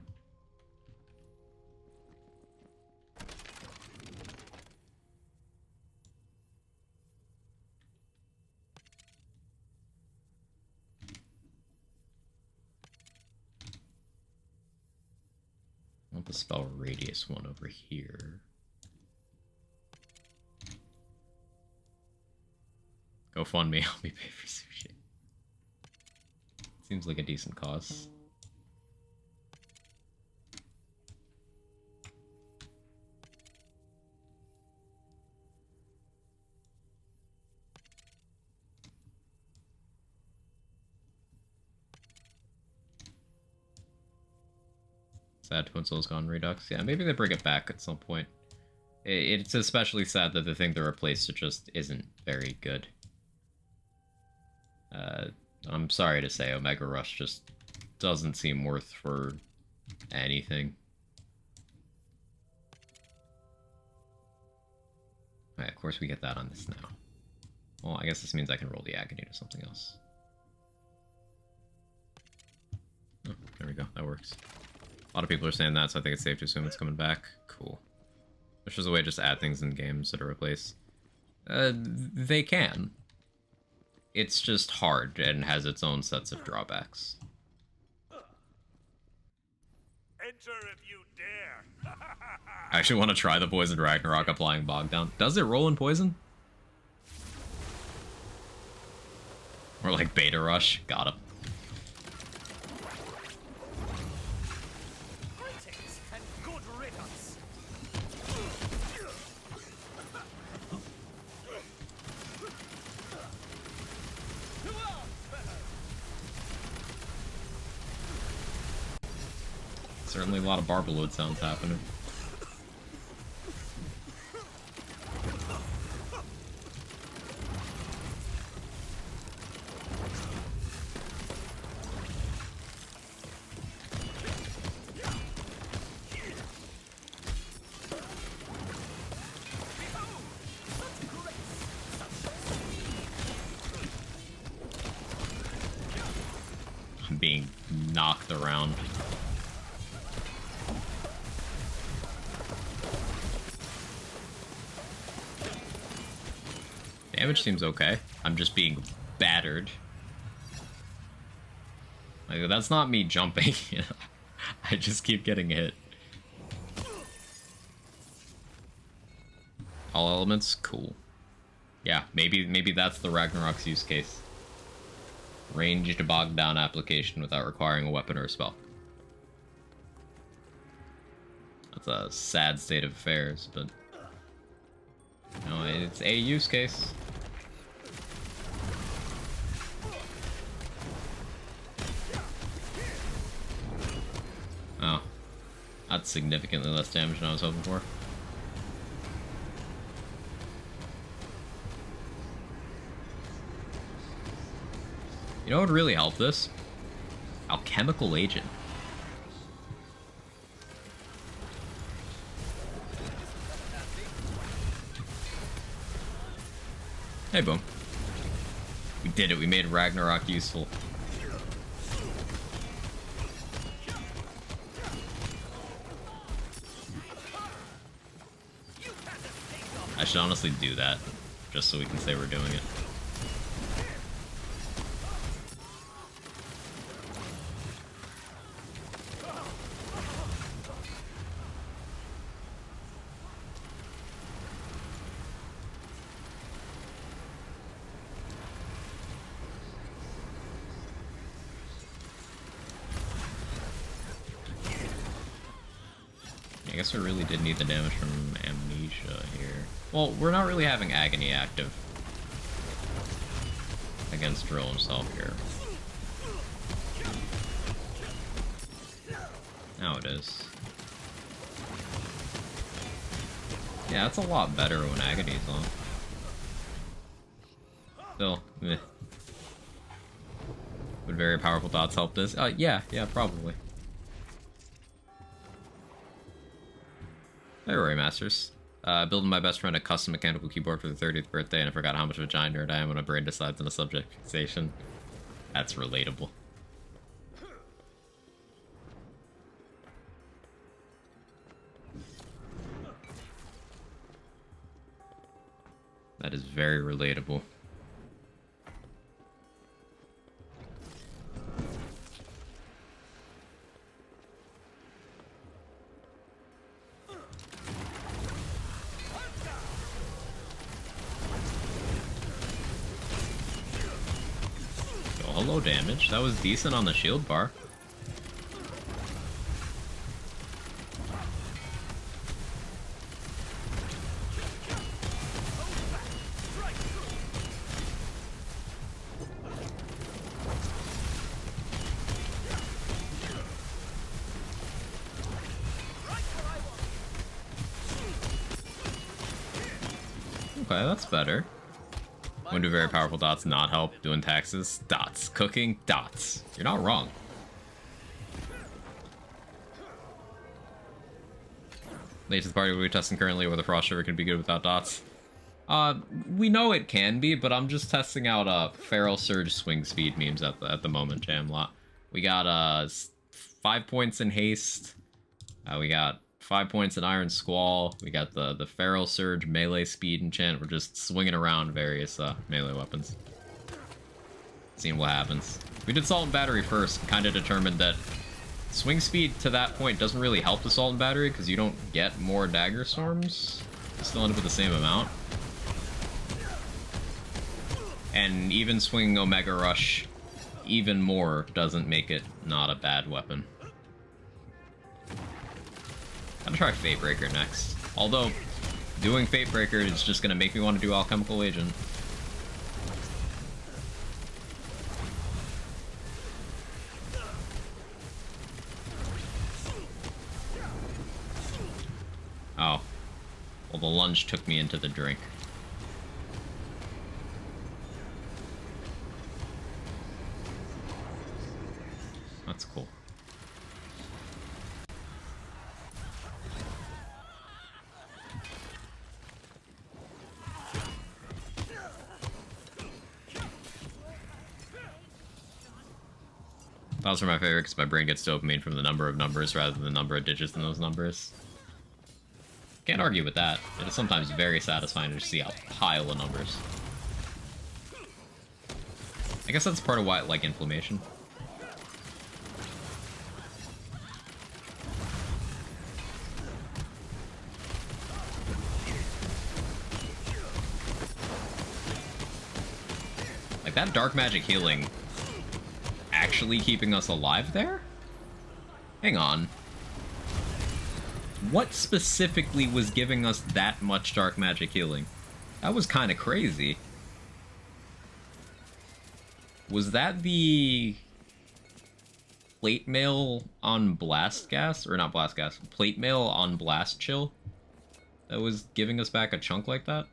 I want the spell radius one over here. Go fund me, help me pay for sushi. Seems like a decent cause. Sad Twin Soul's gone Redux. Yeah, maybe they bring it back at some point. It's especially sad that the thing they replaced it just isn't very good. I'm sorry to say, Omega Rush just doesn't seem worth for anything. Alright, of course we get that on this now. Well, I guess this means I can roll the Agony to something else. Oh, there we go. That works. A lot of people are saying that, so I think it's safe to assume it's coming back. Cool. There's just a way to just add things in games that are replaced. They can. It's just hard and has its own sets of drawbacks.
Enter if you dare.
I actually want to try the Poison Ragnarok applying Bog Down. Does it roll in poison? Or like Beta Rush? Got him.
Greetings and good riddance.
Certainly a lot of Barbaloid sounds happening. I'm being knocked around. Damage seems okay. I'm just being battered. Like, that's not me jumping. I just keep getting hit. All elements? Cool. Yeah, maybe that's the Ragnarok's use case. Ranged bog down application without requiring a weapon or a spell. That's a sad state of affairs, but no, it's a use case. Oh, that's significantly less damage than I was hoping for. You know what would really help this? Alchemical Agent. Hey, boom. We did it. We made Ragnarok useful. I should honestly do that, just so we can say we're doing it. I guess we really did need the damage from Amnesia here. Well, we're not really having Agony active against Drill himself here. Now it is. Yeah, that's a lot better when Agony's on. Still, meh. Would very powerful dots help this? Yeah, probably. Hey, Rory Masters. Building my best friend a custom mechanical keyboard for the 30th birthday, and I forgot how much of a giant nerd I am when my brain decides on a subject fixation. That's relatable. That is very relatable. Hello damage. That was decent on the shield bar. Okay, that's better. When do very powerful dots not help? Doing taxes? Dots. Cooking? Dots. You're not wrong. Late to the party, we're testing currently whether Frost Shiver can be good without dots. We know it can be, but I'm just testing out Feral Surge swing speed memes at the moment, Jamlot. We got 5 points in haste. We got 5 points in Iron Squall. We got the Feral Surge melee speed enchant. We're just swinging around various melee weapons. Seeing what happens. We did Salt and Battery first, kind of determined that swing speed to that point doesn't really help the Salt and Battery because you don't get more Dagger Storms. You still end up with the same amount. And even swinging Omega Rush even more doesn't make it not a bad weapon. I'm gonna try Fatebreaker next. Although, doing Fatebreaker is just gonna make me want to do Alchemical Agent. Oh. Well, the lunge took me into the drink. That's cool. Those are my favorite because my brain gets dopamine from the number of numbers rather than the number of digits in those numbers. Can't argue with that. It is sometimes very satisfying to see a pile of numbers. I guess that's part of why I like inflammation. Like that dark magic healing actually keeping us alive there? Hang on. What specifically was giving us that much dark magic healing? That was kind of crazy. Was that the plate mail on blast gas? Or not blast gas, plate mail on blast chill? That was giving us back a chunk like that?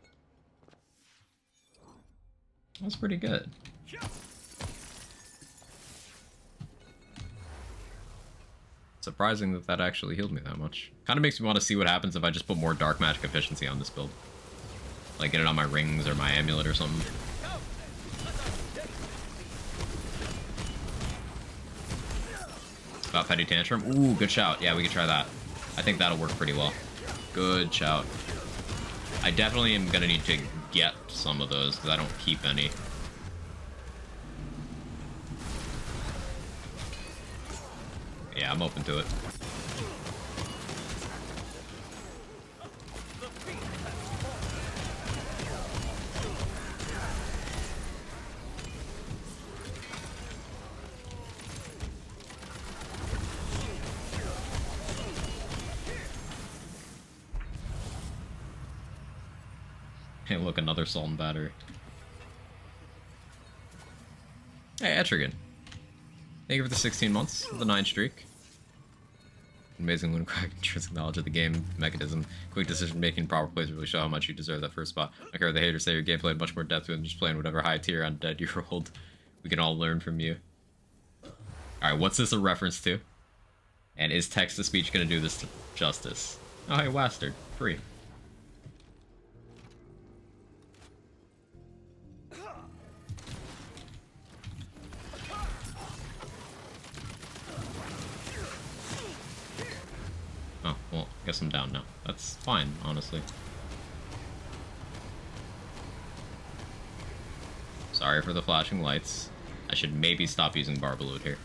That's pretty good. Surprising that that actually healed me that much. Kind of makes me want to see what happens if I just put more dark magic efficiency on this build. Like get it on my rings or my amulet or something. About Petty Tantrum. Ooh, good shout. Yeah, we could try that. I think that'll work pretty well. Good shout. I definitely am gonna need to get some of those because I don't keep any. Yeah, I'm open to it. Hey, look, another Salt and Battery. Hey, Etrigan. Thank you for the 16 months, the 9 streak. Amazing when cracked intrinsic knowledge of the game mechanism. Quick decision making, proper plays really show how much you deserve that first spot. I care what the haters say, your gameplay had much more depth than just playing whatever high tier undead you rolled. We can all learn from you. Alright, what's this a reference to? And is text-to-speech gonna do this justice? Oh, hey, Wastard. Free. Oh, well, I guess I'm down now. That's fine, honestly. Sorry for the flashing lights. I should maybe stop using Barbaloot here.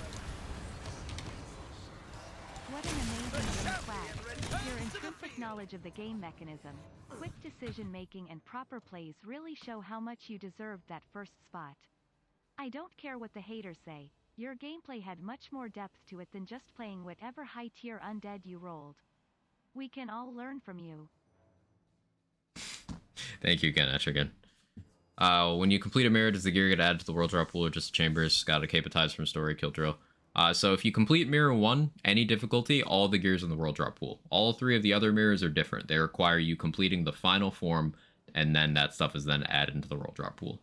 What an amazing game swag. Your intrinsic knowledge of the game mechanism, quick decision making and proper plays really show how much you deserved that first spot. I don't care what the haters say, your gameplay had much more depth to it than just playing whatever high tier undead you rolled. We can all learn from you.
Thank you again, Etrigan. When you complete a mirror, does the gear get added to the world drop pool or just chambers? Got a capitize from story, kill drill. So if you complete mirror 1, any difficulty, all the gears in the world drop pool. All 3 of the other mirrors are different. They require you completing the final form, and then that stuff is then added into the world drop pool.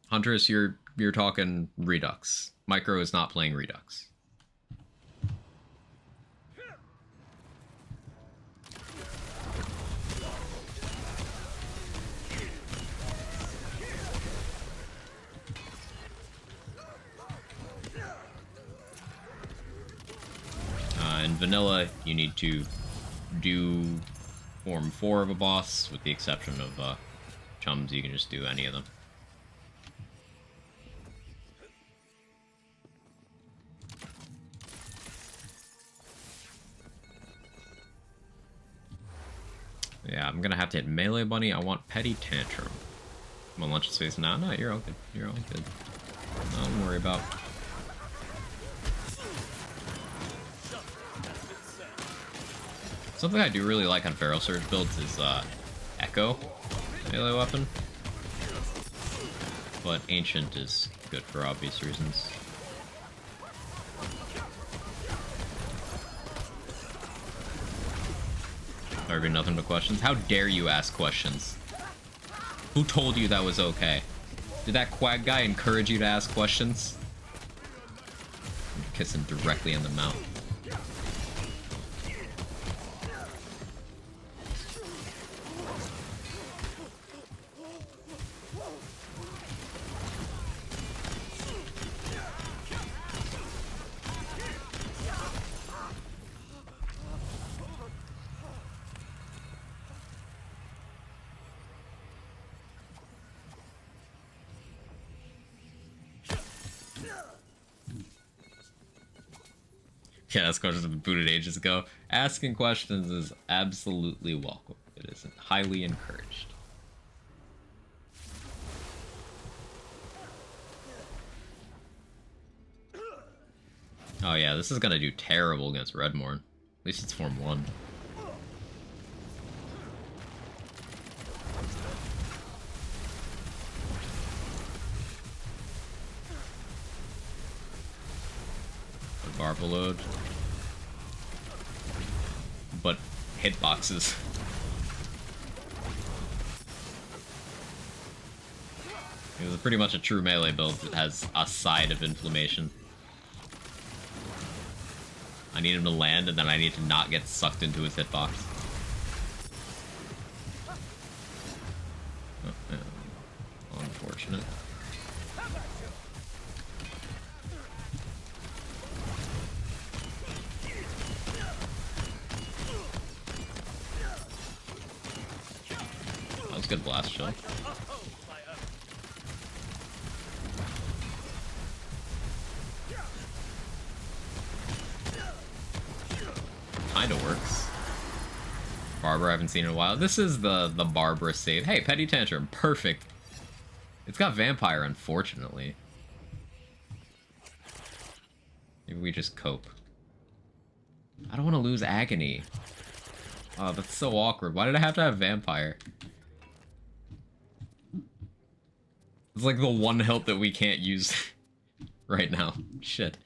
Huntress, you're talking Redux. Micro is not playing Redux. In vanilla, you need to do form 4 of a boss, with the exception of chums. You can just do any of them. Yeah, I'm gonna have to hit Melee Bunny. I want Petty Tantrum. I'm on lunch space now. No, you're all good. You're all good. Don't worry about. Something I do really like on Feral Surge builds is Echo melee weapon. But Ancient is good for obvious reasons. There be nothing but questions. How dare you ask questions? Who told you that was okay? Did that quag guy encourage you to ask questions? Kiss him directly in the mouth. Yeah, that's questions have been booted ages ago. Asking questions is absolutely welcome. It is highly encouraged. Oh yeah, this is gonna do terrible against Redmorn. At least it's form 1. Barbaload. But hitboxes. It was pretty much a true melee build that has a side of inflammation. I need him to land and then I need to not get sucked into his hitbox. good blast chill. Kinda works. Barber I haven't seen in a while. This is the Barbara save. Hey, Petty Tantrum, perfect. It's got Vampire, unfortunately. Maybe we just cope. I don't want to lose Agony. Oh, that's so awkward. Why did I have to have Vampire? It's like the one health that we can't use right now. Shit.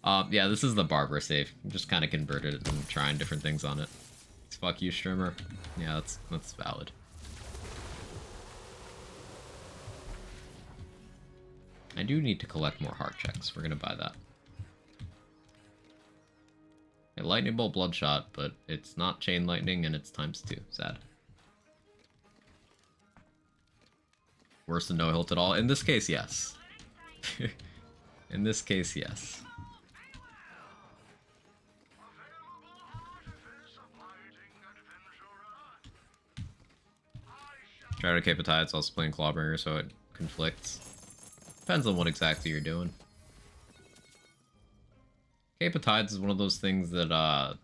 Yeah, this is the Barbara save. I'm just kind of converted it and trying different things on it. Fuck you, streamer. Yeah, that's valid. I do need to collect more heart checks. We're gonna buy that. A lightning bolt bloodshot, but it's not chain lightning and it's ×2. Sad. Worse than no hilt at all? In this case, yes. In this case, yes. Try to Capetide's also playing Clawbringer, so it conflicts. Depends on what exactly you're doing. Capetides is one of those things that,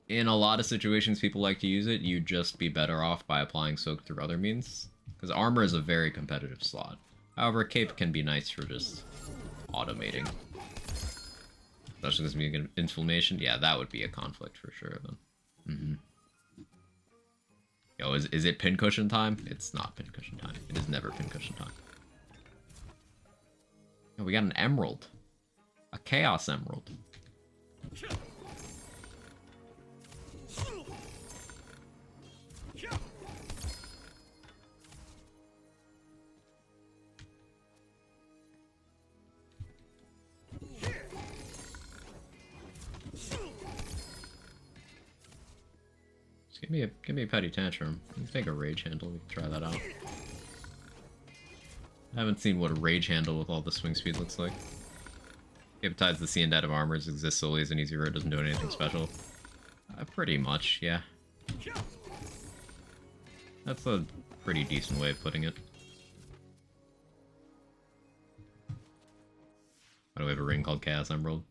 in a lot of situations people like to use it, you'd just be better off by applying Soak through other means. Because armor is a very competitive slot. However, Cape can be nice for just automating. Especially because being inflammation, yeah, that would be a conflict for sure then. Yo, is it pincushion time? It's not pincushion time. It is never pincushion time. Oh, we got an emerald. A chaos emerald. Give me a petty tantrum. Let's make a rage handle. We can try that out. I haven't seen what a rage handle with all the swing speed looks like. Capetide's the sea and dead of armors, exists solely as an easy road, doesn't do anything special. Pretty much, yeah. That's a pretty decent way of putting it. Why do we have a ring called Chaos Emerald?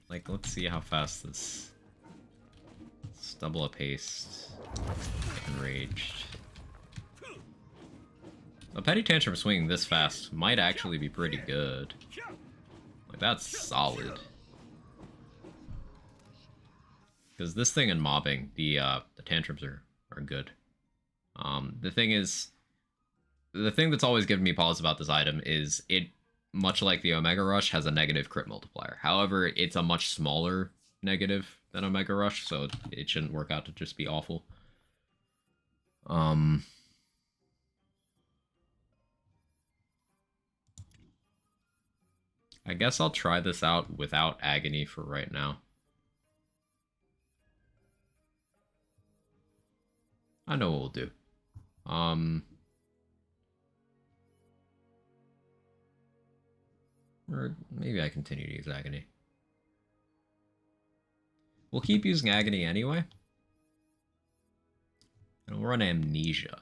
Like, let's see how fast this... Let's double up haste. Enraged. A Petty Tantrum swinging this fast might actually be pretty good. Like, that's solid. Because this thing and mobbing, the tantrums are good. The thing is... The thing that's always given me pause about this item is it, much like the Omega Rush, has a negative crit multiplier. However, it's a much smaller negative than Omega Rush, so it shouldn't work out to just be awful. I guess I'll try this out without Agony for right now. I know what we'll do. Or maybe I continue to use Agony. We'll keep using Agony anyway. And we'll run Amnesia.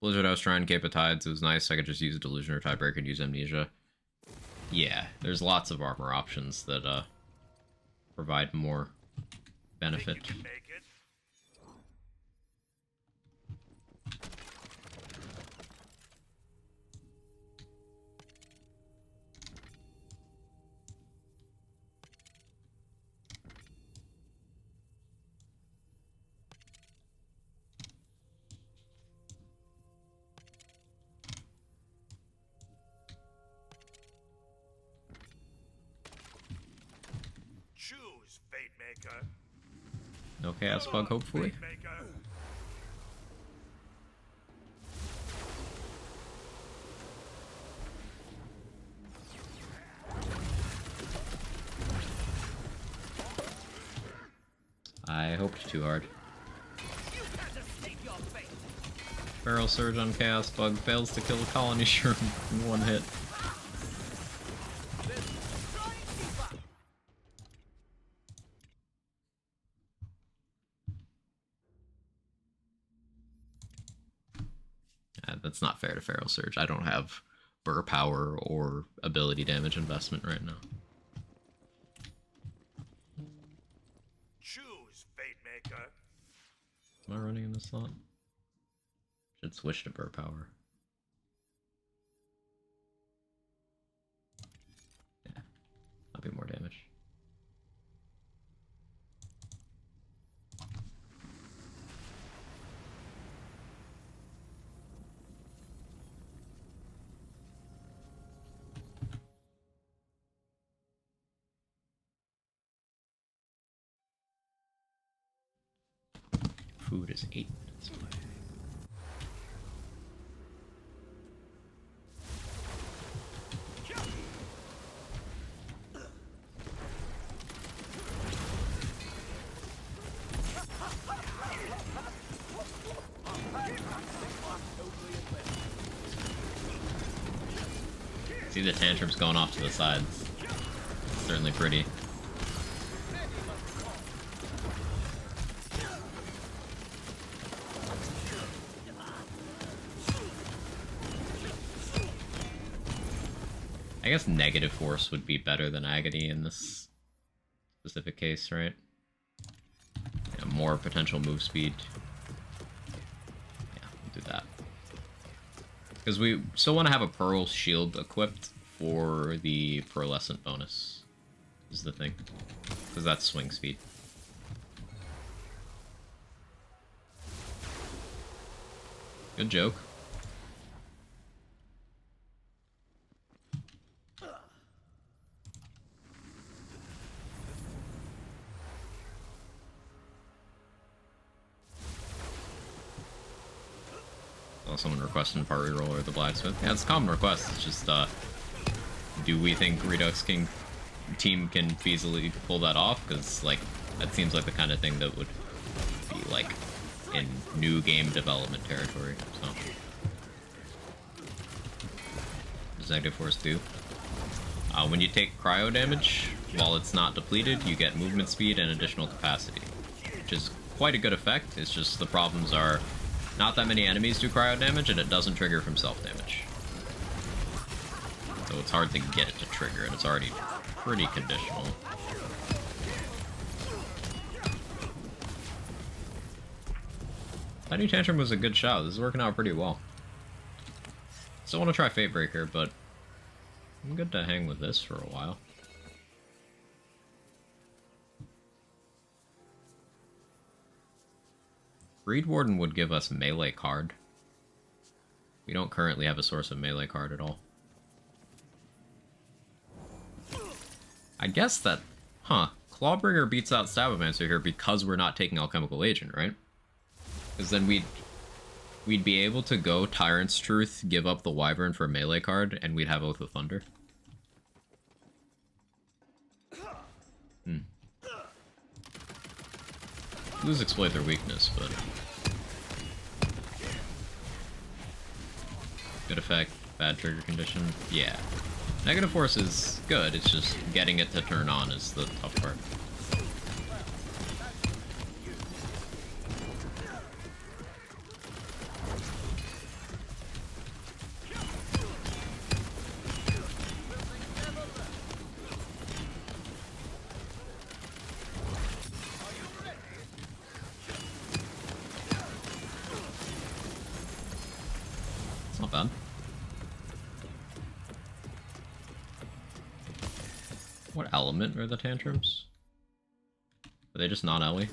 Blizzard, I was trying Capetides. It was nice. I could just use a Delusion or Tiebreaker and use Amnesia. Yeah, there's lots of armor options that provide more benefit.
Choose, Fate Maker.
No Chaos Bug, hopefully.
Fate Maker.
I hoped too hard.
You can't escape your fate.
Barrel Surge on Chaos Bug fails to kill a colony shroom in one hit. That's not fair to Feral Surge. I don't have burr power or ability damage investment right now.
Choose, Fate Maker.
Am I running in this slot? Should switch to burr power. Yeah, that'll be more damage. Food is 8 minutes away. See the tantrums going off to the sides. It's certainly pretty. I guess negative force would be better than agony in this specific case, right? Yeah, more potential move speed. Yeah, we'll do that. Because we still want to have a Pearl Shield equipped for the Pearlescent bonus, is the thing. Because that's swing speed. Good joke. Someone requesting part reroll or the blacksmith. Yeah, it's a common request. It's just, do we think Redux King team can feasibly pull that off? Because, like, that seems like the kind of thing that would be, like, in new game development territory, so. What does negative force do? When you take cryo damage, while it's not depleted, you get movement speed and additional capacity, which is quite a good effect. It's just the problems are not that many enemies do cryo damage, and it doesn't trigger from self-damage. So it's hard to get it to trigger, and it's already pretty conditional. Tiny Tantrum was a good shot. This is working out pretty well. Still want to try Fatebreaker, but I'm good to hang with this for a while. Breed Warden would give us melee card. We don't currently have a source of melee card at all. I guess that... Huh. Clawbringer beats out Stabomancer here because we're not taking Alchemical Agent, right? Because then we'd be able to go Tyrant's Truth, give up the Wyvern for a melee card, and we'd have Oath of Thunder. Lose exploit their weakness, but good effect, bad trigger condition. Yeah. Negative force is good, it's just getting it to turn on is the tough part. It's not bad. What element are the tantrums? Are they just non-Ellie?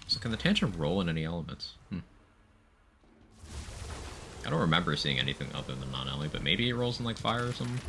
So can the tantrum roll in any elements? I don't remember seeing anything other than non-Ellie, but maybe it rolls in like fire or something?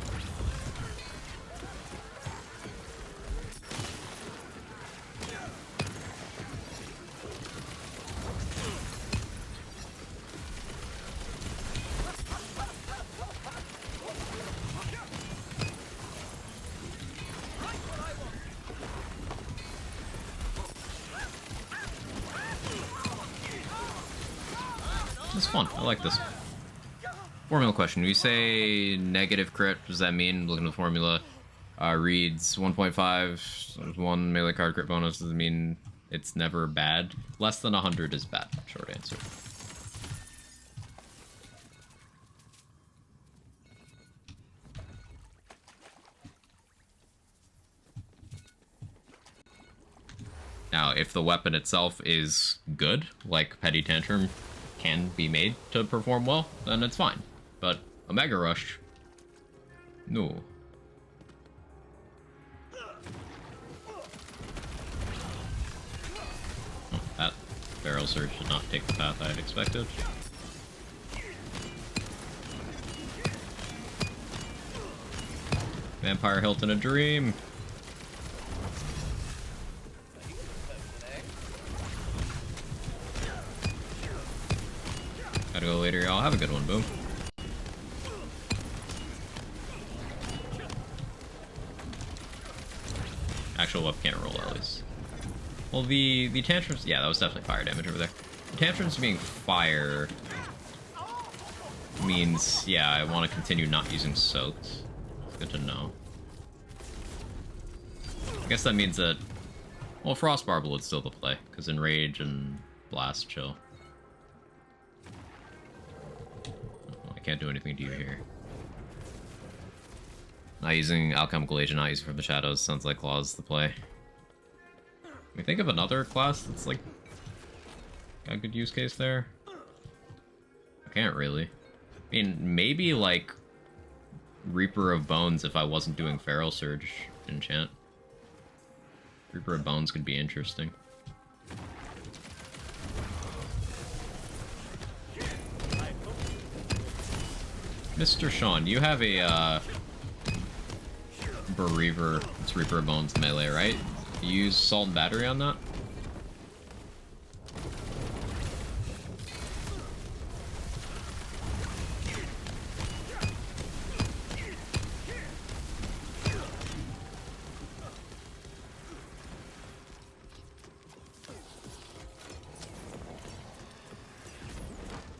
is fun. I like this. Formula question. We say negative crit. What does that mean? Looking at the formula. Reads 1.5. One melee card crit bonus. Does it mean it's never bad? Less than 100 is bad. Short answer. Now, if the weapon itself is good, like Petty Tantrum can be made to perform well, then it's fine. But a Mega Rush, no. Oh, that Barrel Surge did not take the path I had expected. Vampire Hilt in a Dream. Gotta go later, y'all. Have a good one, boom. Actual whip can't roll at least. Well, the tantrums, yeah, that was definitely fire damage over there. The tantrums being fire means, yeah, I want to continue not using soaked. It's good to know. I guess that means that, well, Frost Barbel would still the play, because Enrage and Blast chill. I can't do anything to you here. Not using Alchemical Agent, not using From the Shadows. Sounds like Claw's the play. Can we think of another class that's like got a good use case there? I can't really. I mean, maybe like Reaper of Bones if I wasn't doing Feral Surge enchant. Reaper of Bones could be interesting. Mr. Sean, you have a Bereaver, it's Reaper of Bones melee, right? You use Salt and Battery on that?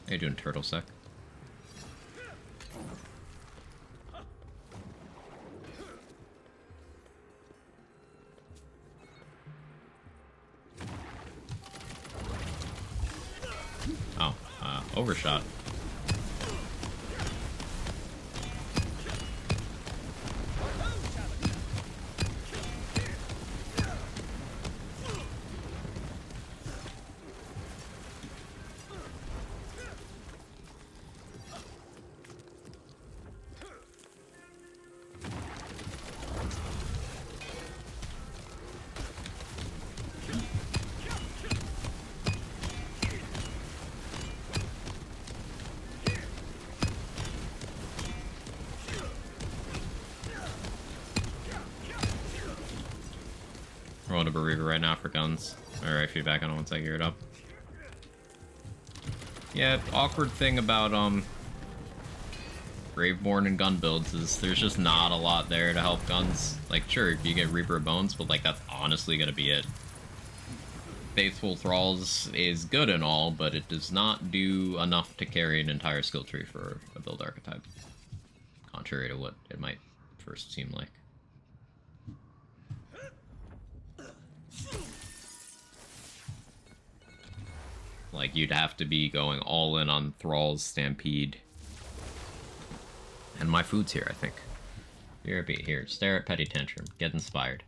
How you doing, Turtle Sec? Overshot. Rolling a Bereaver right now for guns. Alright, feedback on it once I gear it up. Yeah, awkward thing about Graveborn and gun builds is there's just not a lot there to help guns. Like, sure, you get Reaper of Bones, but like that's honestly gonna be it. Faithful Thralls is good and all, but it does not do enough to carry an entire skill tree for a build archetype. Contrary to what it might first seem like. Like, you'd have to be going all in on Thrall's Stampede. And my food's here, I think. Here, here. Stare at Petty Tantrum. Get inspired.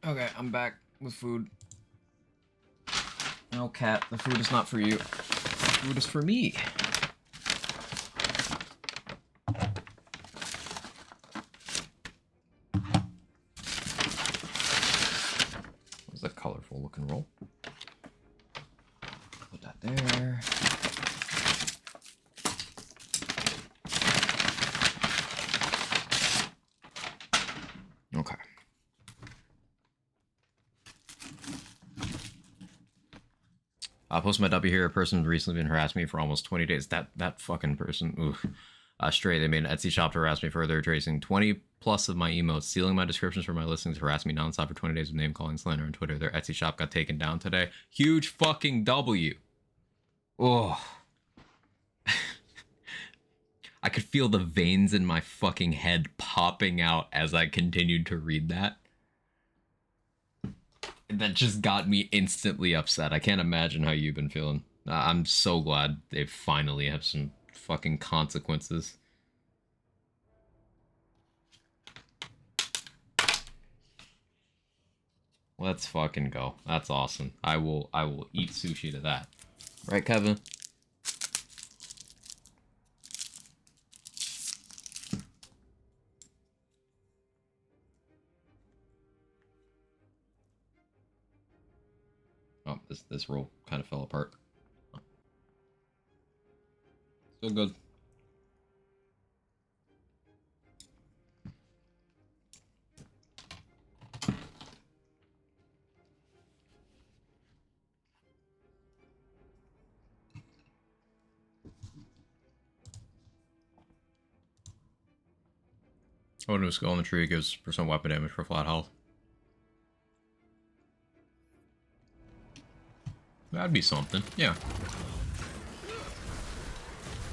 Okay, I'm back with food. No, cat, the food is not for you. The food is for me. What's that colorful looking roll? Put that there. Okay. I'll post my W here. A person recently been harassing me for almost 20 days. That fucking person. Oof. Stray, they made an Etsy shop to harass me further, tracing 20 plus of my emotes, stealing my descriptions for my listings, harassing me nonstop for 20 days with name calling, slander on Twitter. Their Etsy shop got taken down today. Huge fucking W. Oh. I could feel the veins in my fucking head popping out as I continued to read that. That just got me instantly upset. I can't imagine how you've been feeling. I'm so glad they finally have some fucking consequences. Let's fucking go. That's awesome. I will eat sushi to that. Right, Kevin? Oh, this roll kind of fell apart. Still good. I wouldn't have skull on the tree gives percent weapon damage for flat health. That'd be something, yeah.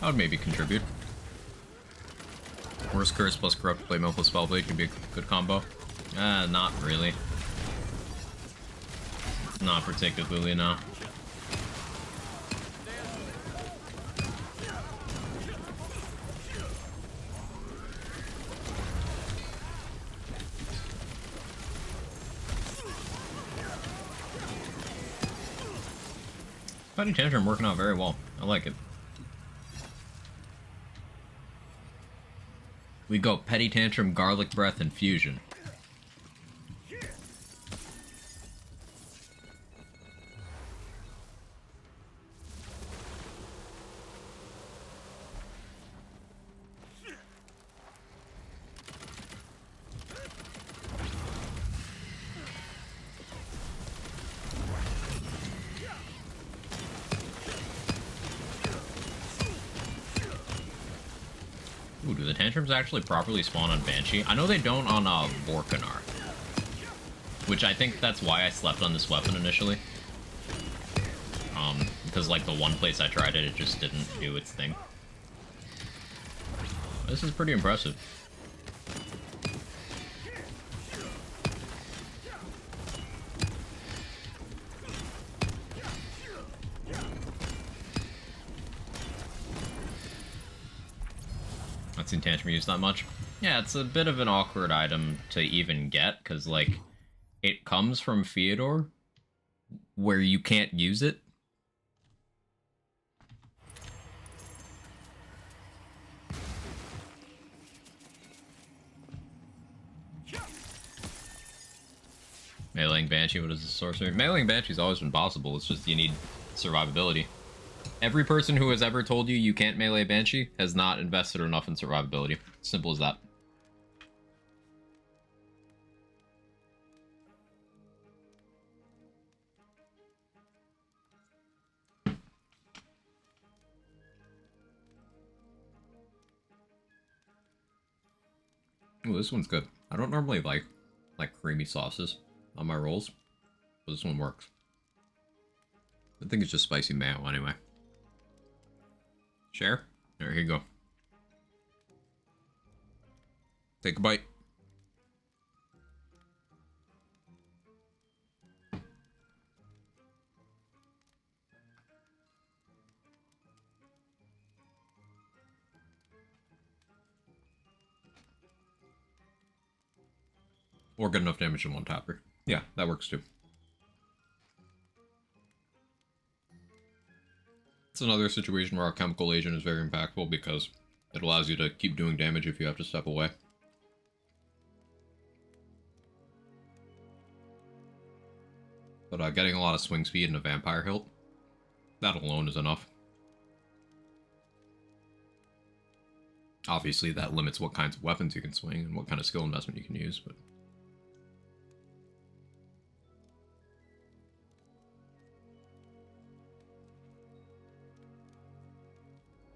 That would maybe contribute. Worst curse plus corrupt blade mail plus spellblade could be a good combo. Not really. Not particularly, no. Petty Tantrum working out very well. I like it. We go Petty Tantrum, Garlic Breath, and Fusion. Ooh, do the Tantrums actually properly spawn on Banshee? I know they don't on Vorkanar. Which I think that's why I slept on this weapon initially. Because like the one place I tried it, it just didn't do its thing. This is pretty impressive. Not seen Tantrum used that much. Yeah, it's a bit of an awkward item to even get, because, like, it comes from Fyodor, where you can't use it. Meleeing Banshee, what is the sorcery? Meleeing Banshee's always been possible, it's just you need survivability. Every person who has ever told you you can't melee Banshee has not invested enough in survivability. Simple as that. Ooh, this one's good. I don't normally like creamy sauces on my rolls, but this one works. I think it's just spicy mayo anyway. Share? There you go. Take a bite. Or good enough damage in one tapper. Yeah, that works too. It's another situation where a chemical agent is very impactful because it allows you to keep doing damage if you have to step away. But getting a lot of swing speed and a vampire hilt, that alone is enough. Obviously, that limits what kinds of weapons you can swing and what kind of skill investment you can use, but...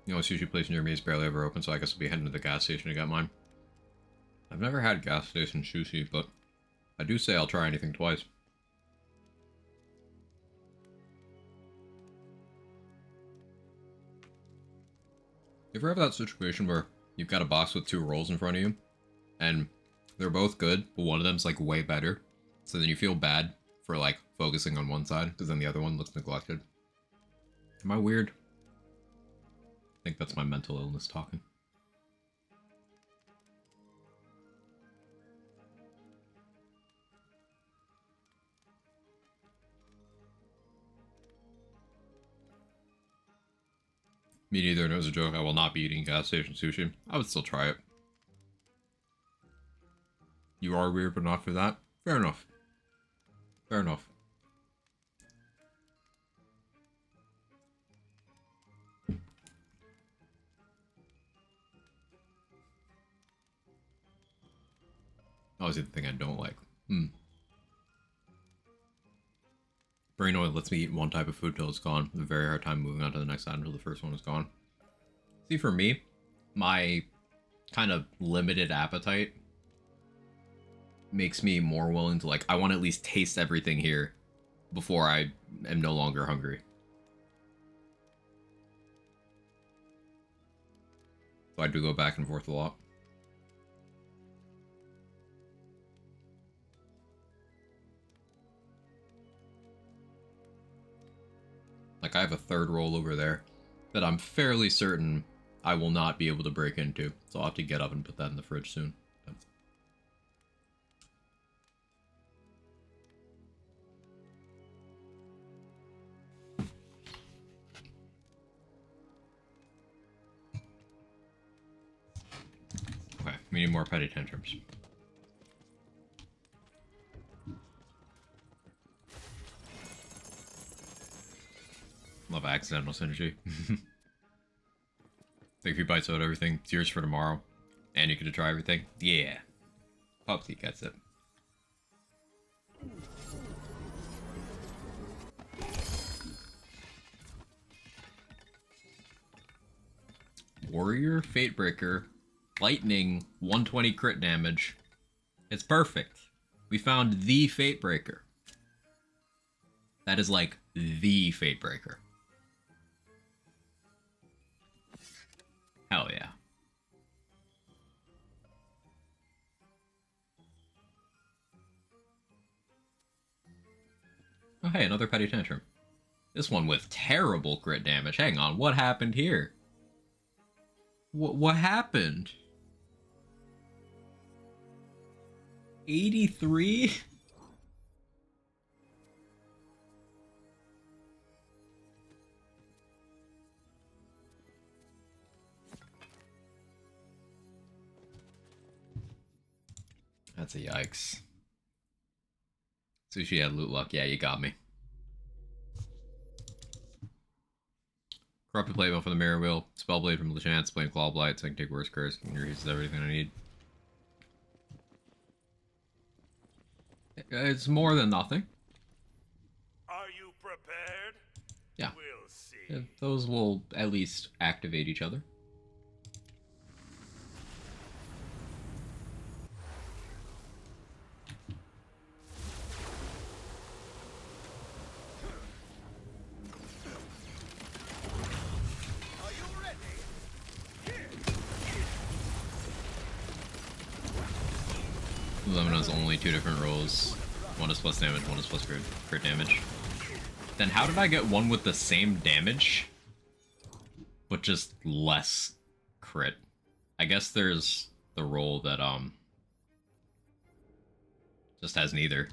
The only sushi place near me is barely ever open, so I guess I'll be heading to the gas station to get mine. I've never had gas station sushi, but I do say I'll try anything twice. You ever have that situation where you've got a box with two rolls in front of you, and they're both good, but one of them's like way better, so then you feel bad for like focusing on one side, because then the other one looks neglected? Am I weird? I think that's my mental illness talking. Me neither, and it was a joke. I will not be eating gas station sushi. I would still try it. You are weird, but not for that? Fair enough. Fair enough. Always the thing I don't like. Brain oil lets me eat one type of food till it's gone. I have a very hard time moving on to the next item until the first one is gone. See, for me, my kind of limited appetite makes me more willing to, like, I want to at least taste everything here before I am no longer hungry. So I do go back and forth a lot. Like, I have a third roll over there that I'm fairly certain I will not be able to break into. So I'll have to get up and put that in the fridge soon. Okay, we need more petty tantrums. Love accidental synergy. Take a few bites out of everything. It's yours for tomorrow. And you get to try everything. Yeah. Pupsy gets it. Warrior, Fatebreaker, Lightning, 120 crit damage. It's perfect. We found the Fatebreaker. That is like the Fatebreaker. Hell yeah. Oh hey, another petty tantrum. This one with terrible crit damage. Hang on, what happened here? What happened? 83? That's a yikes. Sushi had loot luck. Yeah, you got me. Corrupted Blade for the Mirror Wheel. Spellblade from Lachance. Blade Claw Blight, so I can take Worst Curse. And uses everything I need. It's more than nothing.
Are you prepared?
Yeah.
We'll see.
Yeah, those will at least activate each other.
Are you ready?
Lemon has only two different rolls. One is plus damage, one is plus crit damage. Then how did I get one with the same damage, but just less crit? I guess there's the roll that just has neither.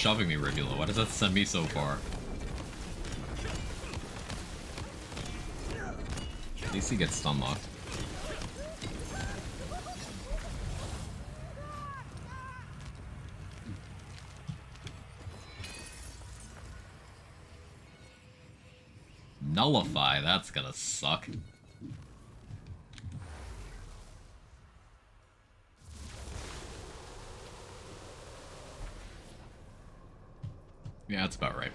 shoving me, Ribula? Why does that send me so far? At least he gets stun locked. Nullify, that's gonna suck. Yeah, that's about right.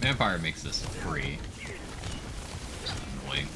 Vampire makes this free. Annoying.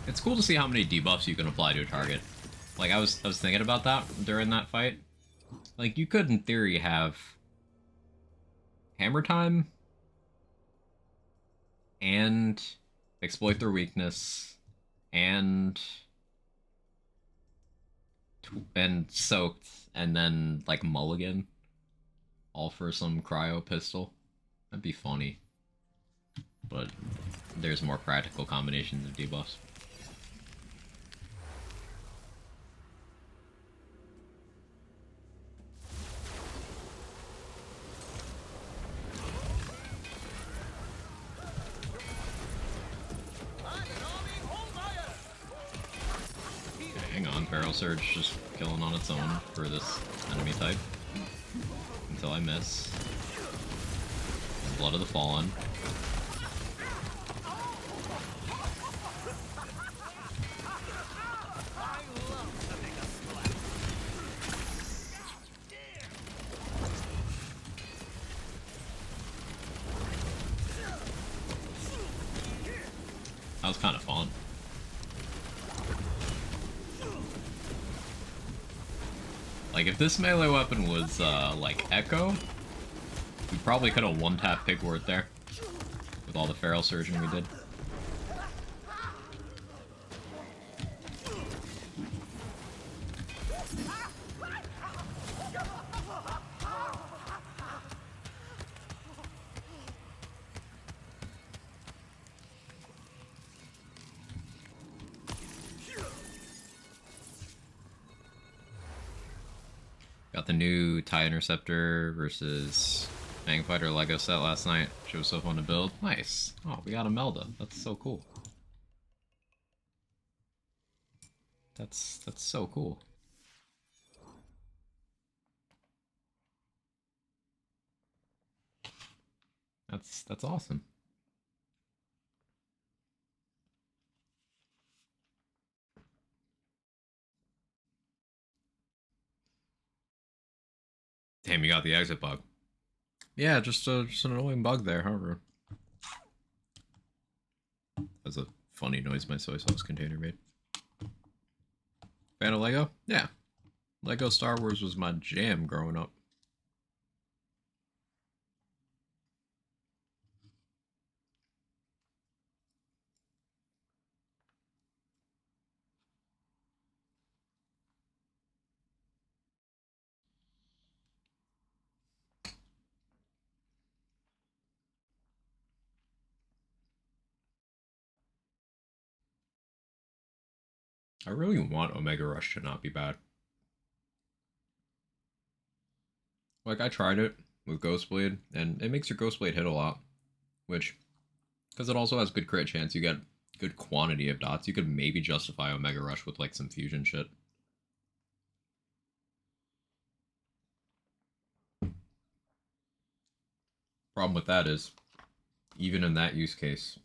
It's cool to see how many debuffs you can apply to a target. Like, I was thinking about that during that fight. Like, you could, in theory, have Hammer Time and Exploit Their Weakness and Soaked, and then, like, Mulligan. All for some Cryo Pistol. That'd be funny. But there's more practical combinations of debuffs. Hang on, Barrel Surge just killing on its own for this enemy type. Until I miss. Blood of the Fallen. That was kind of fun. Like, if this melee weapon was, like, Echo, we probably could have one-tap Pigwort there. With all the Feral Surgeon we did. Got the new TIE Interceptor versus Fangfighter Lego set last night, which was so fun to build. Nice. Oh, we got a Melda. That's so cool. That's so cool. That's awesome. Damn, you got the exit bug. Yeah, just an annoying bug there, however. That's a funny noise my soy sauce container made. Fan of Lego? Yeah. Lego Star Wars was my jam growing up. I really want Omega Rush to not be bad. Like, I tried it with Ghostblade, and it makes your Ghostblade hit a lot, which Because it also has good crit chance. You get good quantity of dots. You could maybe justify Omega Rush with like some fusion shit. Problem with that is, even in that use case,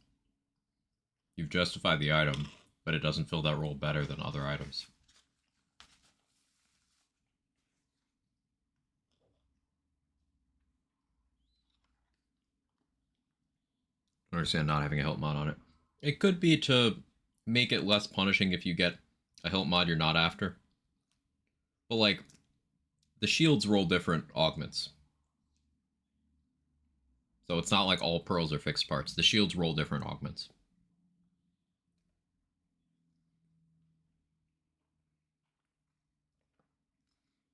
you've justified the item, but it doesn't fill that role better than other items. I understand not having a hilt mod on it. It could be to make it less punishing if you get a hilt mod you're not after. But like, the shields roll different augments. So it's not like all pearls are fixed parts. The shields roll different augments.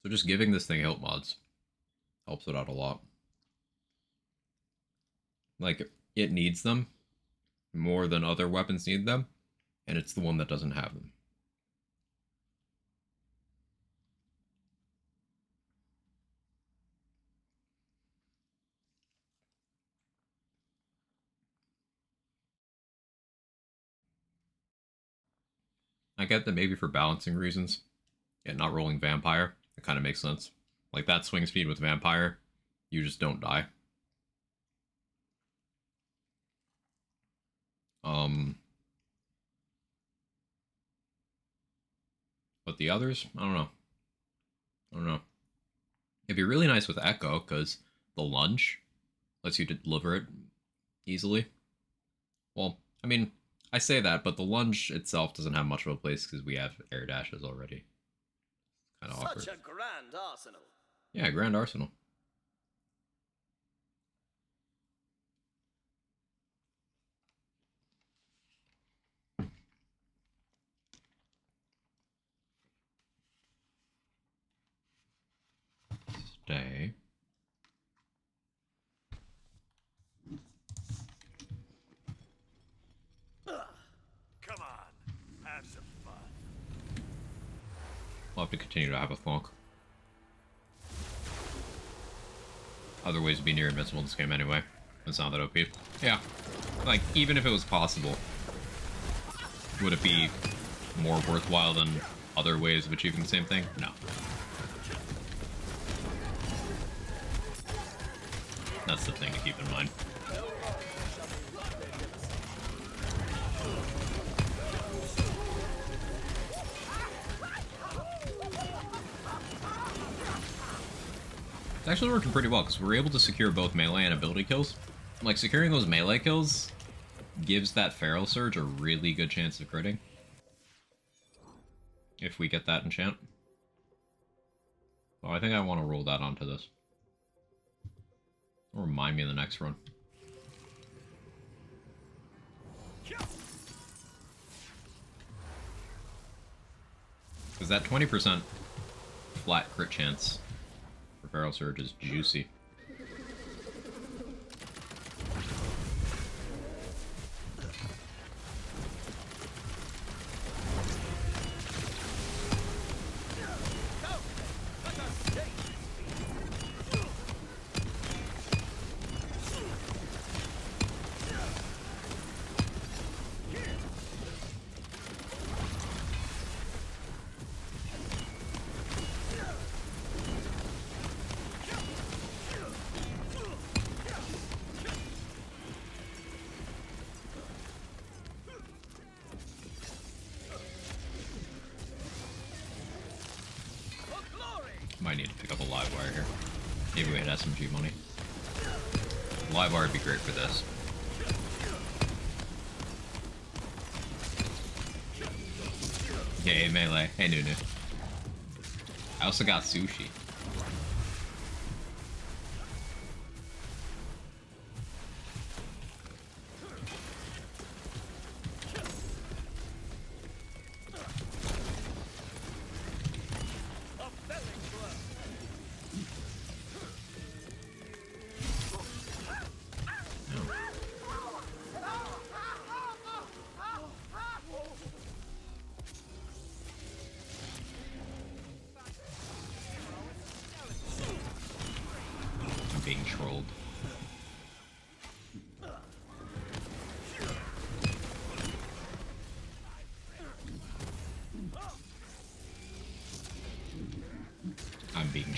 So just giving this thing hilt mods helps it out a lot. Like, it needs them more than other weapons need them, and it's the one that doesn't have them. I get that maybe for balancing reasons, and not rolling Vampire, it kind of makes sense. Like, that swing speed with Vampire, you just don't die. But the others, I don't know. I don't know. It'd be really nice with Echo, because the lunge lets you deliver it easily. Well, I mean, I say that, but the lunge itself doesn't have much of a place because we have air dashes already. Kind of awkward.
Such a grand arsenal.
Yeah, Grand Arsenal. Stay.
Come on, have some fun.
We'll have to continue to have a thonk. Other ways to be near invincible in this game anyway. It's not that OP. Yeah. Like, even if it was possible, would it be more worthwhile than other ways of achieving the same thing? No. That's the thing to keep in mind. It's actually working pretty well because we're able to secure both melee and ability kills. Like, securing those melee kills gives that Feral Surge a really good chance of critting. If we get that enchant. Well, I think I want to roll that onto this. It'll remind me of the next run. Because that 20% flat crit chance for Feral Surge is juicy. Might need to pick up a live wire here. Maybe we had SMG money. Live wire would be great for this. Hey, melee. Hey, Nunu. I also got sushi.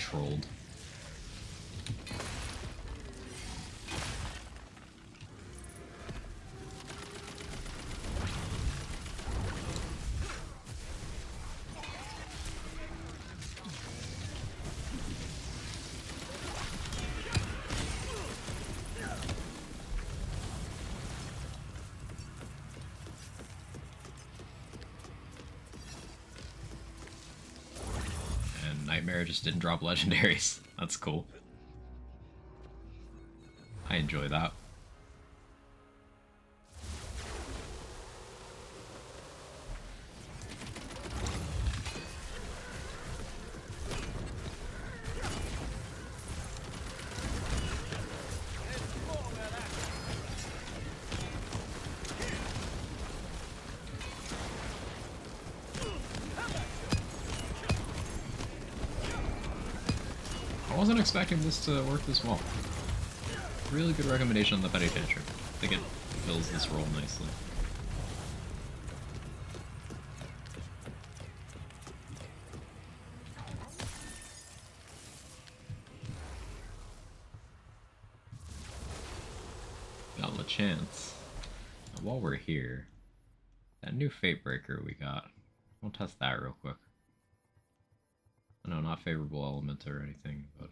trolled. And Nightmare just didn't drop legendaries. That's cool. I enjoy that. I wasn't expecting this to work this well. Really good recommendation on the Petty Tantrum. I think it fills this role nicely. Got the chance. Now, while we're here, that new Fate Breaker we got, we'll test that real quick. No, not favorable element or anything, but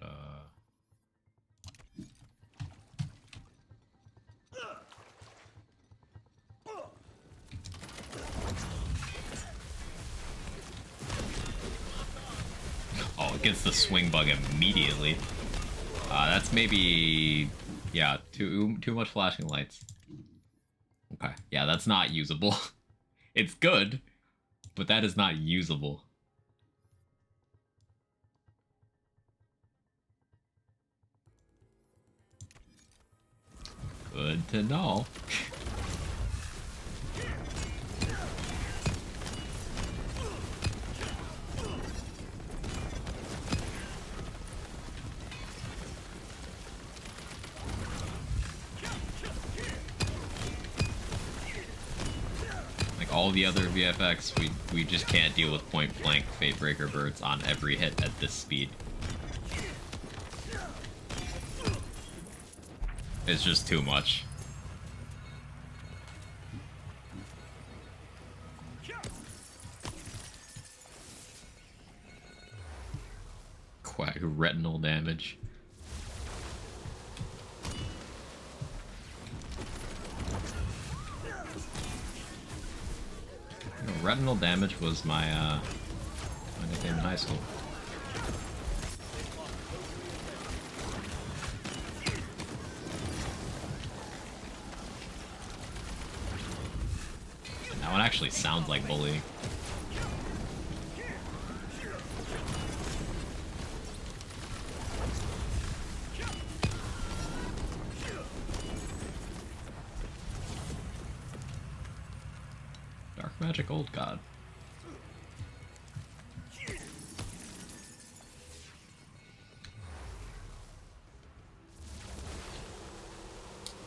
oh, it gets the swing bug immediately. That's maybe, yeah, too much flashing lights. Okay, yeah, that's not usable. It's good, but that is not usable. Good to know. Like all the other VFX, we just can't deal with point blank Fate Breaker birds on every hit at this speed. It's just too much. Quack retinal damage. You know, retinal damage was my nickname in high school. That one actually sounds like bullying. Dark Magic Old God.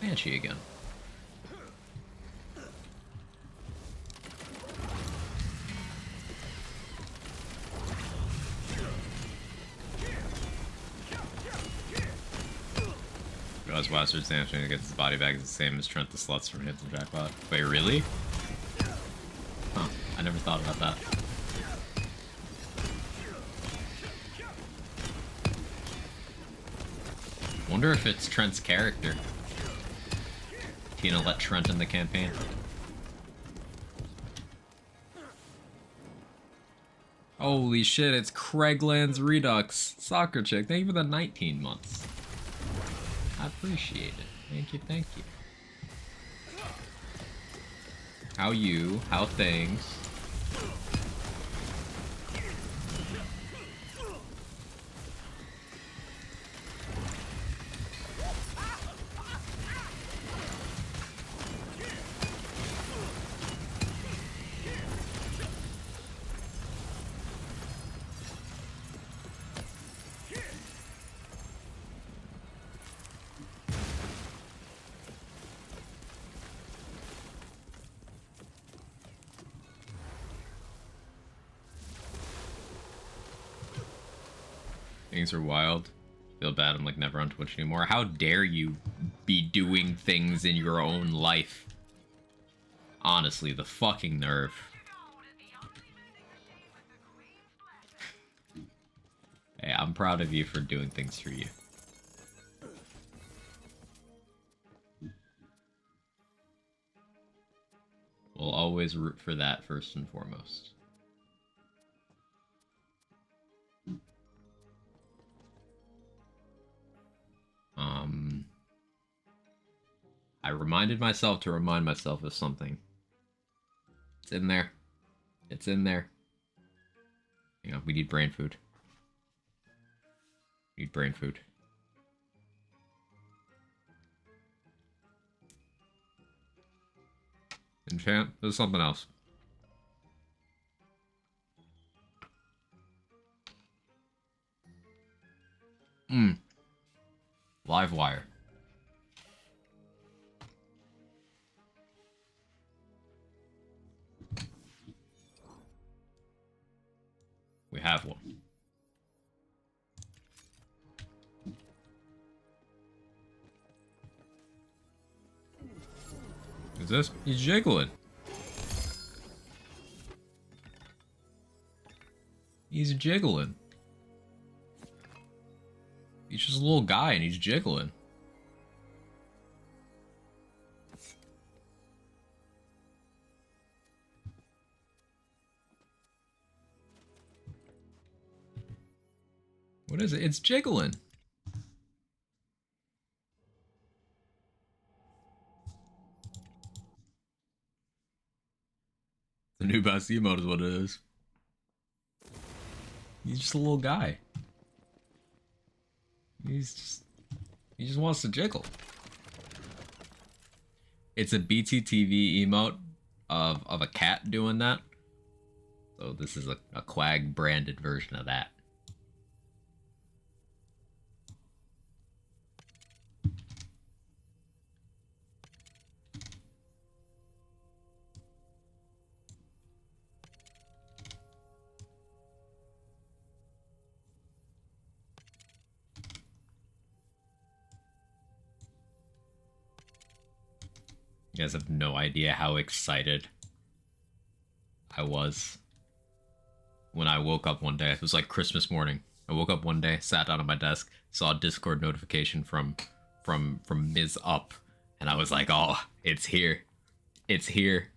Banshee again. Realize Western Samson gets his body back is the same as Trent the Sluts from Hits and Jackpot. Wait, really? Huh, I never thought about that. Wonder if it's Trent's character. Tina let Trent in the campaign. Holy shit, it's Craigland's Redux. Soccer chick, thank you for the 19 months. I appreciate it. Thank you, thank you. How you? How things? Things are wild. Feel bad I'm like never on Twitch anymore. How dare you be doing things in your own life? Honestly, the fucking nerve. Hey, I'm proud of you for doing things for you. We'll always root for that first and foremost. I reminded myself to remind myself of something. It's in there. It's in there. Hang on, we need brain food. We need brain food. Enchant? There's something else. Live wire. We have one. Is this? He's jiggling. He's jiggling. He's just a little guy and he's jiggling. What is it? It's jiggling. The new best emote is what it is. He's just a little guy. He just wants to jiggle. It's a BTTV emote of a cat doing that. So this is a Quag branded version of that. You guys have no idea how excited I was when I woke up one day. It was like Christmas morning. I woke up one day, sat down at my desk, saw a Discord notification from Ms. Up, and I was like, "Oh, it's here. It's here."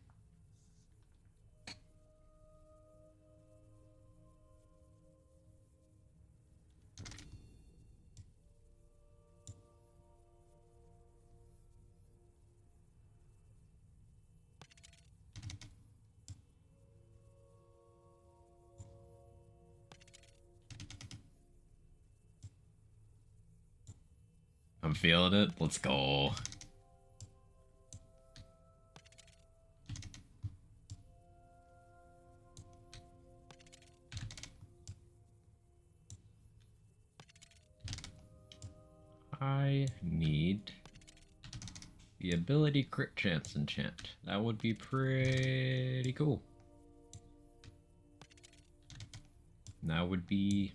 I'm feeling it. Let's go. I need the ability crit chance enchant. That would be pretty cool. That would be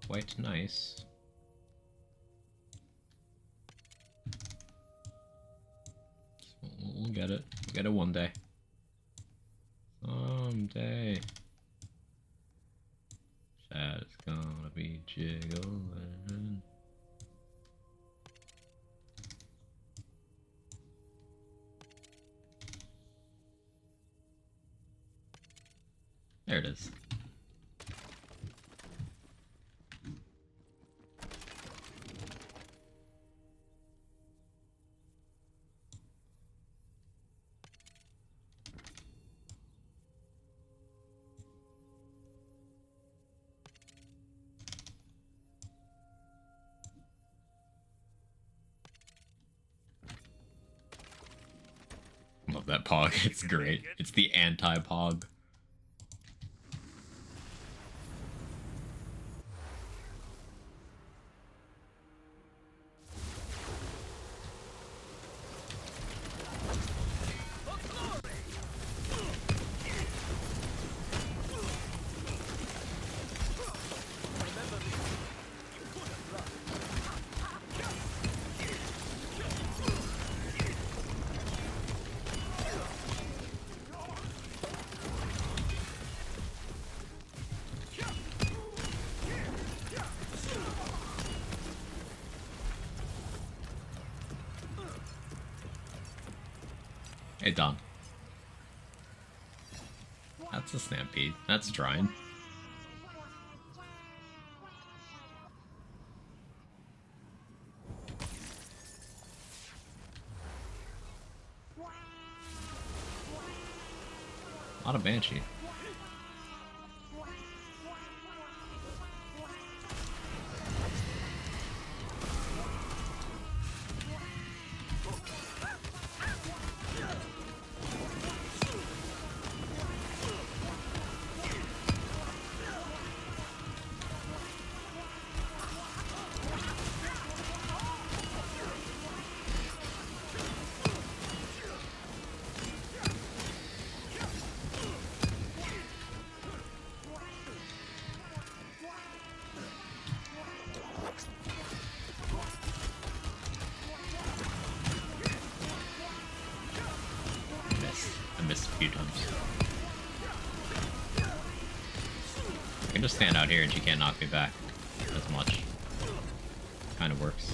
quite nice. We'll get it. We'll get it one day. Someday. Shad's gonna be jiggling. There it is. Love that pog. It's great. It's the anti-pog. Hey, Don. That's a stampede. That's drying. A lot of Banshee. I missed a few times. I can just stand out here and she can't knock me back as much. Kind of works.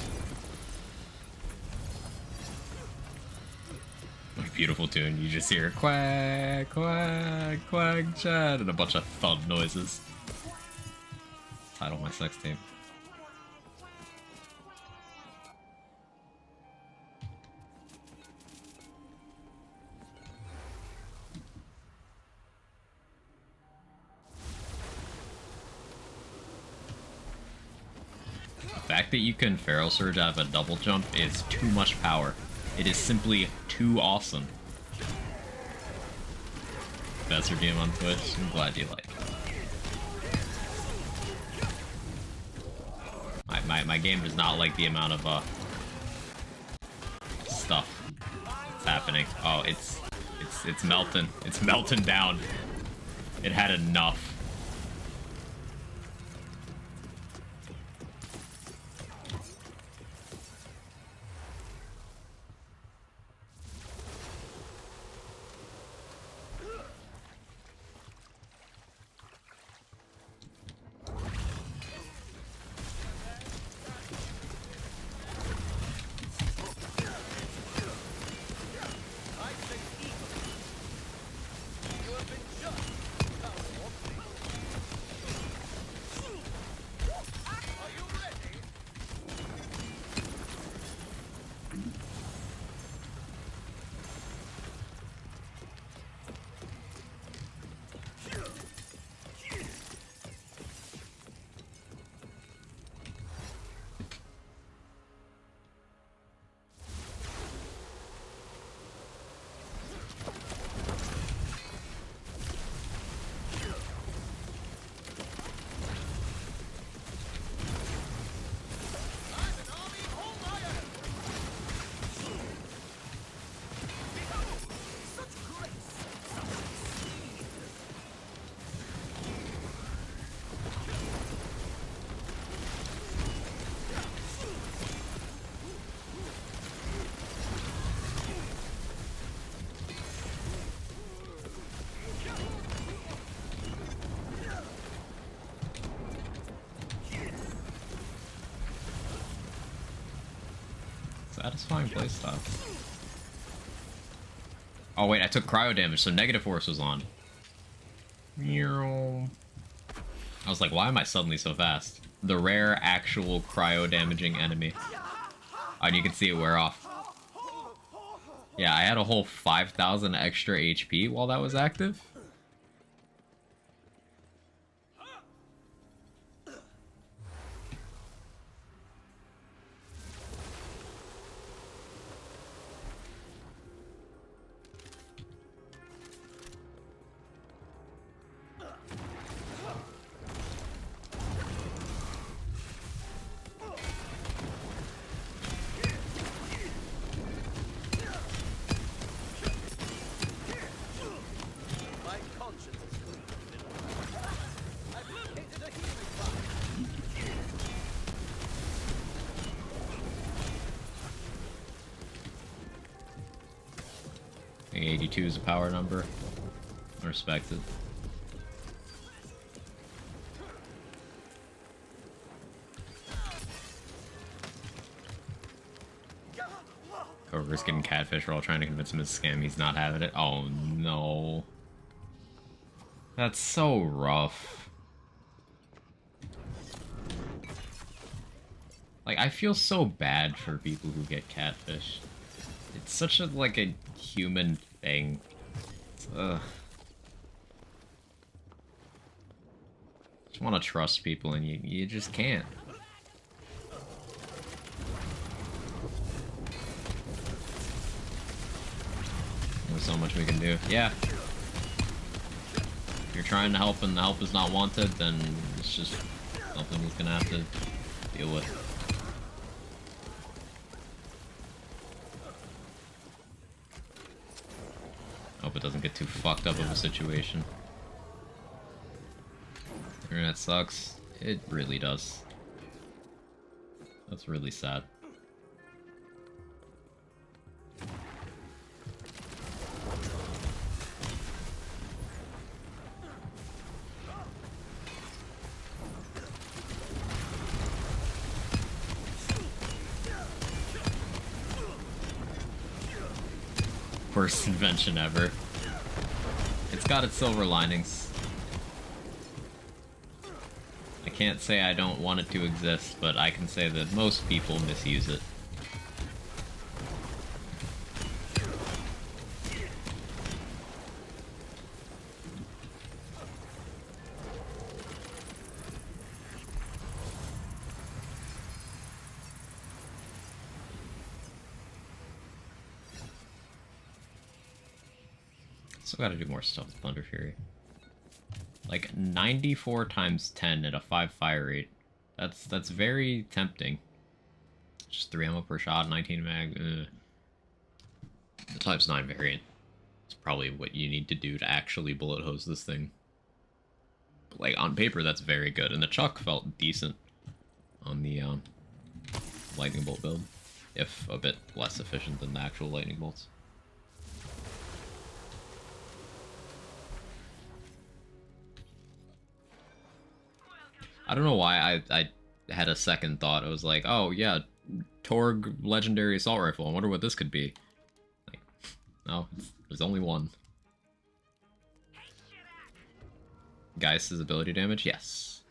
Beautiful tune. You just hear quack, quack, quack, chat, and a bunch of thud noises. Title my sex tape. The fact that you can Feral Surge out of a double jump is too much power. It is simply too awesome. Best redeem on Twitch. I'm glad you like it. My game does not like the amount of stuff that's happening. Oh, it's melting. It's melting down. It had enough. Satisfying playstyle. Oh wait, I took cryo damage, so negative force was on. I was like, why am I suddenly so fast? The rare actual cryo damaging enemy. Oh, and you can see it wear off. Yeah, I had a whole 5,000 extra HP while that was active. I think 82 is a power number. I respect it. Coworker's getting catfish. We're all trying to convince him it's a scam. He's not having it. Oh no. That's so rough. Like, I feel so bad for people who get catfish. It's such a, like, a human thing. Ugh. Just want to trust people and you just can't. There's so much we can do. Yeah. If you're trying to help and the help is not wanted, then it's just something he's gonna have to deal with. Hope it doesn't get too fucked up of a situation. Internet sucks. It really does. That's really sad. Worst invention ever. It's got its silver linings. I can't say I don't want it to exist, but I can say that most people misuse it. Still gotta do more stuff with Thunder Fury. Like 94 times 10 at a 5 fire rate. That's very tempting. Just 3 ammo per shot, 19 mag. The Types 9 variant is probably what you need to do to actually bullet hose this thing. But like on paper, that's very good, and the Chuck felt decent on the lightning bolt build, if a bit less efficient than the actual lightning bolts. I don't know why I had a second thought. I was like, oh yeah, Torg legendary assault rifle. I wonder what this could be. Like, no, there's only one. Geist's ability damage? Yes.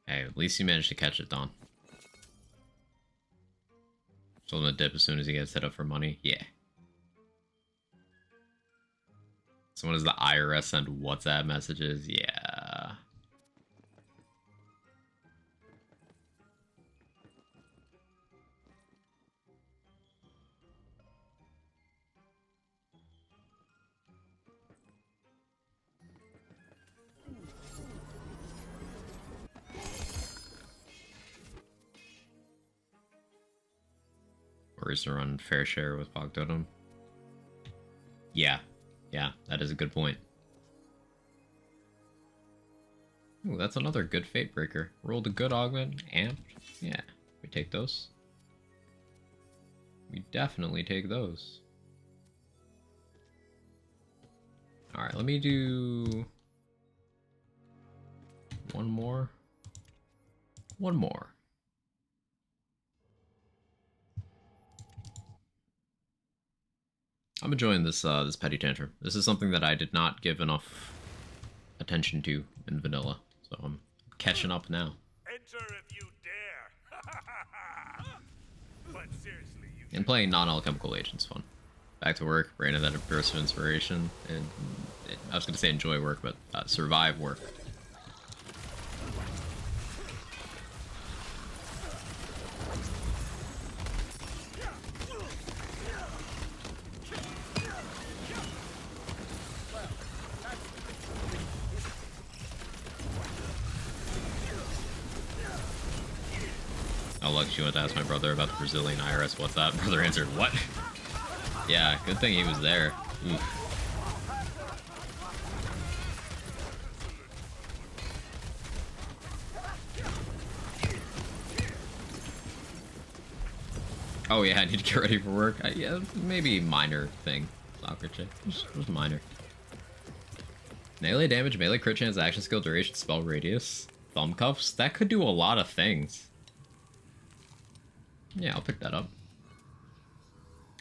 Hey, at least you managed to catch it, Don. Told him to dip as soon as he gets hit up for money. Yeah. Someone does the IRS send WhatsApp messages? Yeah. Or is to run fair share with Pogtotem? Yeah. Yeah, that is a good point. Ooh, that's another good Fate Breaker. Rolled a good augment, amped. Yeah, we take those. We definitely take those. Alright, let me do one more. One more. I'm enjoying this this petty tantrum. This is something that I did not give enough attention to in vanilla, so I'm catching up now.
Enter if you dare. But seriously, you
And playing non-alchemical agents fun. Back to work, ran into that burst of inspiration, and I was gonna say enjoy work, but survive work. Oh, look, she went to ask my brother about the Brazilian IRS. What's that? Brother answered, what? Yeah, good thing he was there. Oof. Oh yeah, I need to get ready for work. Yeah, maybe minor thing. Stalker check. Just minor. Melee damage, melee crit chance, action skill, duration, spell radius, thumb cuffs. That could do a lot of things. Yeah, I'll pick that up.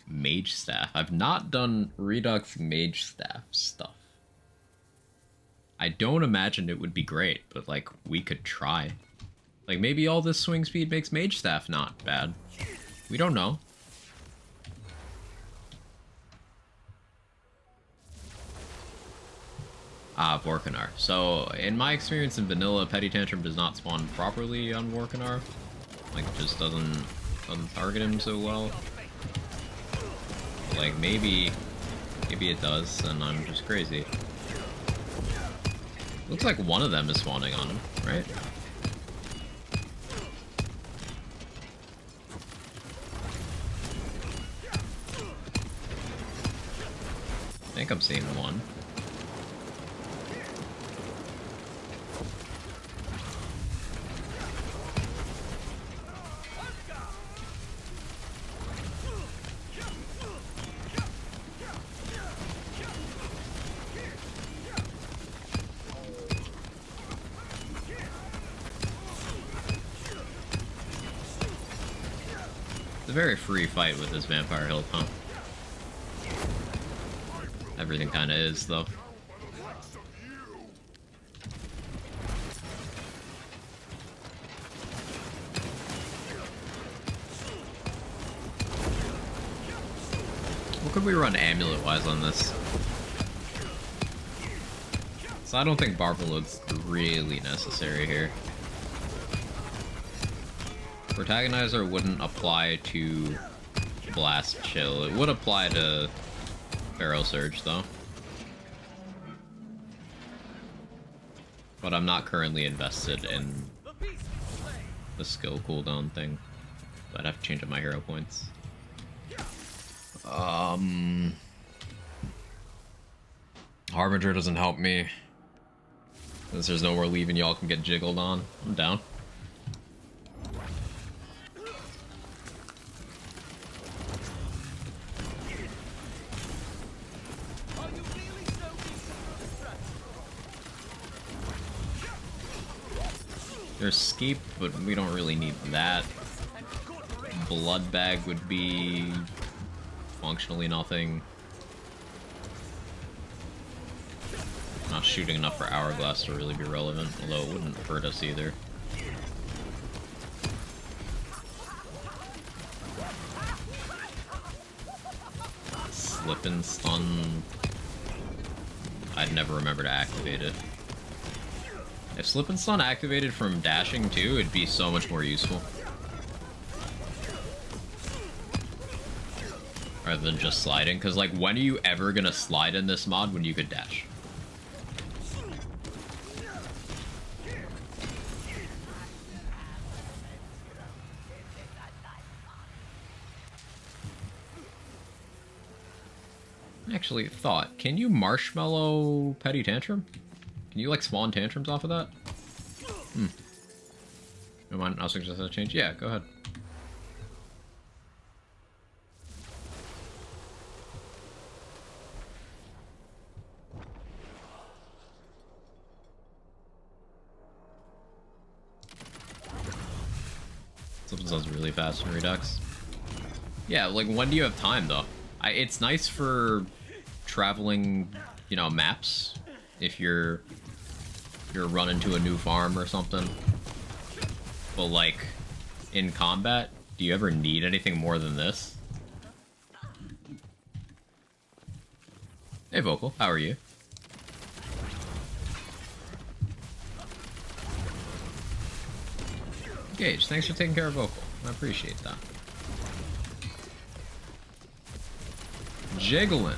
Mage staff. I've not done Redux mage staff stuff. I don't imagine it would be great, but like we could try. Like maybe all this swing speed makes mage staff not bad. We don't know. Ah, Vorkanar. So, in my experience in vanilla, Petty Tantrum does not spawn properly on Vorkanar. Like, it just doesn't target him so well. Like, maybe it does, and I'm just crazy. Looks like one of them is spawning on him, right? I think I'm seeing one. It's a very free fight with this vampire hilt, huh? Everything kind of is, though. What could we run amulet-wise on this? So I don't think Barbarode's really necessary here. Protagonizer wouldn't apply to Blast Chill. It would apply to Pharaoh Surge, though. But I'm not currently invested in the skill cooldown thing. So I'd have to change up my hero points. Harbinger doesn't help me. Since there's nowhere leaving, y'all can get jiggled on. I'm down. There's Escape, but we don't really need that. Blood Bag would be functionally nothing. Not shooting enough for Hourglass to really be relevant, although it wouldn't hurt us either. Slip and Stun. I'd never remember to activate it. If Slip and Stun activated from dashing too, it'd be so much more useful. Rather than just sliding, because like when are you ever gonna slide in this mod when you could dash? Actually, thought, can you marshmallow Petty Tantrum? Can you like spawn tantrums off of that? No mind, I'll suggest that change. Yeah, go ahead. Something sounds really fast in Redux. Yeah, like when do you have time though? It's nice for traveling, you know, maps if you're running to a new farm or something. But like in combat, do you ever need anything more than this? Hey Vocal, how are you? Gage, thanks for taking care of Vocal. I appreciate that. Jiggling.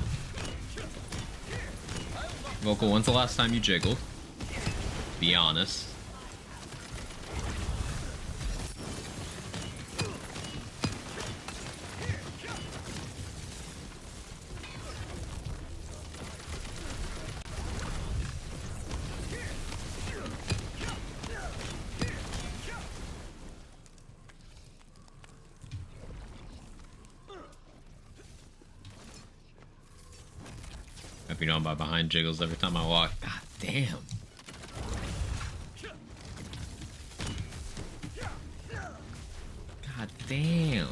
Vocal, when's the last time you jiggled? Be honest. if you know my behind jiggles every time I walk. God damn. God damn.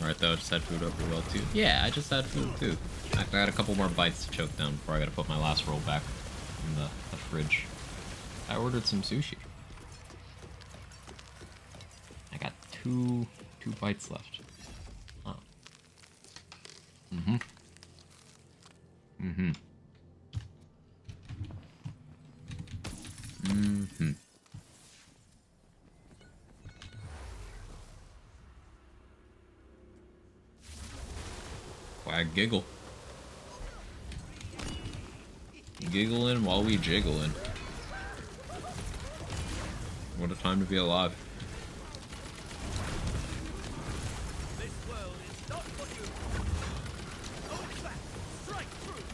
Alright, though, I just had food over well, too. Yeah, I just had food, too. I got a couple more bites to choke down before I gotta put my last roll back in the fridge. I ordered some sushi. I got two bites left. Huh. Mm-hmm. Mm-hmm. Mm-hmm. Quack giggle. Giggling while we jiggling. What a time to be alive.
This world is not for you. Hold back. Strike through.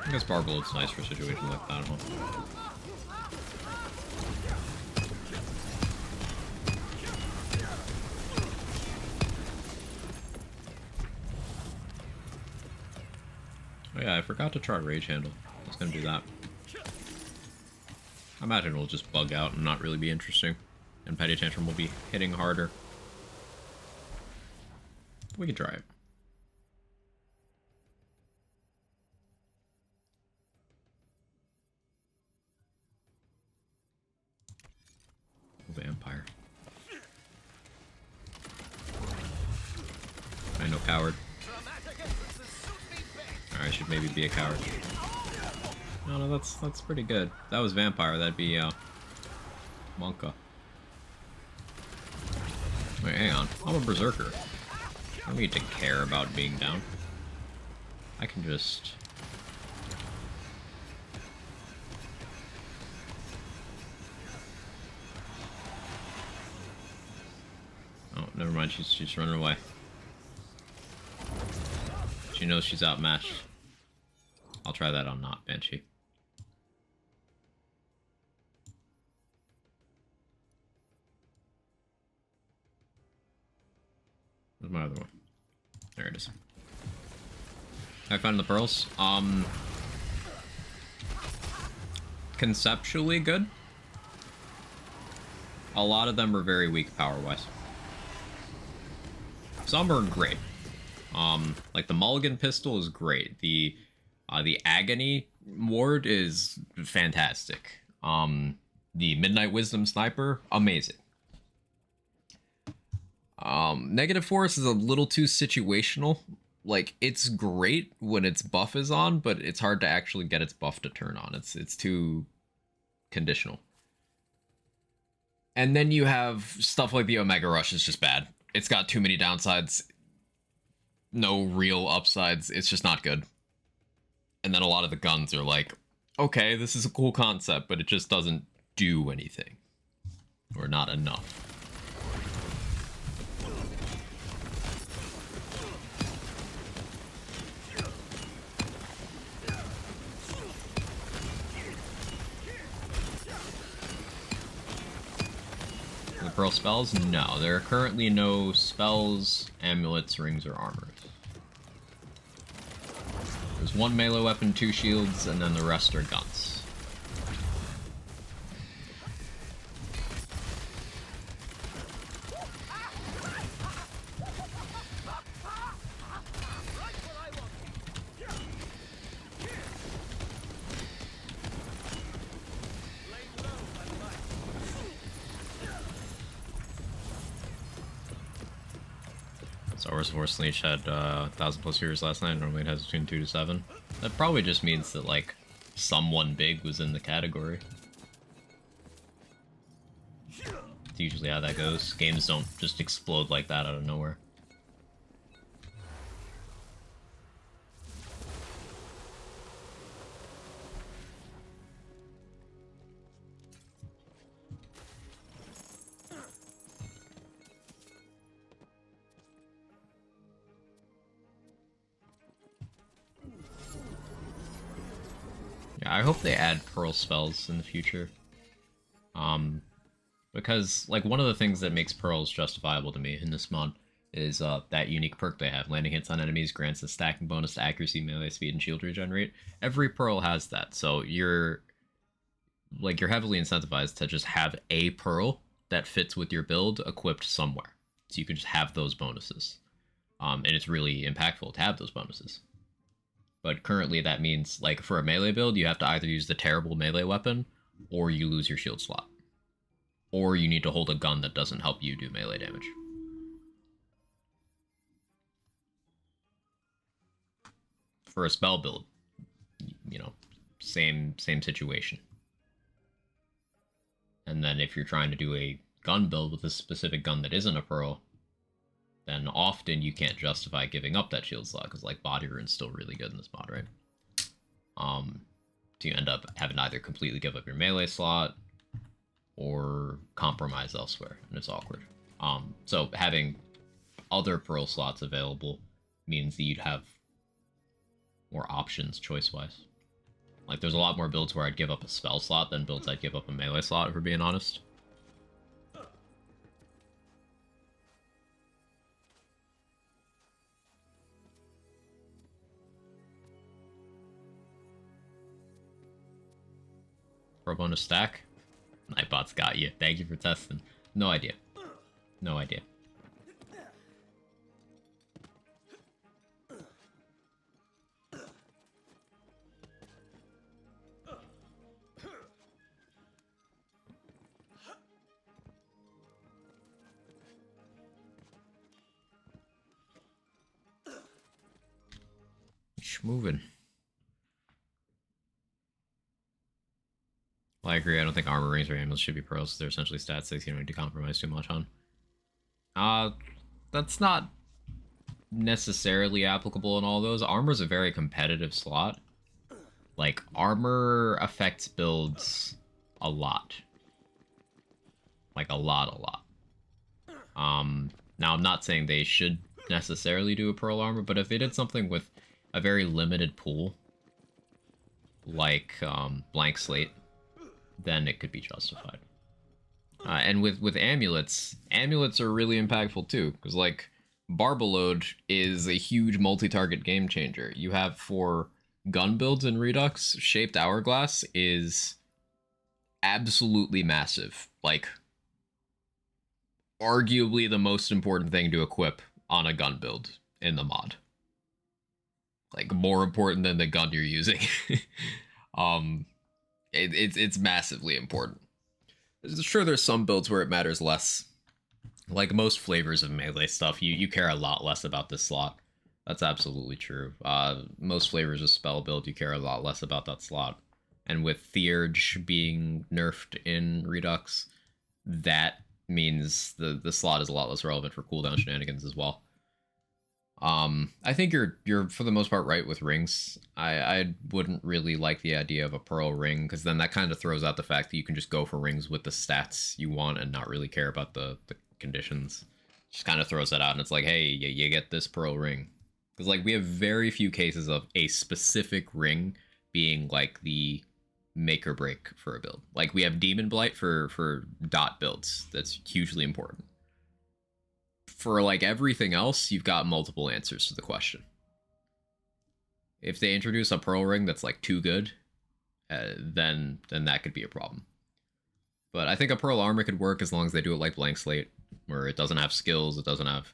I guess Barbaload's nice for situations like that, huh? Oh yeah, I forgot to try Rage Handle. I was gonna do that. I imagine it'll just bug out and not really be interesting. And Petty Tantrum will be hitting harder. We can try it. Vampire. I know coward. Alright, I should maybe be a coward. No, that's pretty good. If that was vampire, that'd be Monka. Wait, hang on. I'm a berserker. I don't need to care about being down. I can just... Oh, never mind. She's running away. She knows she's outmatched. I'll try that on not Banshee. Where's my other one? There it is. I found the pearls. Conceptually good. A lot of them are very weak power-wise. Some are great. Like the Mulligan pistol is great. The Agony ward is fantastic. The Midnight Wisdom sniper, amazing. Negative Force is a little too situational. Like, it's great when its buff is on, but it's hard to actually get its buff to turn on. It's too conditional. And then you have stuff like the Omega Rush is just bad. It's got too many downsides. No real upsides. It's just not good. And then a lot of the guns are like, okay, this is a cool concept, but it just doesn't do anything. Or not enough. The Pearl spells? No, there are currently no spells, amulets, rings, or armors. There's one melee weapon, 2 shields, and then the rest are guns. Star Wars Force Unleashed had 1,000 plus viewers last night. Normally it has between 2 to 7. That probably just means that, like, someone big was in the category. It's usually how that goes. Games don't just explode like that out of nowhere. Yeah, I hope they add Pearl spells in the future. Because, like, one of the things that makes Pearls justifiable to me in this mod is that unique perk they have. Landing hits on enemies grants a stacking bonus to accuracy, melee speed, and shield regenerate. Every Pearl has that, so you're heavily incentivized to just have a Pearl that fits with your build equipped somewhere. So you can just have those bonuses. And it's really impactful to have those bonuses. But currently that means, like, for a melee build, you have to either use the terrible melee weapon, or you lose your shield slot. Or you need to hold a gun that doesn't help you do melee damage. For a spell build, you know, same situation. And then if you're trying to do a gun build with a specific gun that isn't a Pearl, then often you can't justify giving up that shield slot, because, like, body rune's still really good in this mod, right? So you end up having to either completely give up your melee slot or compromise elsewhere, and it's awkward. So having other Pearl slots available means that you'd have more options choice-wise. Like, there's a lot more builds where I'd give up a spell slot than builds I'd give up a melee slot, if we're being honest. For a bonus stack? Nightbot's got you. Thank you for testing. No idea. No idea. Moving. Well, I agree. I don't think armor rings or amulets should be pearls. They're essentially stat 6. You don't need to compromise too much on. That's not necessarily applicable in all those. Armor's a very competitive slot. Like, armor affects builds a lot. Like, a lot. Now I'm not saying they should necessarily do a pearl armor, but if they did something with a very limited pool, like blank slate, then it could be justified. And with amulets are really impactful too, because, like, Barbaload is a huge multi-target game changer. You have, for gun builds in Redux, Shaped Hourglass is absolutely massive. Like, arguably the most important thing to equip on a gun build in the mod. Like, more important than the gun you're using. It's massively important. Sure, there's some builds where it matters less. Like, most flavors of melee stuff, you care a lot less about this slot. That's absolutely true. Most flavors of spell build, you care a lot less about that slot. And with Theurge being nerfed in Redux, that means the slot is a lot less relevant for cooldown shenanigans as well. I think you're for the most part right with rings. I wouldn't really like the idea of a pearl ring, because then that kind of throws out the fact that you can just go for rings with the stats you want and not really care about the conditions. Just kind of throws that out, and it's like, hey, you get this pearl ring. Because, like, we have very few cases of a specific ring being, like, the make or break for a build. Like, we have Demon Blight for dot builds. That's hugely important. For, like, everything else, you've got multiple answers to the question. If they introduce a pearl ring that's, like, too good, then that could be a problem. But I think a pearl armor could work as long as they do it like blank slate, where it doesn't have skills, it doesn't have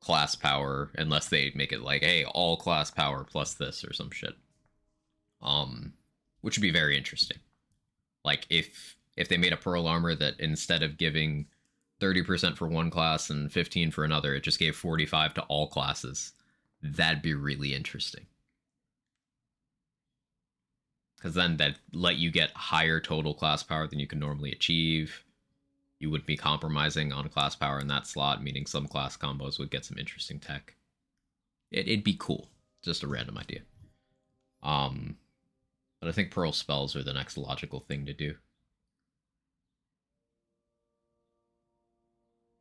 class power, unless they make it like, hey, all class power plus this or some shit. Which would be very interesting. Like, if they made a pearl armor that, instead of giving 30% for one class and 15 for another, it just gave 45 to all classes, that'd be really interesting. Because then that'd let you get higher total class power than you can normally achieve. You wouldn't be compromising on class power in that slot, meaning some class combos would get some interesting tech. It'd be cool. Just a random idea. But I think pearl spells are the next logical thing to do.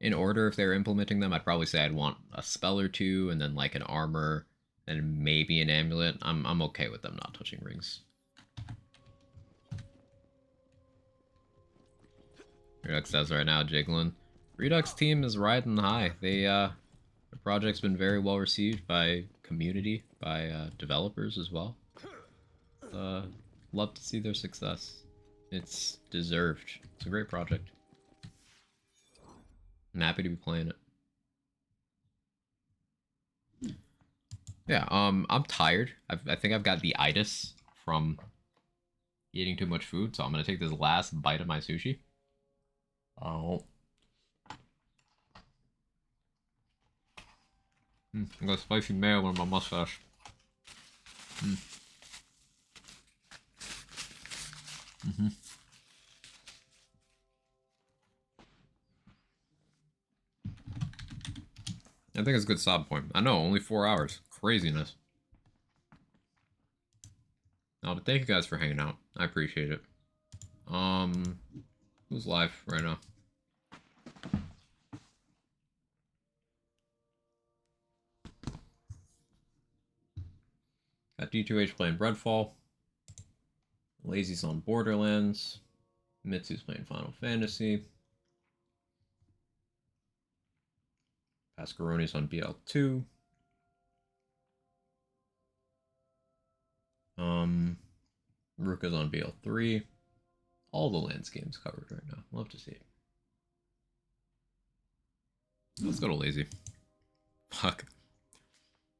In order, if they're implementing them, I'd probably say I'd want a spell or two, and then, like, an armor, and maybe an amulet. I'm okay with them not touching rings. Redux says right now, jiggling. Redux team is riding high. The project's been very well received by community, by developers as well. Love to see their success. It's deserved. It's a great project. I'm happy to be playing it. Yeah, I'm tired. I think I've got the itis from eating too much food, so I'm gonna take this last bite of my sushi. Oh. I got spicy mayo in my mustache. I think it's a good stop point. I know, only 4 hours. Craziness. No, but thank you guys for hanging out. I appreciate it. Who's live right now? Got D2H playing Redfall. Lazy's on Borderlands. Mitsu's playing Final Fantasy. Pascaroni's on BL2. Ruka's on BL3. All the lands games covered right now. Love to see it. Let's go to Lazy. Fuck.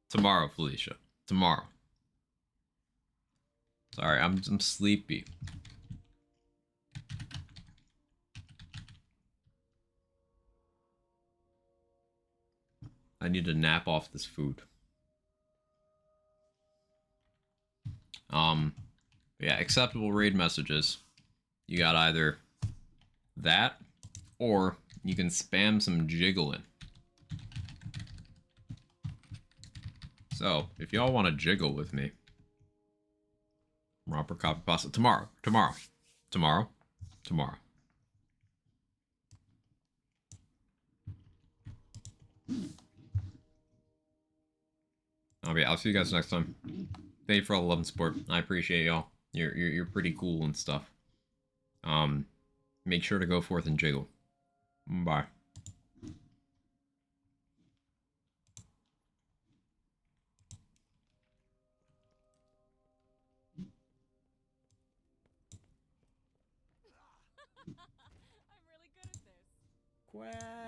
Tomorrow, Felicia. Tomorrow. Sorry, I'm sleepy. I need to nap off this food. Yeah, acceptable raid messages. You got either that, or you can spam some jiggling. So, if y'all want to jiggle with me, Romper Copy Pasta, tomorrow. I'll see you guys next time. Thank you for all the love and support. I appreciate y'all. You're pretty cool and stuff. Make sure to go forth and jiggle. Bye.
I'm really good at this.
Quack.